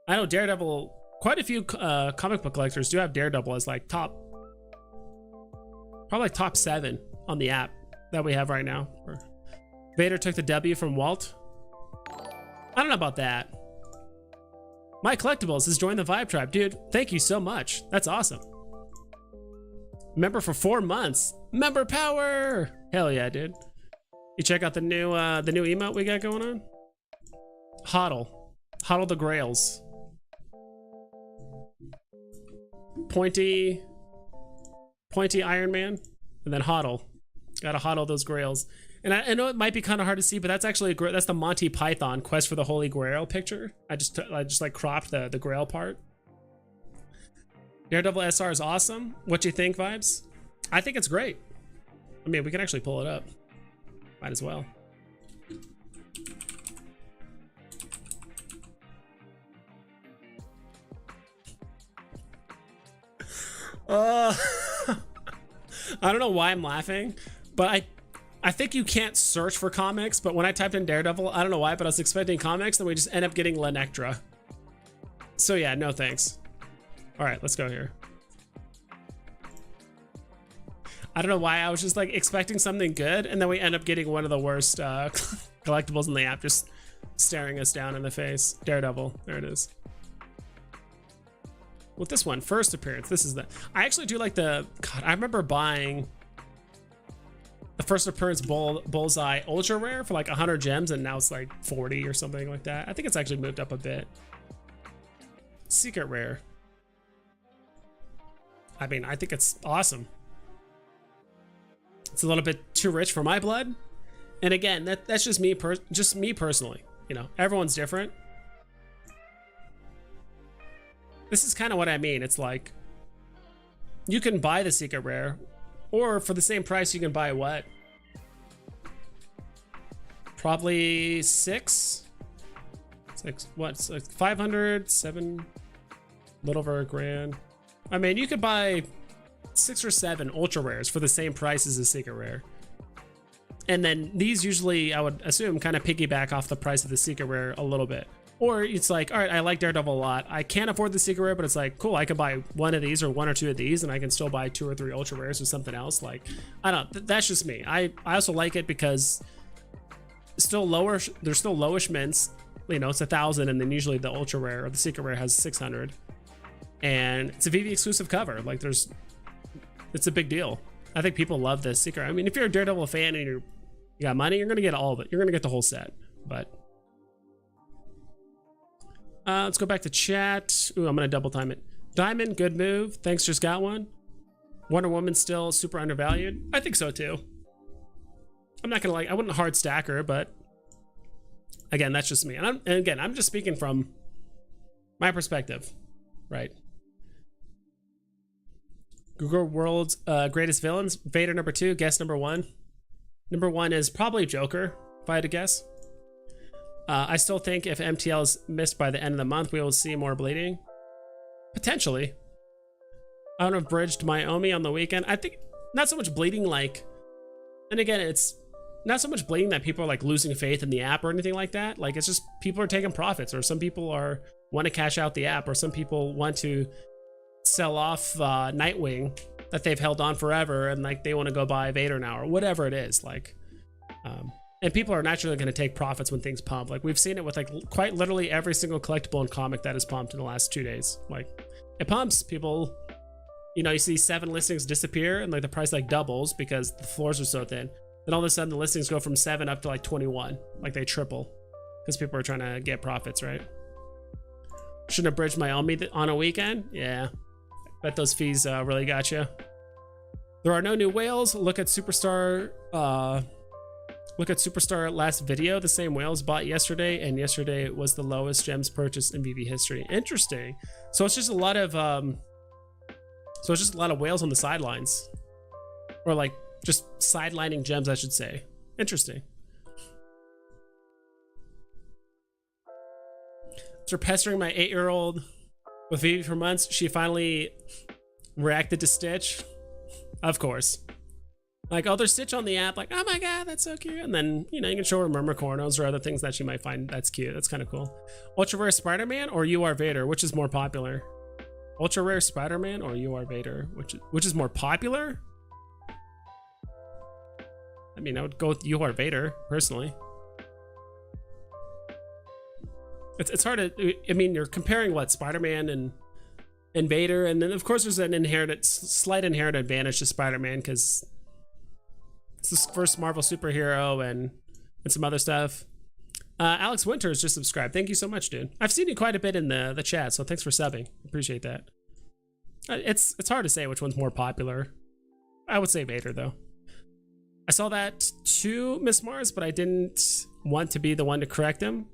I know Daredevil, quite a few comic book collectors do have Daredevil as like probably like top 7 on the app that we have right now. Vader took the W from Walt. I don't know about that. My Collectibles has joined the Vibe Tribe. Dude, thank you so much. That's awesome. Member for 4 months. Member power! Hell yeah, dude. You check out the new emote we got going on? Hodl. Hodl the Grails. Pointy Iron Man, and then Hodl. Gotta hodl those Grails. And I know it might be kind of hard to see, but that's actually that's the Monty Python Quest for the Holy Grail picture. I just like cropped the Grail part. Daredevil SR is awesome. What you think, Vibes? I think it's great. I mean, we can actually pull it up. Might as well. I don't know why I'm laughing, but I think you can't search for comics, but when I typed in Daredevil, I don't know why, but I was expecting comics, and we just end up getting Lenectra. So yeah, no thanks. All right, let's go here. I don't know why, I was just like expecting something good, and then we end up getting one of the worst collectibles in the app, just staring us down in the face. Daredevil, there it is. With this one, first appearance, this is the, I actually do like the, God, I remember buying the first appearance Bullseye Ultra Rare for like 100 gems, and now it's like 40 or something like that. I think it's actually moved up a bit. Secret Rare. I mean, I think it's awesome. It's a little bit too rich for my blood. And again, that's just me personally. You know, everyone's different. This is kind of what I mean. It's like, you can buy the secret rare, or for the same price, you can buy what? Probably six, what? It's like 500, 7, a little over $1,000. I mean, you could buy 6 or 7 ultra rares for the same price as a secret rare. And then these usually, I would assume, kind of piggyback off the price of the secret rare a little bit. Or it's like, all right, I like Daredevil a lot. I can't afford the secret rare, but it's like, cool, I could buy one of these or one or two of these, and I can still buy 2 or 3 ultra rares or something else. Like, I don't know. That's just me. I also like it because it's still lower. There's still lowish mints. You know, it's 1,000, and then usually the ultra rare or the secret rare has 600. And it's a Veve exclusive cover. Like, it's a big deal. I think people love this secret. I mean, if you're a Daredevil fan and you got money, you're gonna get all of it. You're gonna get the whole set. But let's go back to chat. Ooh, I'm gonna double time it. Diamond, good move. Thanks, just got one. Wonder Woman still super undervalued. I think so too. I'm not gonna I wouldn't hard stack her, but again, that's just me. And again, I'm just speaking from my perspective, right? Google World's greatest villains. Vader number 2, guess number 1. Number 1 is probably Joker, if I had to guess. I still think if MTL is missed by the end of the month, we will see more bleeding. Potentially. I would have bridged my OMI on the weekend. I think not so much bleeding like, and again, it's not so much bleeding that people are like losing faith in the app or anything like that. Like, it's just people are taking profits, or some people want to cash out the app, or some people want to sell off Nightwing that they've held on forever, and like they want to go buy Vader now, or whatever it is. Like, and people are naturally going to take profits when things pump. Like, we've seen it with like quite literally every single collectible and comic that has pumped in the last 2 days. Like, it pumps. People, you know, you see 7 listings disappear and like the price like doubles because the floors are so thin. Then all of a sudden the listings go from 7 up to like 21. Like, they triple because people are trying to get profits, right? Shouldn't have bridged my OMI on a weekend. Yeah, bet those fees really got you. There are no new whales. Look at Superstar. Look at Superstar last video. The same whales bought yesterday, and yesterday was the lowest gems purchased in Veve history. Interesting. So it's just a lot of whales on the sidelines, or like just sidelining gems, I should say. Interesting. After pestering my 8-year-old with Veve for months, she finally reacted to Stitch. Of course. Like, oh, there's Stitch on the app. Like, oh my god, that's so cute. And then, you know, you can show her Murmur-Cornos or other things that she might find that's cute. That's kind of cool. Ultra Rare Spider-Man or You Are Vader? Which is more popular? Ultra Rare Spider-Man or You Are Vader? Which is more popular? I mean, I would go with You Are Vader, personally. It's hard to, I mean, you're comparing what, Spider-Man and Vader, and then of course there's an slight inherent advantage to Spider-Man because it's his first Marvel superhero and some other stuff. Alex Winters just subscribed. Thank you so much, dude. I've seen you quite a bit in the chat, so thanks for subbing. Appreciate that. It's hard to say which one's more popular. I would say Vader, though. I saw that too, Miss Mars, but I didn't want to be the one to correct him.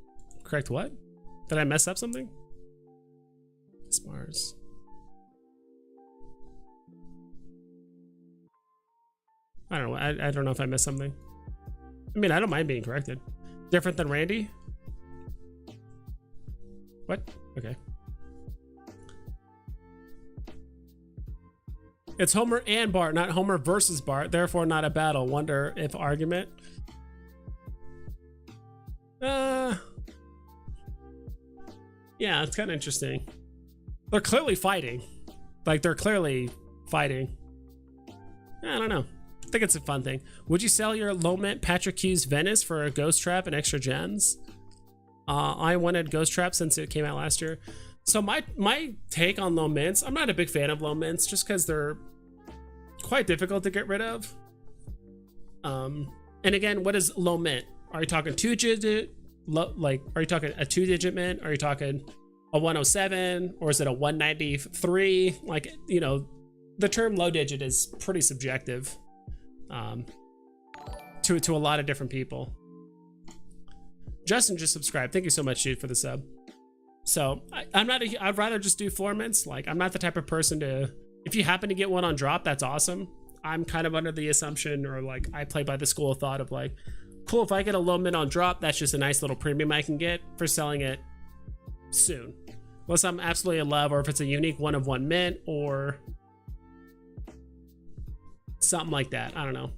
Correct what? Did I mess up something? Miss Mars. I don't know. I don't know if I missed something. I mean, I don't mind being corrected. Different than Randy? What? Okay. It's Homer and Bart, not Homer versus Bart, therefore not a battle. Wonder if argument. Yeah, it's kind of interesting. They're clearly fighting. Like, they're clearly fighting. I don't know. I think it's a fun thing. Would you sell your low mint Patrick Hughes Venice for a Ghost Trap and extra gems? I wanted Ghost Trap since it came out last year. So my take on low mints, I'm not a big fan of low mints just because they're quite difficult to get rid of. And again, what is low mint? Are you talking 2-digit? Like, are you talking a 2-digit mint? Are you talking a 107? Or is it a 193? Like, you know, the term low digit is pretty subjective to a lot of different people. Justin just subscribed. Thank you so much, dude, for the sub. So I'd rather just do floor mints. Like, I'm not the type of person to, if you happen to get one on drop, that's awesome. I'm kind of under the assumption, or like I play by the school of thought of like, cool, if I get a low mint on drop, that's just a nice little premium I can get for selling it soon. Unless I'm absolutely in love, or if it's a unique one of one mint or something like that. I don't know.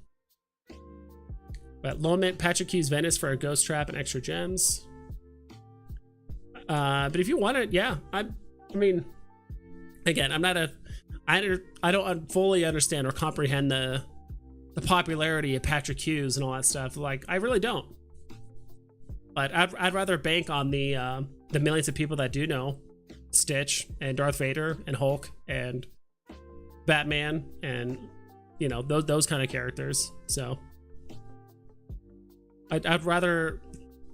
But low mint Patrick Hughes Venice for a Ghost Trap and extra gems. But if you want it, yeah, I mean, again, I don't fully understand or comprehend the popularity of Patrick Hughes and all that stuff. Like, I really don't. But I'd rather bank on the millions of people that do know Stitch and Darth Vader and Hulk and Batman and, you know, those kind of characters. So I'd rather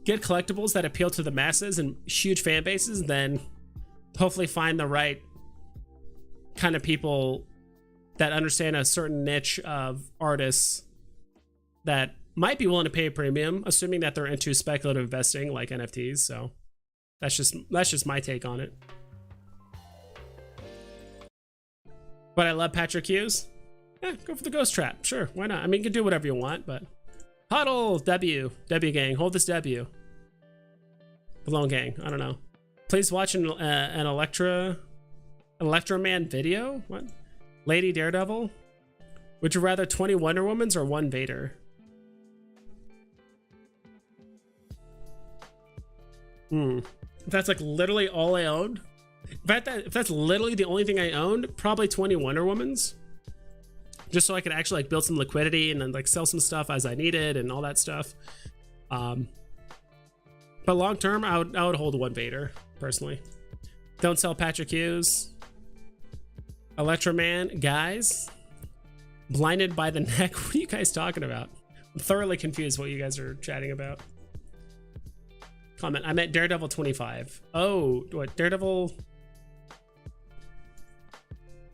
get collectibles that appeal to the masses and huge fan bases than hopefully find the right kind of people that understand a certain niche of artists that might be willing to pay a premium, assuming that they're into speculative investing like NFTs. So that's just my take on it. But I love Patrick Hughes. Yeah, go for the ghost trap. Sure, why not? I mean, you can do whatever you want, but huddle W gang, hold this W. Balloon gang, I don't know. Please watch an Electra Man video. What? Lady Daredevil. Would you rather 20 Wonder Womans or 1 Vader? If that's like literally all I owned. If that's literally the only thing I owned, probably 20 Wonder Womans. Just so I could actually like build some liquidity and then like sell some stuff as I needed and all that stuff. But long term, I would hold 1 Vader personally. Don't sell Patrick Hughes. Electra Man, guys. Blinded by the neck. What are you guys talking about? I'm thoroughly confused what you guys are chatting about. Comment. I meant Daredevil 25. Oh, what? Daredevil?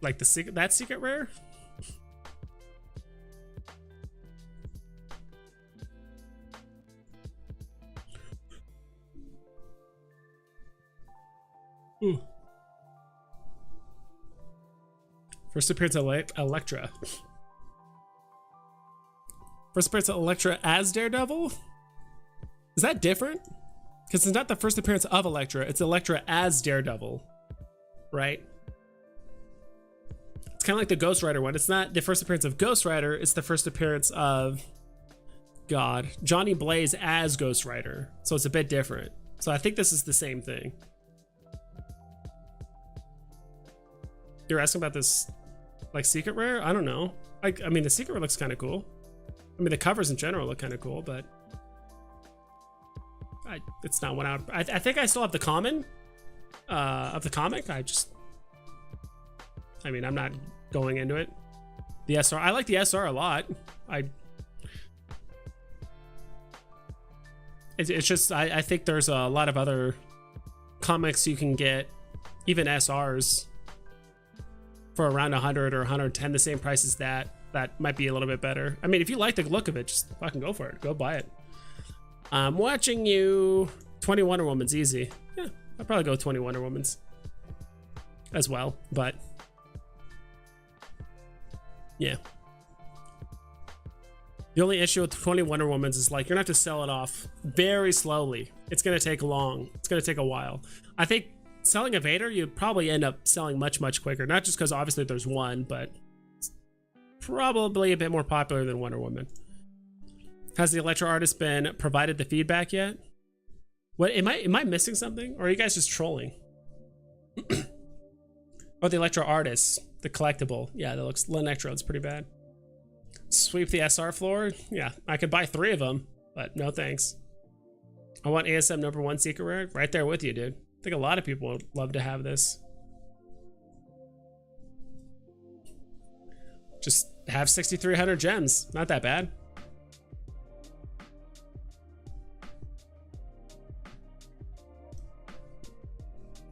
Like the secret? That secret rare? First appearance of Elektra. First appearance of Elektra as Daredevil? Is that different? Because it's not the first appearance of Elektra, it's Elektra as Daredevil, right? It's kind of like the Ghost Rider one. It's not the first appearance of Ghost Rider, it's the first appearance of, God, Johnny Blaze as Ghost Rider. So it's a bit different. So I think this is the same thing. You're asking about this, like, secret rare? I don't know. Like, I mean, the secret rare looks kind of cool. I mean, the covers in general look kind of cool, but it's not one out. I think I still have the common of the comic. I mean, I'm not going into it. The SR, I like the SR a lot. It's just, I think there's a lot of other comics you can get, even SRs, for around 100 or 110, the same price as that might be a little bit better. I mean, if you like the look of it, just fucking go for it. Go buy it. I'm watching you. 20 Wonder Woman's easy. Yeah, I'll probably go 20 Wonder Woman's as well, but yeah. The only issue with 20 Wonder Woman's is like, you're gonna have to sell it off very slowly. It's gonna take long. It's gonna take a while. I think selling a Vader, you'd probably end up selling much quicker. Not just because obviously there's one, but it's probably a bit more popular than Wonder Woman. Has the Elektra artist been provided the feedback yet? What, am I missing something? Or are you guys just trolling? Oh, the Elektra artist, the collectible. Yeah, that looks, Electrode's pretty bad. Sweep the SR floor? Yeah, I could buy 3 of them, but no thanks. I want ASM #1 secret rare. Right there with you, dude. I think a lot of people would love to have this. Just have 6,300 gems. Not that bad.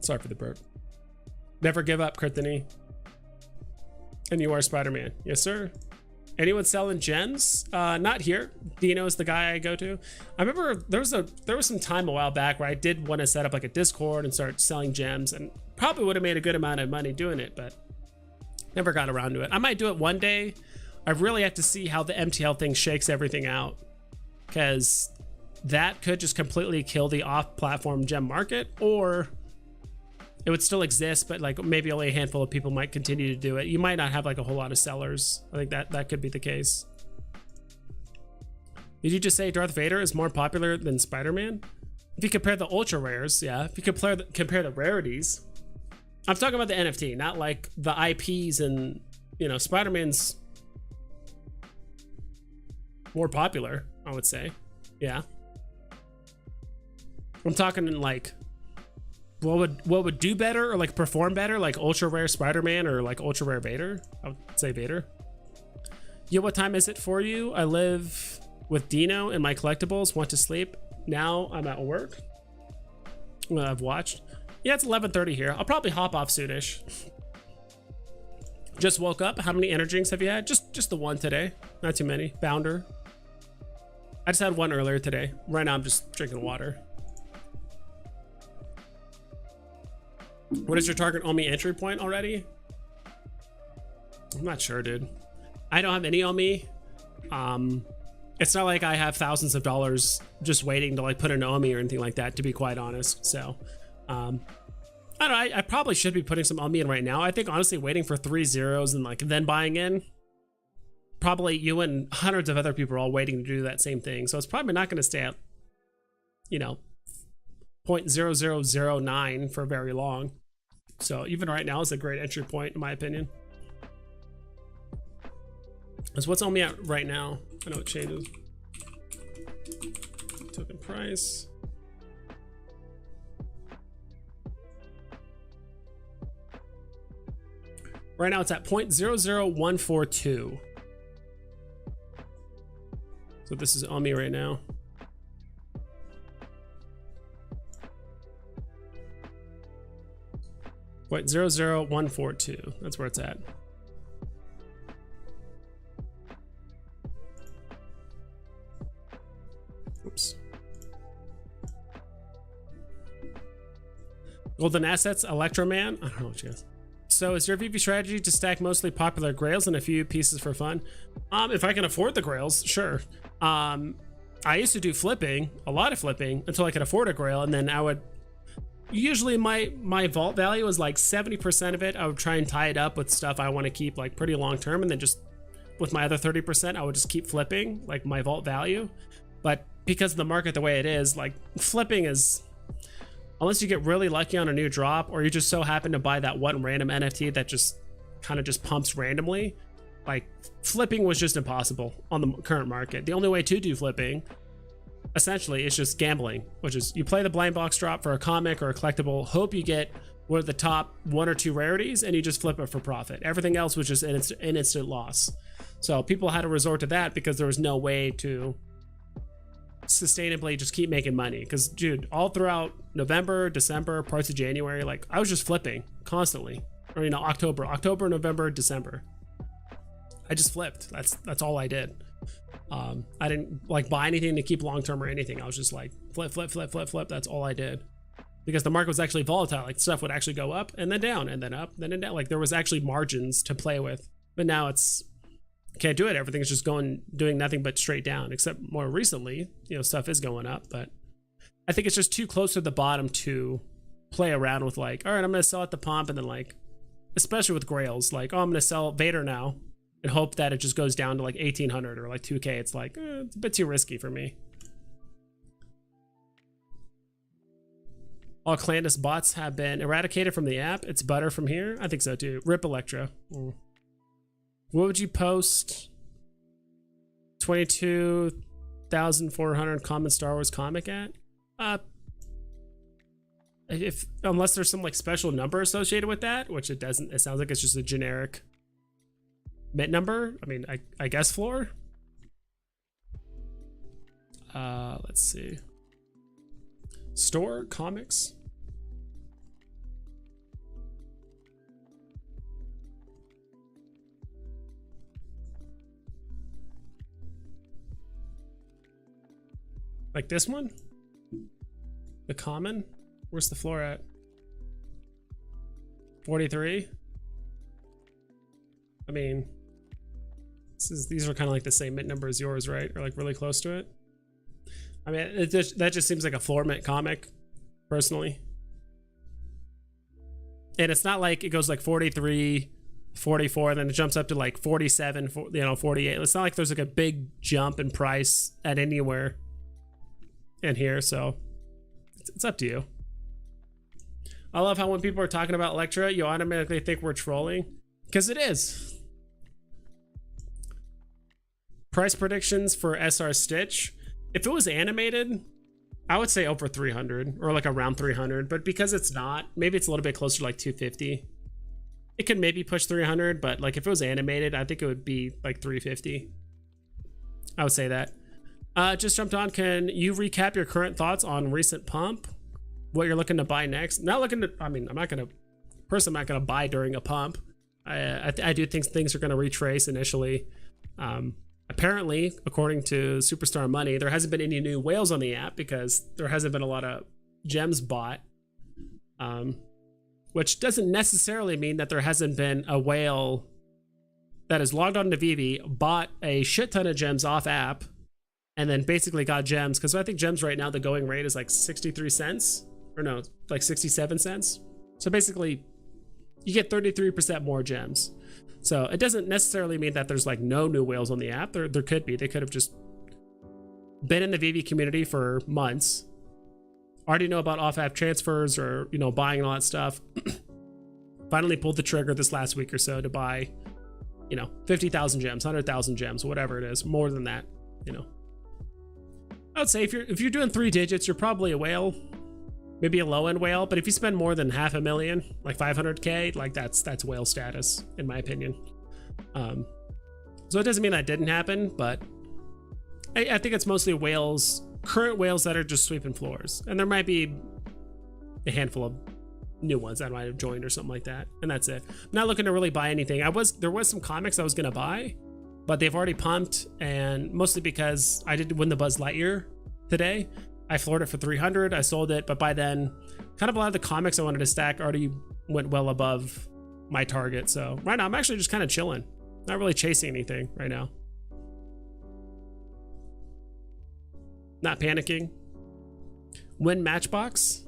Sorry for the burp. Never give up, Kirtany. And you are Spider-Man. Yes, sir. Anyone selling gems? Not here. Dino is the guy I go to. I remember there was some time a while back where I did want to set up like a Discord and start selling gems, and probably would have made a good amount of money doing it, but never got around to it. I might do it one day. I really have to see how the MTL thing shakes everything out, because that could just completely kill the off-platform gem market, or it would still exist, but like maybe only a handful of people might continue to do it. You might not have like a whole lot of sellers. I think that could be the case. Did you just say Darth Vader is more popular than Spider-Man? If you compare the ultra rares, yeah. If you compare the rarities, I'm talking about the NFT, not like the IPs and, you know, Spider-Man's more popular, I would say. Yeah. I'm talking in like what would do better or like perform better, like ultra rare Spider-Man or like ultra rare Vader. I would say Vader. Yeah, what time is it for you? I live with Dino and my collectibles, went to sleep. Now I'm at work. Well, I've watched. Yeah, it's 11:30 here. I'll probably hop off soonish. Just woke up. How many energy drinks have you had? Just the one today. Not too many. Bounder. I just had one earlier today. Right now I'm just drinking water. What is your target OMI entry point already? I'm not sure, dude. I don't have any OMI. It's not like I have thousands of dollars just waiting to like put an OMI or anything like that, to be quite honest. So, I don't know. I probably should be putting some OMI in right now. I think honestly waiting for 3 zeros and like then buying in, probably you and hundreds of other people are all waiting to do that same thing. So it's probably not going to stay at, you know, 0.0009 for very long. So even right now is a great entry point in my opinion. So what's OMI at right now? I know it changes. Token price. Right now it's at 0.00142. So this is OMI right now. Point 00142. That's where it's at. Oops. Golden assets, Electroman. I don't know what she has. So is your VP strategy to stack mostly popular grails and a few pieces for fun? If I can afford the grails, sure. I used to do flipping, a lot of flipping, until I could afford a grail, and then I would usually my vault value is like 70% of it. I would try and tie it up with stuff I want to keep like pretty long term, and then just with my other 30%, I would just keep flipping like my vault value. But because of the market the way it is, like flipping is, unless you get really lucky on a new drop or you just so happen to buy that one random NFT that just kind of just pumps randomly, like flipping was just impossible on the current market. The only way to do flipping essentially is just gambling, which is you play the blind box drop for a comic or a collectible, hope you get one of the top 1 or 2 rarities, and you just flip it for profit. Everything else was just an instant loss. So people had to resort to that because there was no way to sustainably just keep making money. Because dude, all throughout November, December, parts of January, like I was just flipping constantly. Or you know, October, November, December, I just flipped. That's all I did. I didn't like buy anything to keep long term or anything. I was just like flip. That's all I did, because the market was actually volatile. Like stuff would actually go up and then down and then up, then down. Like there was actually margins to play with. But now it's can't do it. Everything's just doing nothing but straight down. Except more recently, you know, stuff is going up. But I think it's just too close to the bottom to play around with. Like, all right, I'm gonna sell at the pump, and then like, especially with grails, like, oh, I'm gonna sell Vader now and hope that it just goes down to like 1800 or like 2K. It's like, it's a bit too risky for me. All clandestine bots have been eradicated from the app. It's butter from here. I think so too. Rip Electra. What would you post 22,400 common Star Wars comic at? Unless there's some like special number associated with that, which it doesn't. It sounds like it's just a generic mint number. I mean, I guess floor. Let's see. Store comics. Like this one? The common? Where's the floor at? 43? I mean, these are kind of like the same mint number as yours, right? Or like really close to it. I mean, that just seems like a floor mint comic, personally. And it's not like it goes like 43, 44, and then it jumps up to like 47, 48. It's not like there's like a big jump in price at anywhere in here. So It's up to you. I love how when people are talking about Electra, you automatically think we're trolling, because it is. Price predictions for SR Stitch. If it was animated, I would say over 300 or like around 300, but because it's not, maybe it's a little bit closer to like 250. It could maybe push 300, but like if it was animated, I think it would be like 350. I would say that. Just jumped on. Can you recap your current thoughts on recent pump? What you're looking to buy next? Not looking to, I mean, I'm not going to buy during a pump. I do think things are going to retrace initially. Apparently, according to Superstar Money, there hasn't been any new whales on the app because there hasn't been a lot of gems bought. Which doesn't necessarily mean that there hasn't been a whale that has logged on to Veve, bought a shit ton of gems off app, and then basically got gems. Because I think gems right now, the going rate is like 63 cents. Or no, like 67 cents. So basically, you get 33% more gems. So it doesn't necessarily mean that there's like no new whales on the app. There could be. They could have just been in the Veve community for months. Already know about off-app transfers or, you know, buying and all that stuff. Finally pulled the trigger this last week or so to buy, you know, 50,000 gems, 100,000 gems, whatever it is, more than that, you know. I would say if you're doing 3 digits, you're probably a whale, maybe a low-end whale. But if you spend more than 500,000, like 500K, like that's whale status, in my opinion. So it doesn't mean that didn't happen, but I think it's mostly whales. Current whales that are just sweeping floors, and there might be a handful of new ones that might have joined or something like that, and that's it. I'm not looking to really buy anything. There was some comics I was gonna buy, but they've already pumped, and mostly because I did win the Buzz Lightyear today. I floored it for 300. I sold it, but by then, kind of a lot of the comics I wanted to stack already went well above my target. So right now I'm actually just kind of chilling, not really chasing anything right now. Not panicking. Win Matchbox?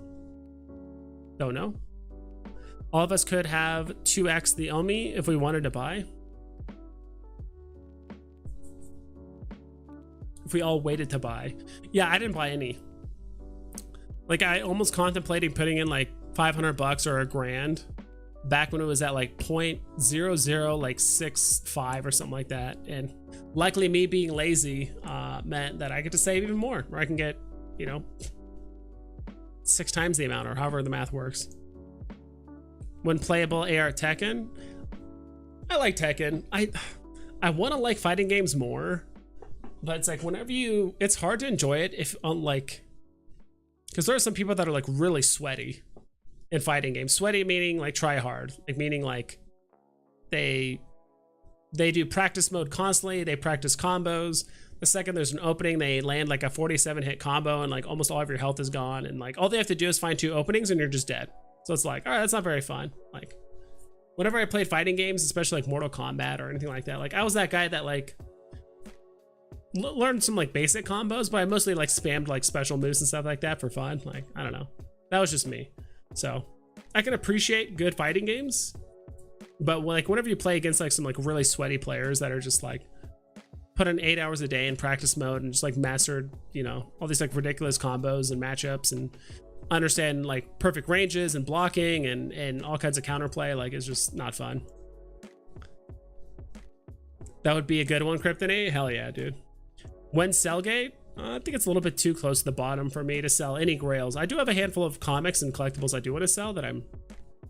Don't know. All of us could have 2x the OMI if we wanted to buy. If we all waited to buy. Yeah, I didn't buy any. Like, I almost contemplating putting in like 500 bucks or $1,000 back when it was at like 0.00 like 65 or something like that. And likely me being lazy meant that I get to save even more, or I can get, you know, 6 times the amount, or however the math works. When playable AR Tekken, I like Tekken. I want to like fighting games more, but it's like whenever it's hard to enjoy it if because there are some people that are like really sweaty in fighting games. Sweaty meaning like try hard, like meaning like they do practice mode constantly. They practice combos. The second there's an opening, they land like a 47 hit combo and like almost all of your health is gone. And like all they have to do is find 2 openings and you're just dead. So it's like, all right, that's not very fun. Like whenever I played fighting games, especially like Mortal Kombat or anything like that, like I was that guy that like learned some like basic combos, but I mostly like spammed like special moves and stuff like that for fun. Like, I don't know. That was just me. So I can appreciate good fighting games, but like whenever you play against like some like really sweaty players that are just like put in 8 hours a day in practice mode and just like mastered, you know, all these like ridiculous combos and matchups and understand like perfect ranges and blocking and all kinds of counterplay, like it's just not fun. That would be a good one, Kryptonite. Hell yeah, dude. When Sellgate, I think it's a little bit too close to the bottom for me to sell any grails. I do have a handful of comics and collectibles I do want to sell that I'm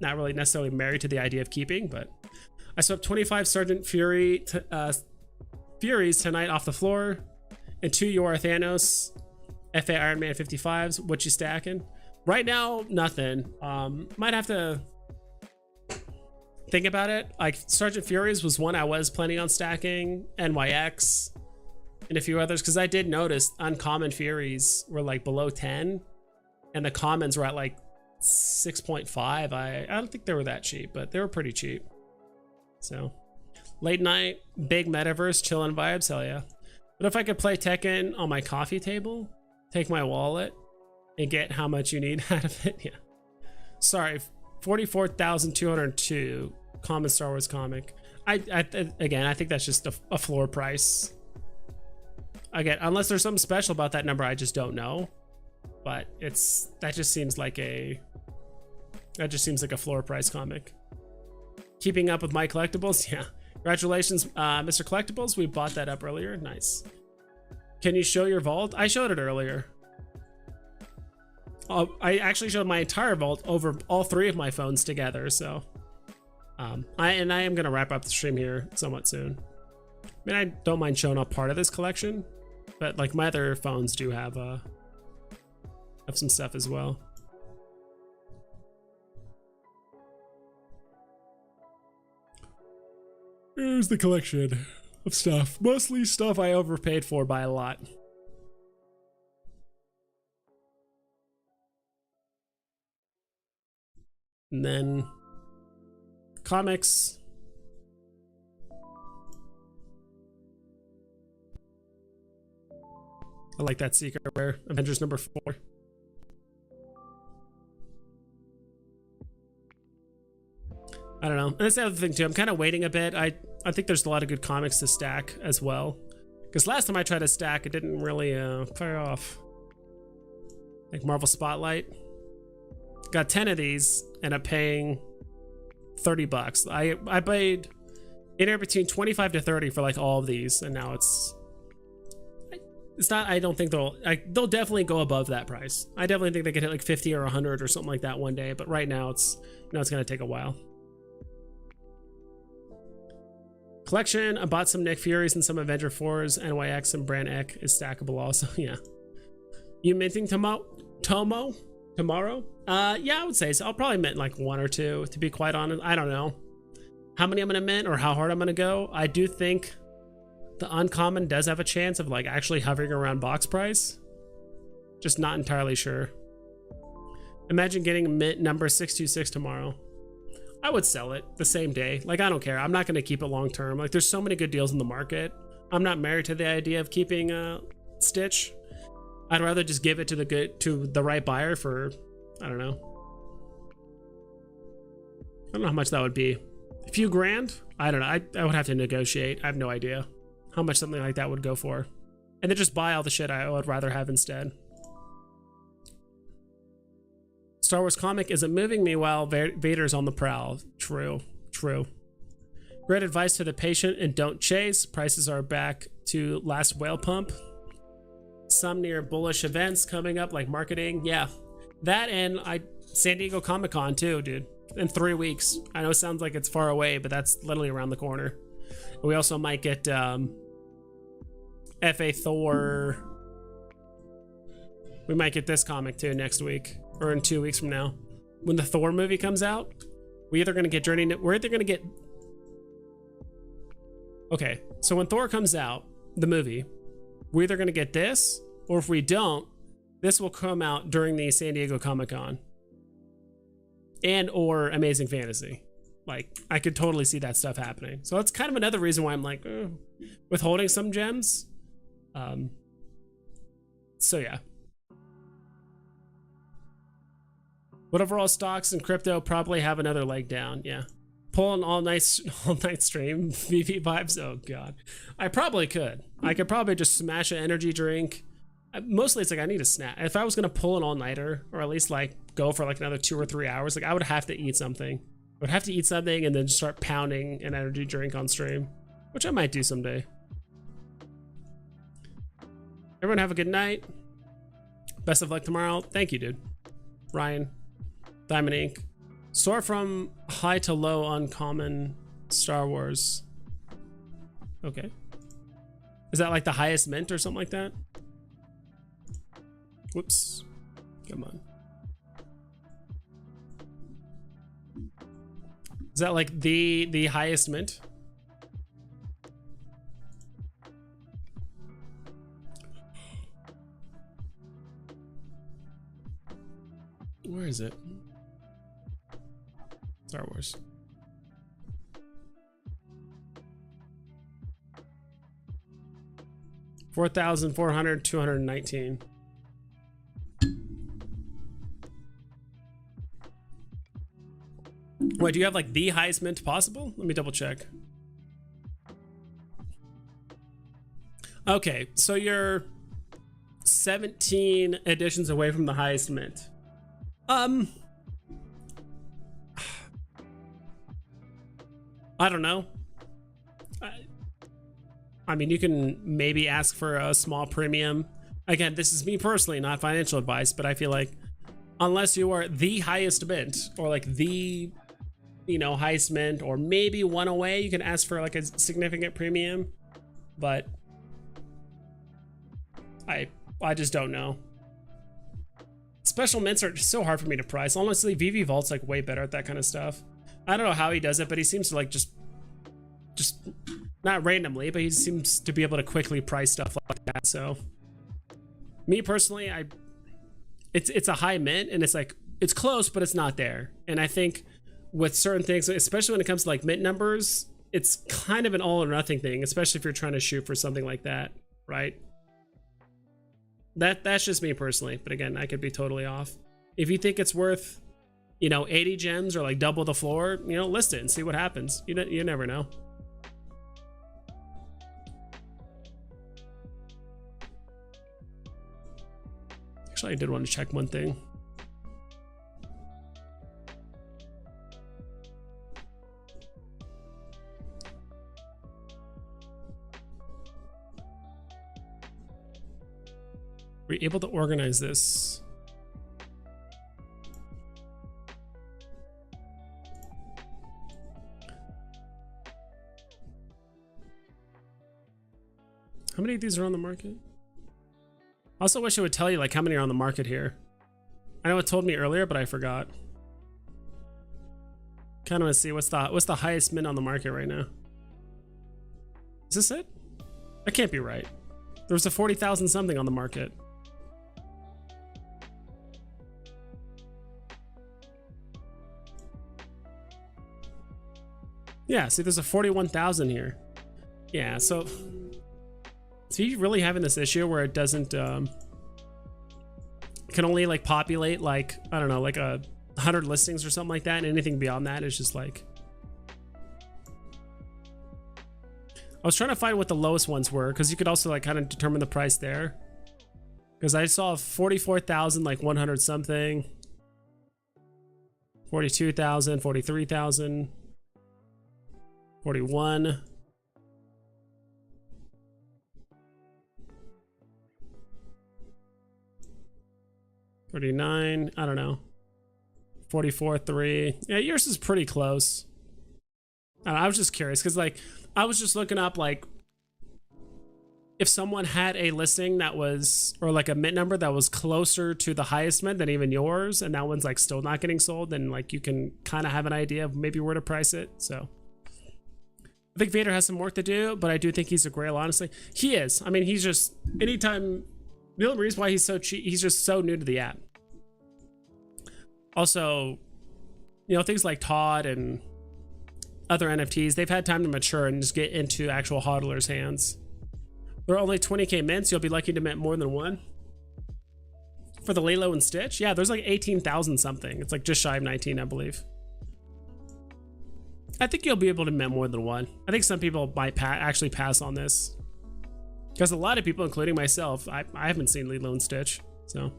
not really necessarily married to the idea of keeping, but I swept 25 Sergeant Furies tonight off the floor, and 2 Yor Thanos FA Iron Man 55s. What you stacking? Right now, nothing. Might have to think about it. Like Sergeant Furies was one I was planning on stacking, NYX, and a few others, because I did notice uncommon Furies were like below 10 and the commons were at like 6.5. I don't think they were that cheap, but they were pretty cheap. So late night, big metaverse, chillin' vibes, hell yeah. But if I could play Tekken on my coffee table, take my wallet and get how much you need out of it, yeah. Sorry, 44,202 common Star Wars comic. Again, I think that's just a floor price. Again, unless there's something special about that number I just don't know. but that just seems like a floor price comic. Keeping up with my collectibles, yeah. Congratulations, Mr. Collectibles. We bought that up earlier. Nice. Can you show your vault? I showed it earlier. I actually showed my entire vault over all 3 of my phones together. So, I am gonna wrap up the stream here somewhat soon. I mean, I don't mind showing off part of this collection, but like my other phones do have some stuff as well. Here's the collection of stuff. Mostly stuff I overpaid for by a lot. And then comics. I like that Secret Rare Avengers number 4. I don't know. And that's the other thing too. I'm kind of waiting a bit. I think there's a lot of good comics to stack as well. Because last time I tried to stack, it didn't really fire off. Like Marvel Spotlight. Got 10 of these and I'm paying $30. I paid anywhere between 25 to 30 for like all of these, and now it's not. I don't think they'll definitely go above that price. I definitely think they could hit like 50 or 100 or something like that one day. But right now it's gonna take a while. Collection. I bought some Nick Furies and some Avenger 4s. NYX and Brand Ek is stackable also. Yeah. You minting tomorrow? Yeah, I would say so. I'll probably mint like 1 or 2, to be quite honest. I don't know how many I'm gonna mint or how hard I'm gonna go. I do think the uncommon does have a chance of like actually hovering around box price. Just not entirely sure. Imagine getting mint number 626 tomorrow. I would sell it the same day. Like, I don't care. I'm not gonna keep it long term. Like, there's so many good deals in the market. I'm not married to the idea of keeping Stitch. I'd rather just give it to the right buyer for, I don't know. I don't know how much that would be. A few grand? I don't know. I would have to negotiate. I have no idea how much something like that would go for. And then just buy all the shit I would rather have instead. Star Wars comic isn't moving me while Vader's on the prowl. True. Great advice to the patient and don't chase. Prices are back to last whale pump. Some near bullish events coming up like marketing. Yeah, that and San Diego Comic-Con too, dude. In 3 weeks. I know it sounds like it's far away, but that's literally around the corner. We also might get FA Thor. We might get this comic too next week or in 2 weeks from now. When the Thor movie comes out, we're either going to get Okay, so when Thor comes out, the movie, we're either going to get this, or if we don't, this will come out during the San Diego Comic-Con and or Amazing Fantasy. Like, I could totally see that stuff happening. So that's kind of another reason why I'm like withholding some gems. So yeah. But overall, stocks and crypto probably have another leg down. Yeah. Pull an all night stream. VV vibes. Oh god. I probably could. I could probably just smash an energy drink. Mostly it's like I need a snack. If I was gonna pull an all-nighter, or at least like go for like another 2 or 3 hours, like I would have to eat something. I would have to eat something and then start pounding an energy drink on stream, which I might do someday. Everyone have a good night. Best of luck tomorrow. Thank you, dude. Ryan, Diamond Inc. Soar from high to low uncommon Star Wars. Okay. Is that like the highest mint or something like that? Whoops. Come on. Is that like the highest mint? Where is it? Star Wars. $4,400, 219. Wait, do you have like the highest mint possible? Let me double check. Okay, so you're 17 editions away from the highest mint. I don't know. I mean, you can maybe ask for a small premium. Again, this is me personally, not financial advice, but I feel like unless you are the highest mint or like the, you know, highest mint or maybe one away, you can ask for like a significant premium. But I just don't know. Special mints are just so hard for me to price. Honestly, Veve Vault's like way better at that kind of stuff. I don't know how he does it, but he seems to like just not randomly, but he seems to be able to quickly price stuff like that. So me personally, it's a high mint and it's like, it's close, but it's not there. And I think with certain things, especially when it comes to like mint numbers, it's kind of an all or nothing thing, especially if you're trying to shoot for something like that, right? That's just me personally, but again, I could be totally off. If you think it's worth, you know, 80 gems or like double the floor, you know, list it and see what happens. You never know. Actually, I did want to check one thing. Were you able to organize this? How many of these are on the market? I also wish it would tell you like how many are on the market here. I know it told me earlier, but I forgot. Kind of want to see what's the highest mint on the market right now. Is this it? That can't be right. There was a 40,000 something on the market. Yeah, see, there's a 41,000 here. Yeah, so you really having this issue where it doesn't can only like populate like, I don't know, like 100 listings or something like that, and anything beyond that is just like, I was trying to find what the lowest ones were because you could also like kind of determine the price there, because I saw 44,000 like 100 something, 42,000, 43,000, 41. $39, I don't know. 44.3. Yeah, yours is pretty close. I was just curious because like I was just looking up like if someone had a listing that was, or like a mint number that was closer to the highest mint than even yours, and that one's like still not getting sold, then like you can kind of have an idea of maybe where to price it. So I think Vader has some work to do, but I do think he's a grail, honestly. He is. I mean, he's just, anytime, the only reason why he's so cheap, he's just so new to the app. Also, you know, things like Todd and other NFTs, they've had time to mature and just get into actual hodlers' hands. There are only 20k mints. You'll be lucky to mint more than one. For the Lilo and Stitch, yeah, there's like 18,000 something. It's like just shy of 19, I believe. I think you'll be able to mint more than one. I think some people might actually pass on this, because a lot of people, including myself, I haven't seen Lilo and Stitch. So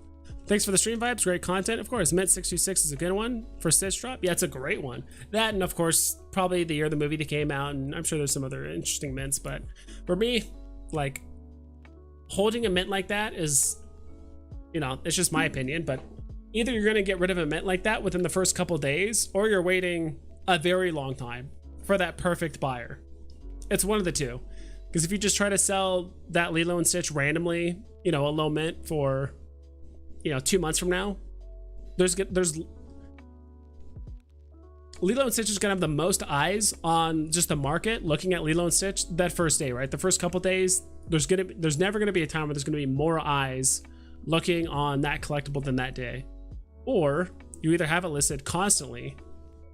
thanks for the stream vibes. Great content. Of course, Mint 626 is a good one for Stitch Drop. Yeah, it's a great one. That, and of course, probably the year the movie that came out, and I'm sure there's some other interesting mints. But for me, like, holding a mint like that is, you know, it's just my opinion. But either you're going to get rid of a mint like that within the first couple days, or you're waiting a very long time for that perfect buyer. It's one of the two. Because if you just try to sell that Lilo and Stitch randomly, you know, a low mint for, you know, 2 months from now, there's Lilo and Stitch is gonna have the most eyes on just the market looking at Lilo and Stitch that first day, right? The first couple days, there's never gonna be a time where there's gonna be more eyes looking on that collectible than that day. Or you either have it listed constantly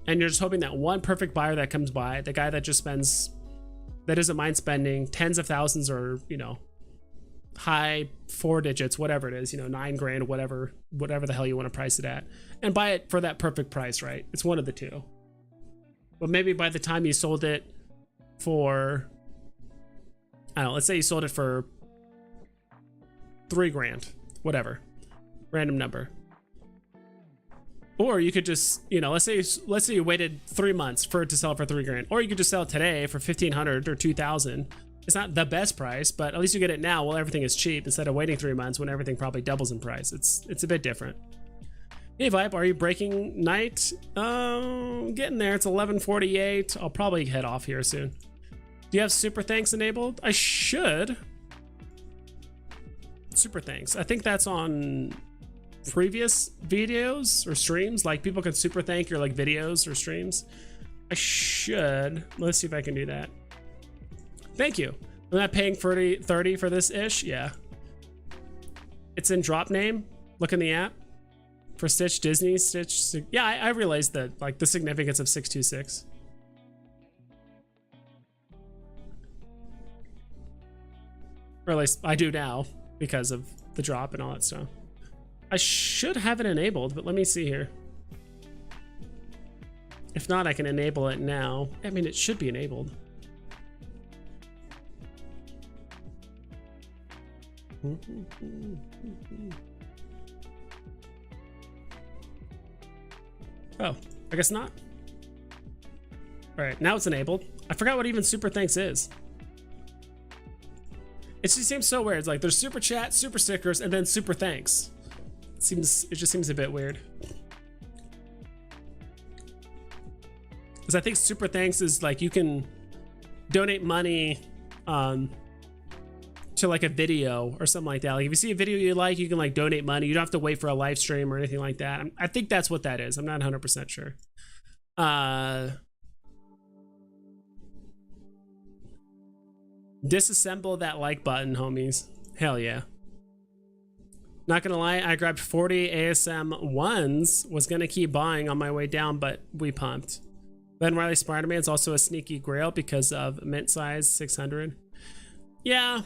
and you're just hoping that one perfect buyer that comes by, the guy that just spends, that doesn't mind spending tens of thousands or, you know, high 4 digits, whatever it is, you know, 9 grand, whatever the hell you want to price it at, and buy it for that perfect price, right? It's one of the two. But maybe by the time you sold it for, I don't know, let's say you sold it for 3 grand, whatever, random number. Or you could just, you know, let's say you waited 3 months for it to sell for 3 grand, or you could just sell it today for 1,500 or 2,000. It's not the best price, but at least you get it now while everything is cheap instead of waiting 3 months when everything probably doubles in price. It's a bit different. Hey Vibe, are you breaking night? Getting there. It's 11:48. I'll probably head off here soon. Do you have super thanks enabled? I should. Super thanks. I think that's on previous videos or streams. Like people can super thank your like videos or streams. I should. Let's see if I can do that. Thank you. I'm not paying 30 for this ish. Yeah. It's in drop name. Look in the app. For Stitch Disney, Stitch. Yeah, I realized that, like, the significance of 626. Or at least I do now because of the drop and all that stuff. I should have it enabled, but let me see here. If not, I can enable it now. I mean, it should be enabled. Oh, I guess not. All right, now it's enabled. I forgot what even super thanks is. It just seems so weird. It's like there's super chat, super stickers, and then super thanks. It just seems a bit weird. Because I think super thanks is like you can donate money to like a video or something like that. Like if you see a video you like, you can like donate money. You don't have to wait for a live stream or anything like that. I think that's what that is. I'm not 100% sure. Disassemble that like button, homies. Hell yeah. Not gonna lie, I grabbed 40 ASM ones. Was gonna keep buying on my way down, but we pumped. Ben Riley Spider-Man is also a sneaky grail because of mint size 600. Yeah.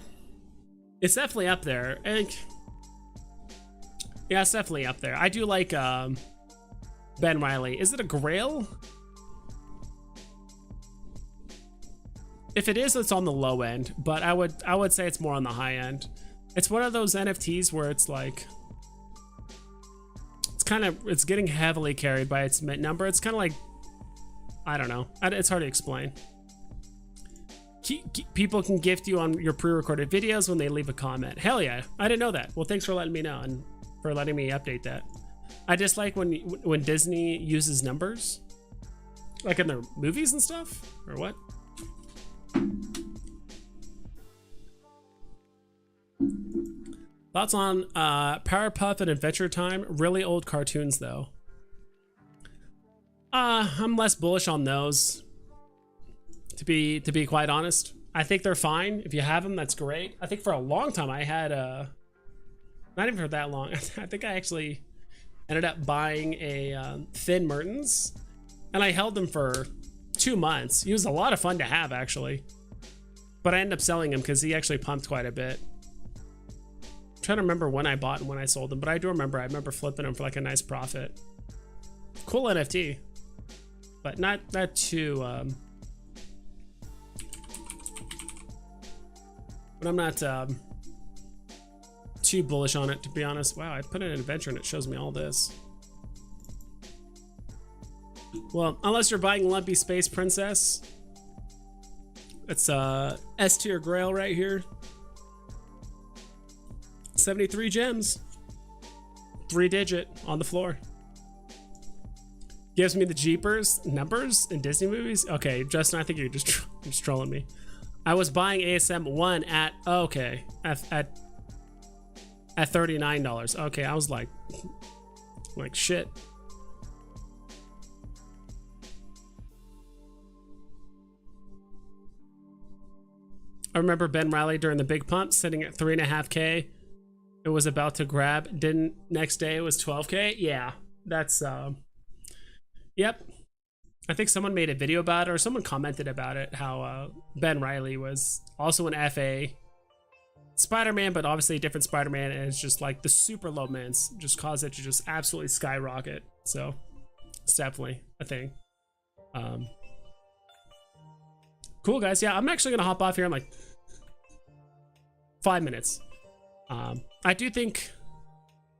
It's definitely up there. I think, yeah, it's definitely up there. I do like Ben Riley. Is it a grail? If it is, it's on the low end, but I would say it's more on the high end. It's one of those NFTs where it's like it's getting heavily carried by its mint number. It's kind of like, I don't know. It's hard to explain. People can gift you on your pre-recorded videos when they leave a comment. Hell yeah. I didn't know that. Well, thanks for letting me know and for letting me update that. I just like when Disney uses numbers, like in their movies and stuff, or what? Thoughts on Powerpuff and Adventure Time? Really old cartoons though. I'm less bullish on those. To be quite honest, I think they're fine. If you have them, that's great. I think for a long time I had not even for that long. I think I actually ended up buying a Thin Mertens, and I held them for 2 months. He was a lot of fun to have actually, but I ended up selling him because he actually pumped quite a bit. I'm trying to remember when I bought and when I sold them, but I remember flipping them for like a nice profit. Cool NFT, but not too. But I'm not too bullish on it, to be honest. Wow, I put in an adventure and it shows me all this. Well, unless you're buying Lumpy Space Princess. It's S tier grail right here. 73 gems. 3-digit on the floor. Gives me the Jeepers numbers in Disney movies. Okay, Justin, I think you're just trolling me. I was buying ASM 1 at at $39. Okay, I was like shit. I remember Ben Riley during the big pump sitting at 3.5K. It was about to grab. Next day it was 12K. Yeah, that's yep. I think someone made a video about it, or someone commented about it, how Ben Riley was also an FA Spider-Man, but obviously a different Spider-Man, and it's just like the super low mints just cause it to just absolutely skyrocket. So it's definitely a thing. Cool guys, yeah, I'm actually gonna hop off here in like 5 minutes. I do think,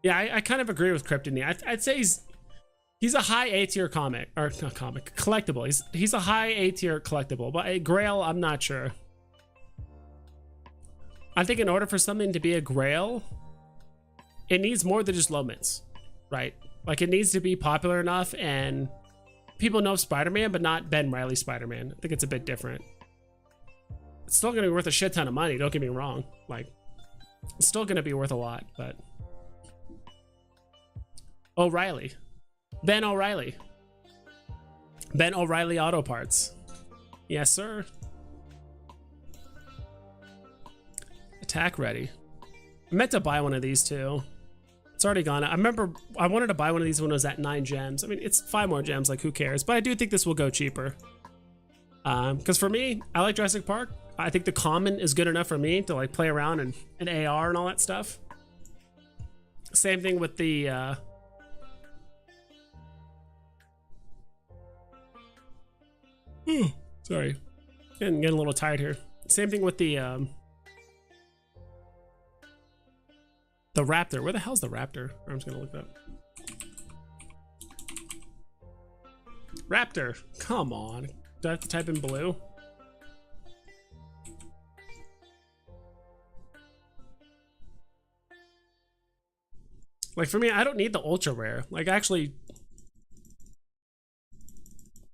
yeah, I kind of agree with Kryptony. I'd say he's a high A tier comic, or not comic, collectible. He's a high A tier collectible, but a Grail, I'm not sure. I think in order for something to be a Grail, it needs more than just low mints, right? Like it needs to be popular enough and people know Spider-Man, but not Ben Reilly Spider-Man. I think it's a bit different. It's still gonna be worth a shit ton of money, don't get me wrong. Like, it's still gonna be worth a lot, but... O'Reilly. Ben O'Reilly. Ben O'Reilly Auto Parts. Yes, sir. Attack ready. I meant to buy one of these too. It's already gone. I remember I wanted to buy one of these when it was at 9 gems. I mean, it's 5 more gems, like who cares? But I do think this will go cheaper. Because for me, I like Jurassic Park. I think the common is good enough for me to like play around and AR and all that stuff. Same thing with the sorry, getting a little tired here. Same thing with the Raptor. Where the hell's the Raptor? I'm just gonna look it up. Raptor, come on. Do I have to type in blue? Like for me, I don't need the ultra rare. Like actually,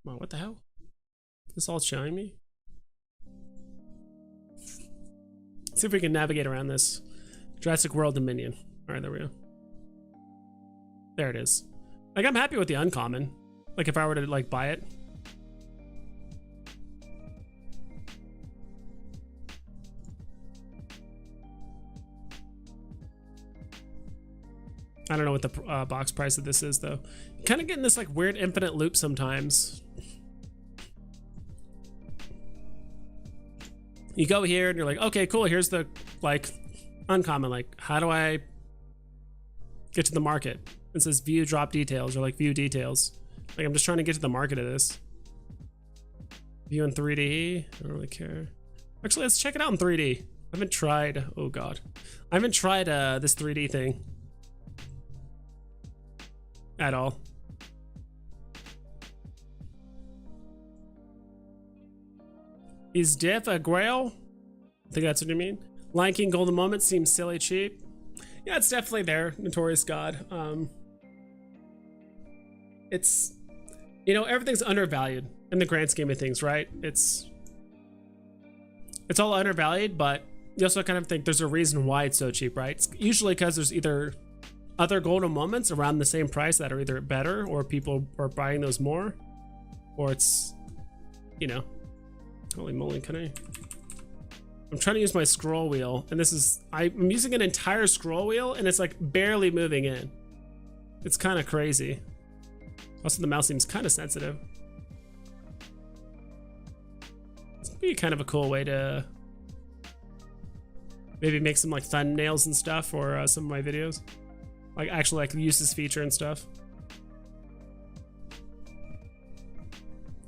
come on, what the hell? This all showing me? Let's see if we can navigate around this. Jurassic World Dominion. All right, there we go. There it is. Like I'm happy with the uncommon. Like if I were to like buy it. I don't know what the box price of this is though. Kind of getting this like weird infinite loop sometimes. You go here and you're like, okay, cool. Here's the like uncommon. Like, how do I get to the market? It says view drop details or like view details. Like I'm just trying to get to the market of this. View in 3D. I don't really care. Actually, let's check it out in 3D. I haven't tried. Oh god, I haven't tried this 3D thing at all. Is Diff a Grail? I think that's what you mean. Lion King Golden Moment seems silly cheap. Yeah, it's definitely there. Notorious God. It's, you know, everything's undervalued in the grand scheme of things, right? It's all undervalued, but you also kind of think there's a reason why it's so cheap, right? It's usually because there's either other golden moments around the same price that are either better or people are buying those more, or it's, you know, holy moly, I'm trying to use my scroll wheel and this is, I'm using an entire scroll wheel and it's like barely moving in. It's kind of crazy. Also the mouse seems kind of sensitive. This would be kind of a cool way to maybe make some like thumbnails and stuff for some of my videos. Like actually like use this feature and stuff.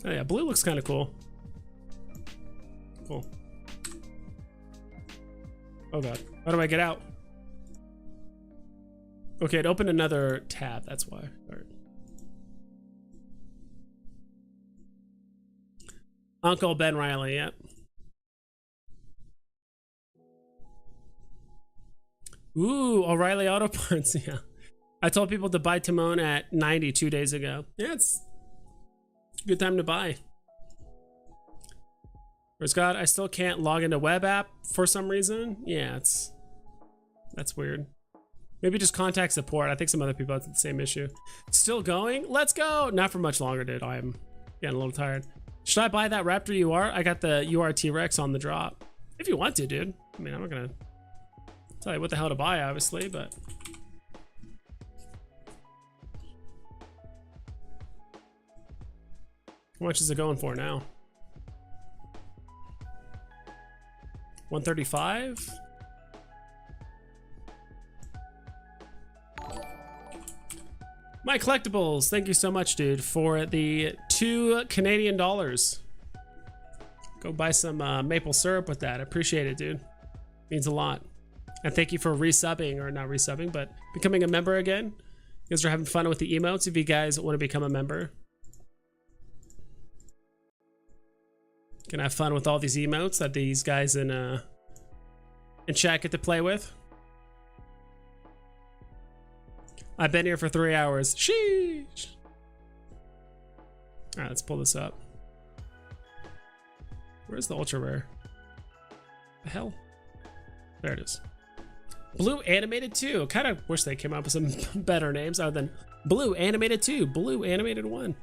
Oh yeah, blue looks kind of cool. Cool. Oh god, how do I get out? Okay, it opened another tab, that's why. All right. Uncle Ben Reilly, yep. Ooh, O'Reilly Auto Parts, yeah. I told people to buy Timon at 90 2 days ago. Yeah, it's a good time to buy. Where's God? I still can't log into web app for some reason. Yeah, that's weird. Maybe just contact support. I think some other people have the same issue. Still going? Let's go! Not for much longer, dude. I'm getting a little tired. Should I buy that Raptor UR? I got the UR T-Rex on the drop. If you want to, dude. I mean, I'm not gonna tell you what the hell to buy, obviously, but how much is it going for now? 135? My collectibles, thank you so much, dude, for the $2 Canadian. Go buy some maple syrup with that. I appreciate it, dude. Means a lot. And thank you for resubbing, or not resubbing, but becoming a member again. You guys are having fun with the emotes. If you guys want to become a member, you can have fun with all these emotes that these guys in chat get to play with. I've been here for 3 hours. Sheesh. All right, let's pull this up. Where's the ultra rare? The hell? There it is. Blue Animated 2. Kind of wish they came up with some better names other than Blue Animated 2, Blue Animated 1.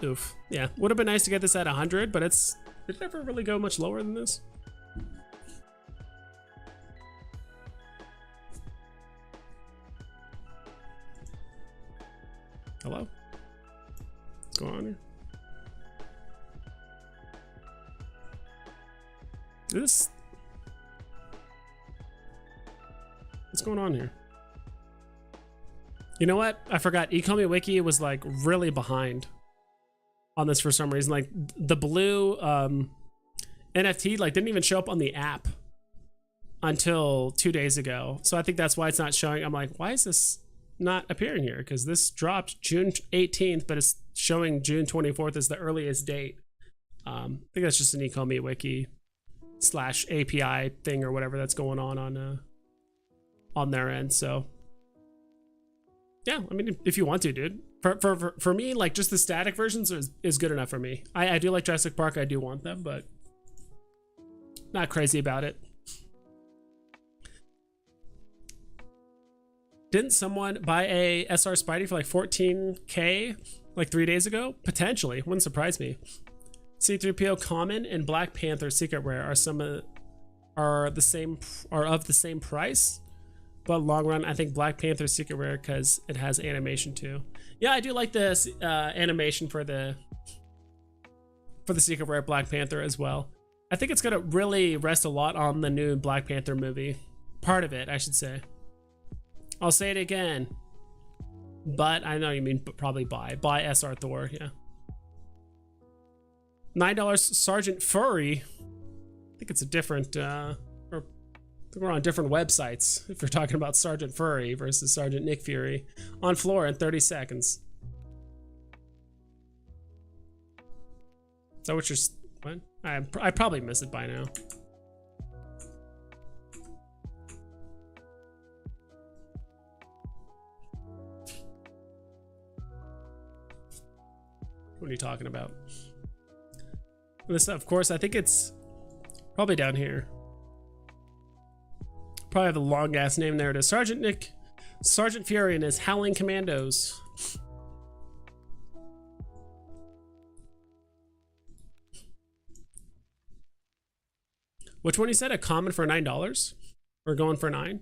Oof. Yeah, would have been nice to get this at 100, but did it ever really go much lower than this? Hello? What's going on here? What's going on here? You know what? I forgot. Ecomi Wiki was like really behind on this for some reason. Like the blue NFT like didn't even show up on the app until 2 days ago. So I think that's why it's not showing. I'm like, why is this not appearing here? Because this dropped June 18th, but it's showing June 24th as the earliest date. I think that's just an Ecomi Wiki / API thing or whatever that's going on their end. So yeah, I mean, if you want to, dude. For me, like just the static versions is good enough for me. I do like Jurassic Park. I do want them, but not crazy about it. Didn't someone buy a SR Spidey for like 14K like 3 days ago? Potentially, wouldn't surprise me. C3PO Common and Black Panther Secret Rare are of the same price, but long run I think Black Panther Secret Rare because it has animation too. Yeah, I do like this animation for the Secret Rare Black Panther as well. I think it's gonna really rest a lot on the new Black Panther movie. Part of it, I should say. I'll say it again, but I know you mean probably buy SR Thor. Yeah. $9 Sergeant Furry. I think it's a different, or we're on different websites if you're talking about Sergeant Furry versus Sergeant Nick Fury. On floor in 30 seconds. Is that what you're, what? I probably missed it by now. What are you talking about? This, of course, I think it's probably down here. Probably have a long ass name. There it is. Sergeant Fury and his Howling Commandos. Which one you said? A common for $9? We're going for 9.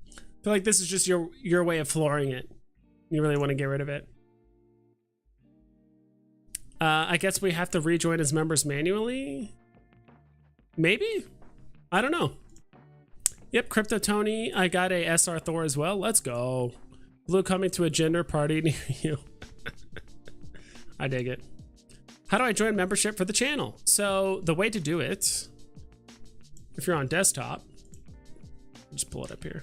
I feel like this is just your way of flooring it. You really want to get rid of it. I guess we have to rejoin as members manually. Maybe? I don't know. Yep, Crypto Tony. I got a SR Thor as well. Let's go. Blue coming to a gender party near you. I dig it. How do I join membership for the channel? So the way to do it, if you're on desktop, just pull it up here.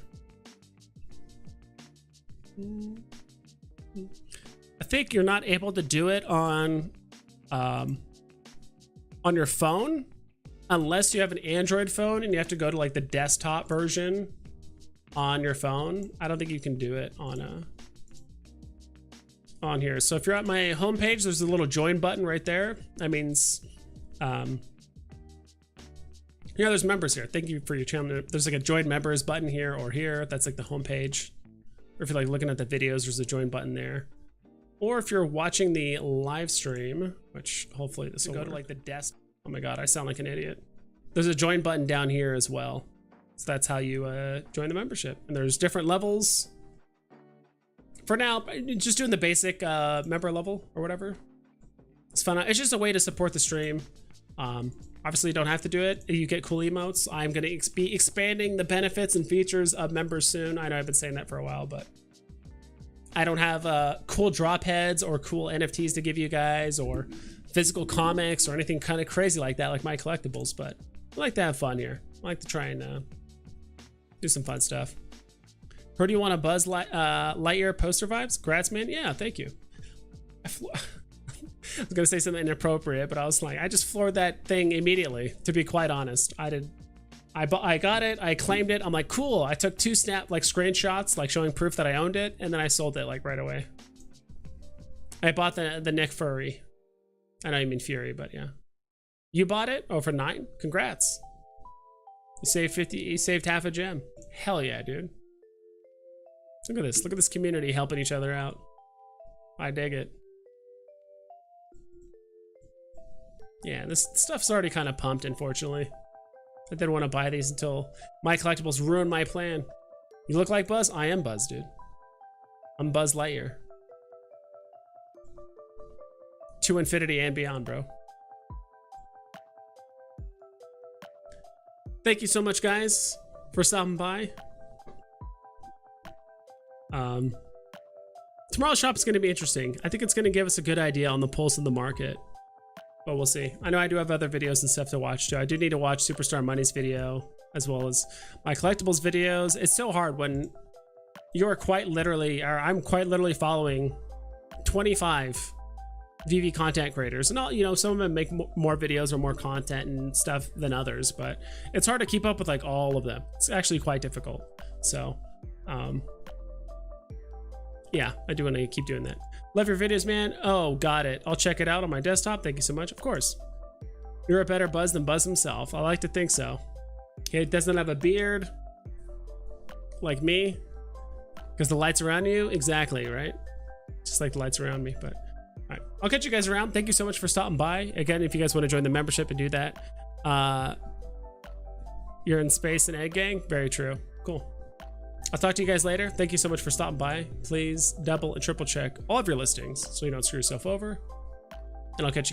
I think you're not able to do it on your phone unless you have an Android phone and you have to go to like the desktop version on your phone. I don't think you can do it on here. So if you're at my homepage, there's a little join button right there. That means yeah, there's members here. Thank you for your channel. There's like a join members button here or here. That's like the homepage. Or if you're like looking at the videos, there's a join button there. Or if you're watching the live stream, which hopefully this will go to like the desk. Oh my God, I sound like an idiot. There's a join button down here as well. So that's how you join the membership. And there's different levels. For now, just doing the basic member level or whatever. It's fun. It's just a way to support the stream. Obviously you don't have to do it. You get cool emotes. I'm gonna be expanding the benefits and features of members soon. I know I've been saying that for a while, but I don't have cool drop heads or cool NFTs to give you guys or physical comics or anything kind of crazy like that, like my collectibles, but I like to have fun here. I like to try and do some fun stuff. Heard you want a Buzz Lightyear poster vibes? Grats, man. Yeah, thank you. I was gonna say something inappropriate, but I was like, I just floored that thing immediately. To be quite honest, I got it. I claimed it. I'm like, cool. I took 2 screenshots, like showing proof that I owned it, and then I sold it like right away. I bought the Nick Furry. I know you mean Fury, but yeah. You bought it? Oh, for 9? Congrats. You saved 50. You saved half a gem. Hell yeah, dude. Look at this. Look at this community helping each other out. I dig it. Yeah, this stuff's already kind of pumped, unfortunately. I didn't want to buy these until my collectibles ruined my plan. You look like Buzz? I am Buzz, dude. I'm Buzz Lightyear. To infinity and beyond, bro. Thank you so much, guys, for stopping by. Tomorrow's shop is going to be interesting. I think it's going to give us a good idea on the pulse of the market, but we'll see. I know I do have other videos and stuff to watch too. I do need to watch Superstar Money's video as well as my collectibles videos. It's so hard when you're quite literally, or I'm quite literally following 25 VV content creators, and all, you know, some of them make more videos or more content and stuff than others, but it's hard to keep up with like all of them. It's actually quite difficult. So yeah, I do want to keep doing that. Love your videos, man. Oh, got it. I'll check it out on my desktop. Thank you so much. Of course. You're a better Buzz than Buzz himself. I like to think so. He doesn't have a beard like me because the lights around you. Exactly, right? Just like the lights around me. But all right, I'll catch you guys around. Thank you so much for stopping by. Again, if you guys want to join the membership and do that, you're in space and egg gang. Very true. Cool. I'll talk to you guys later. Thank you so much for stopping by. Please double and triple check all of your listings so you don't screw yourself over. And I'll catch you guys.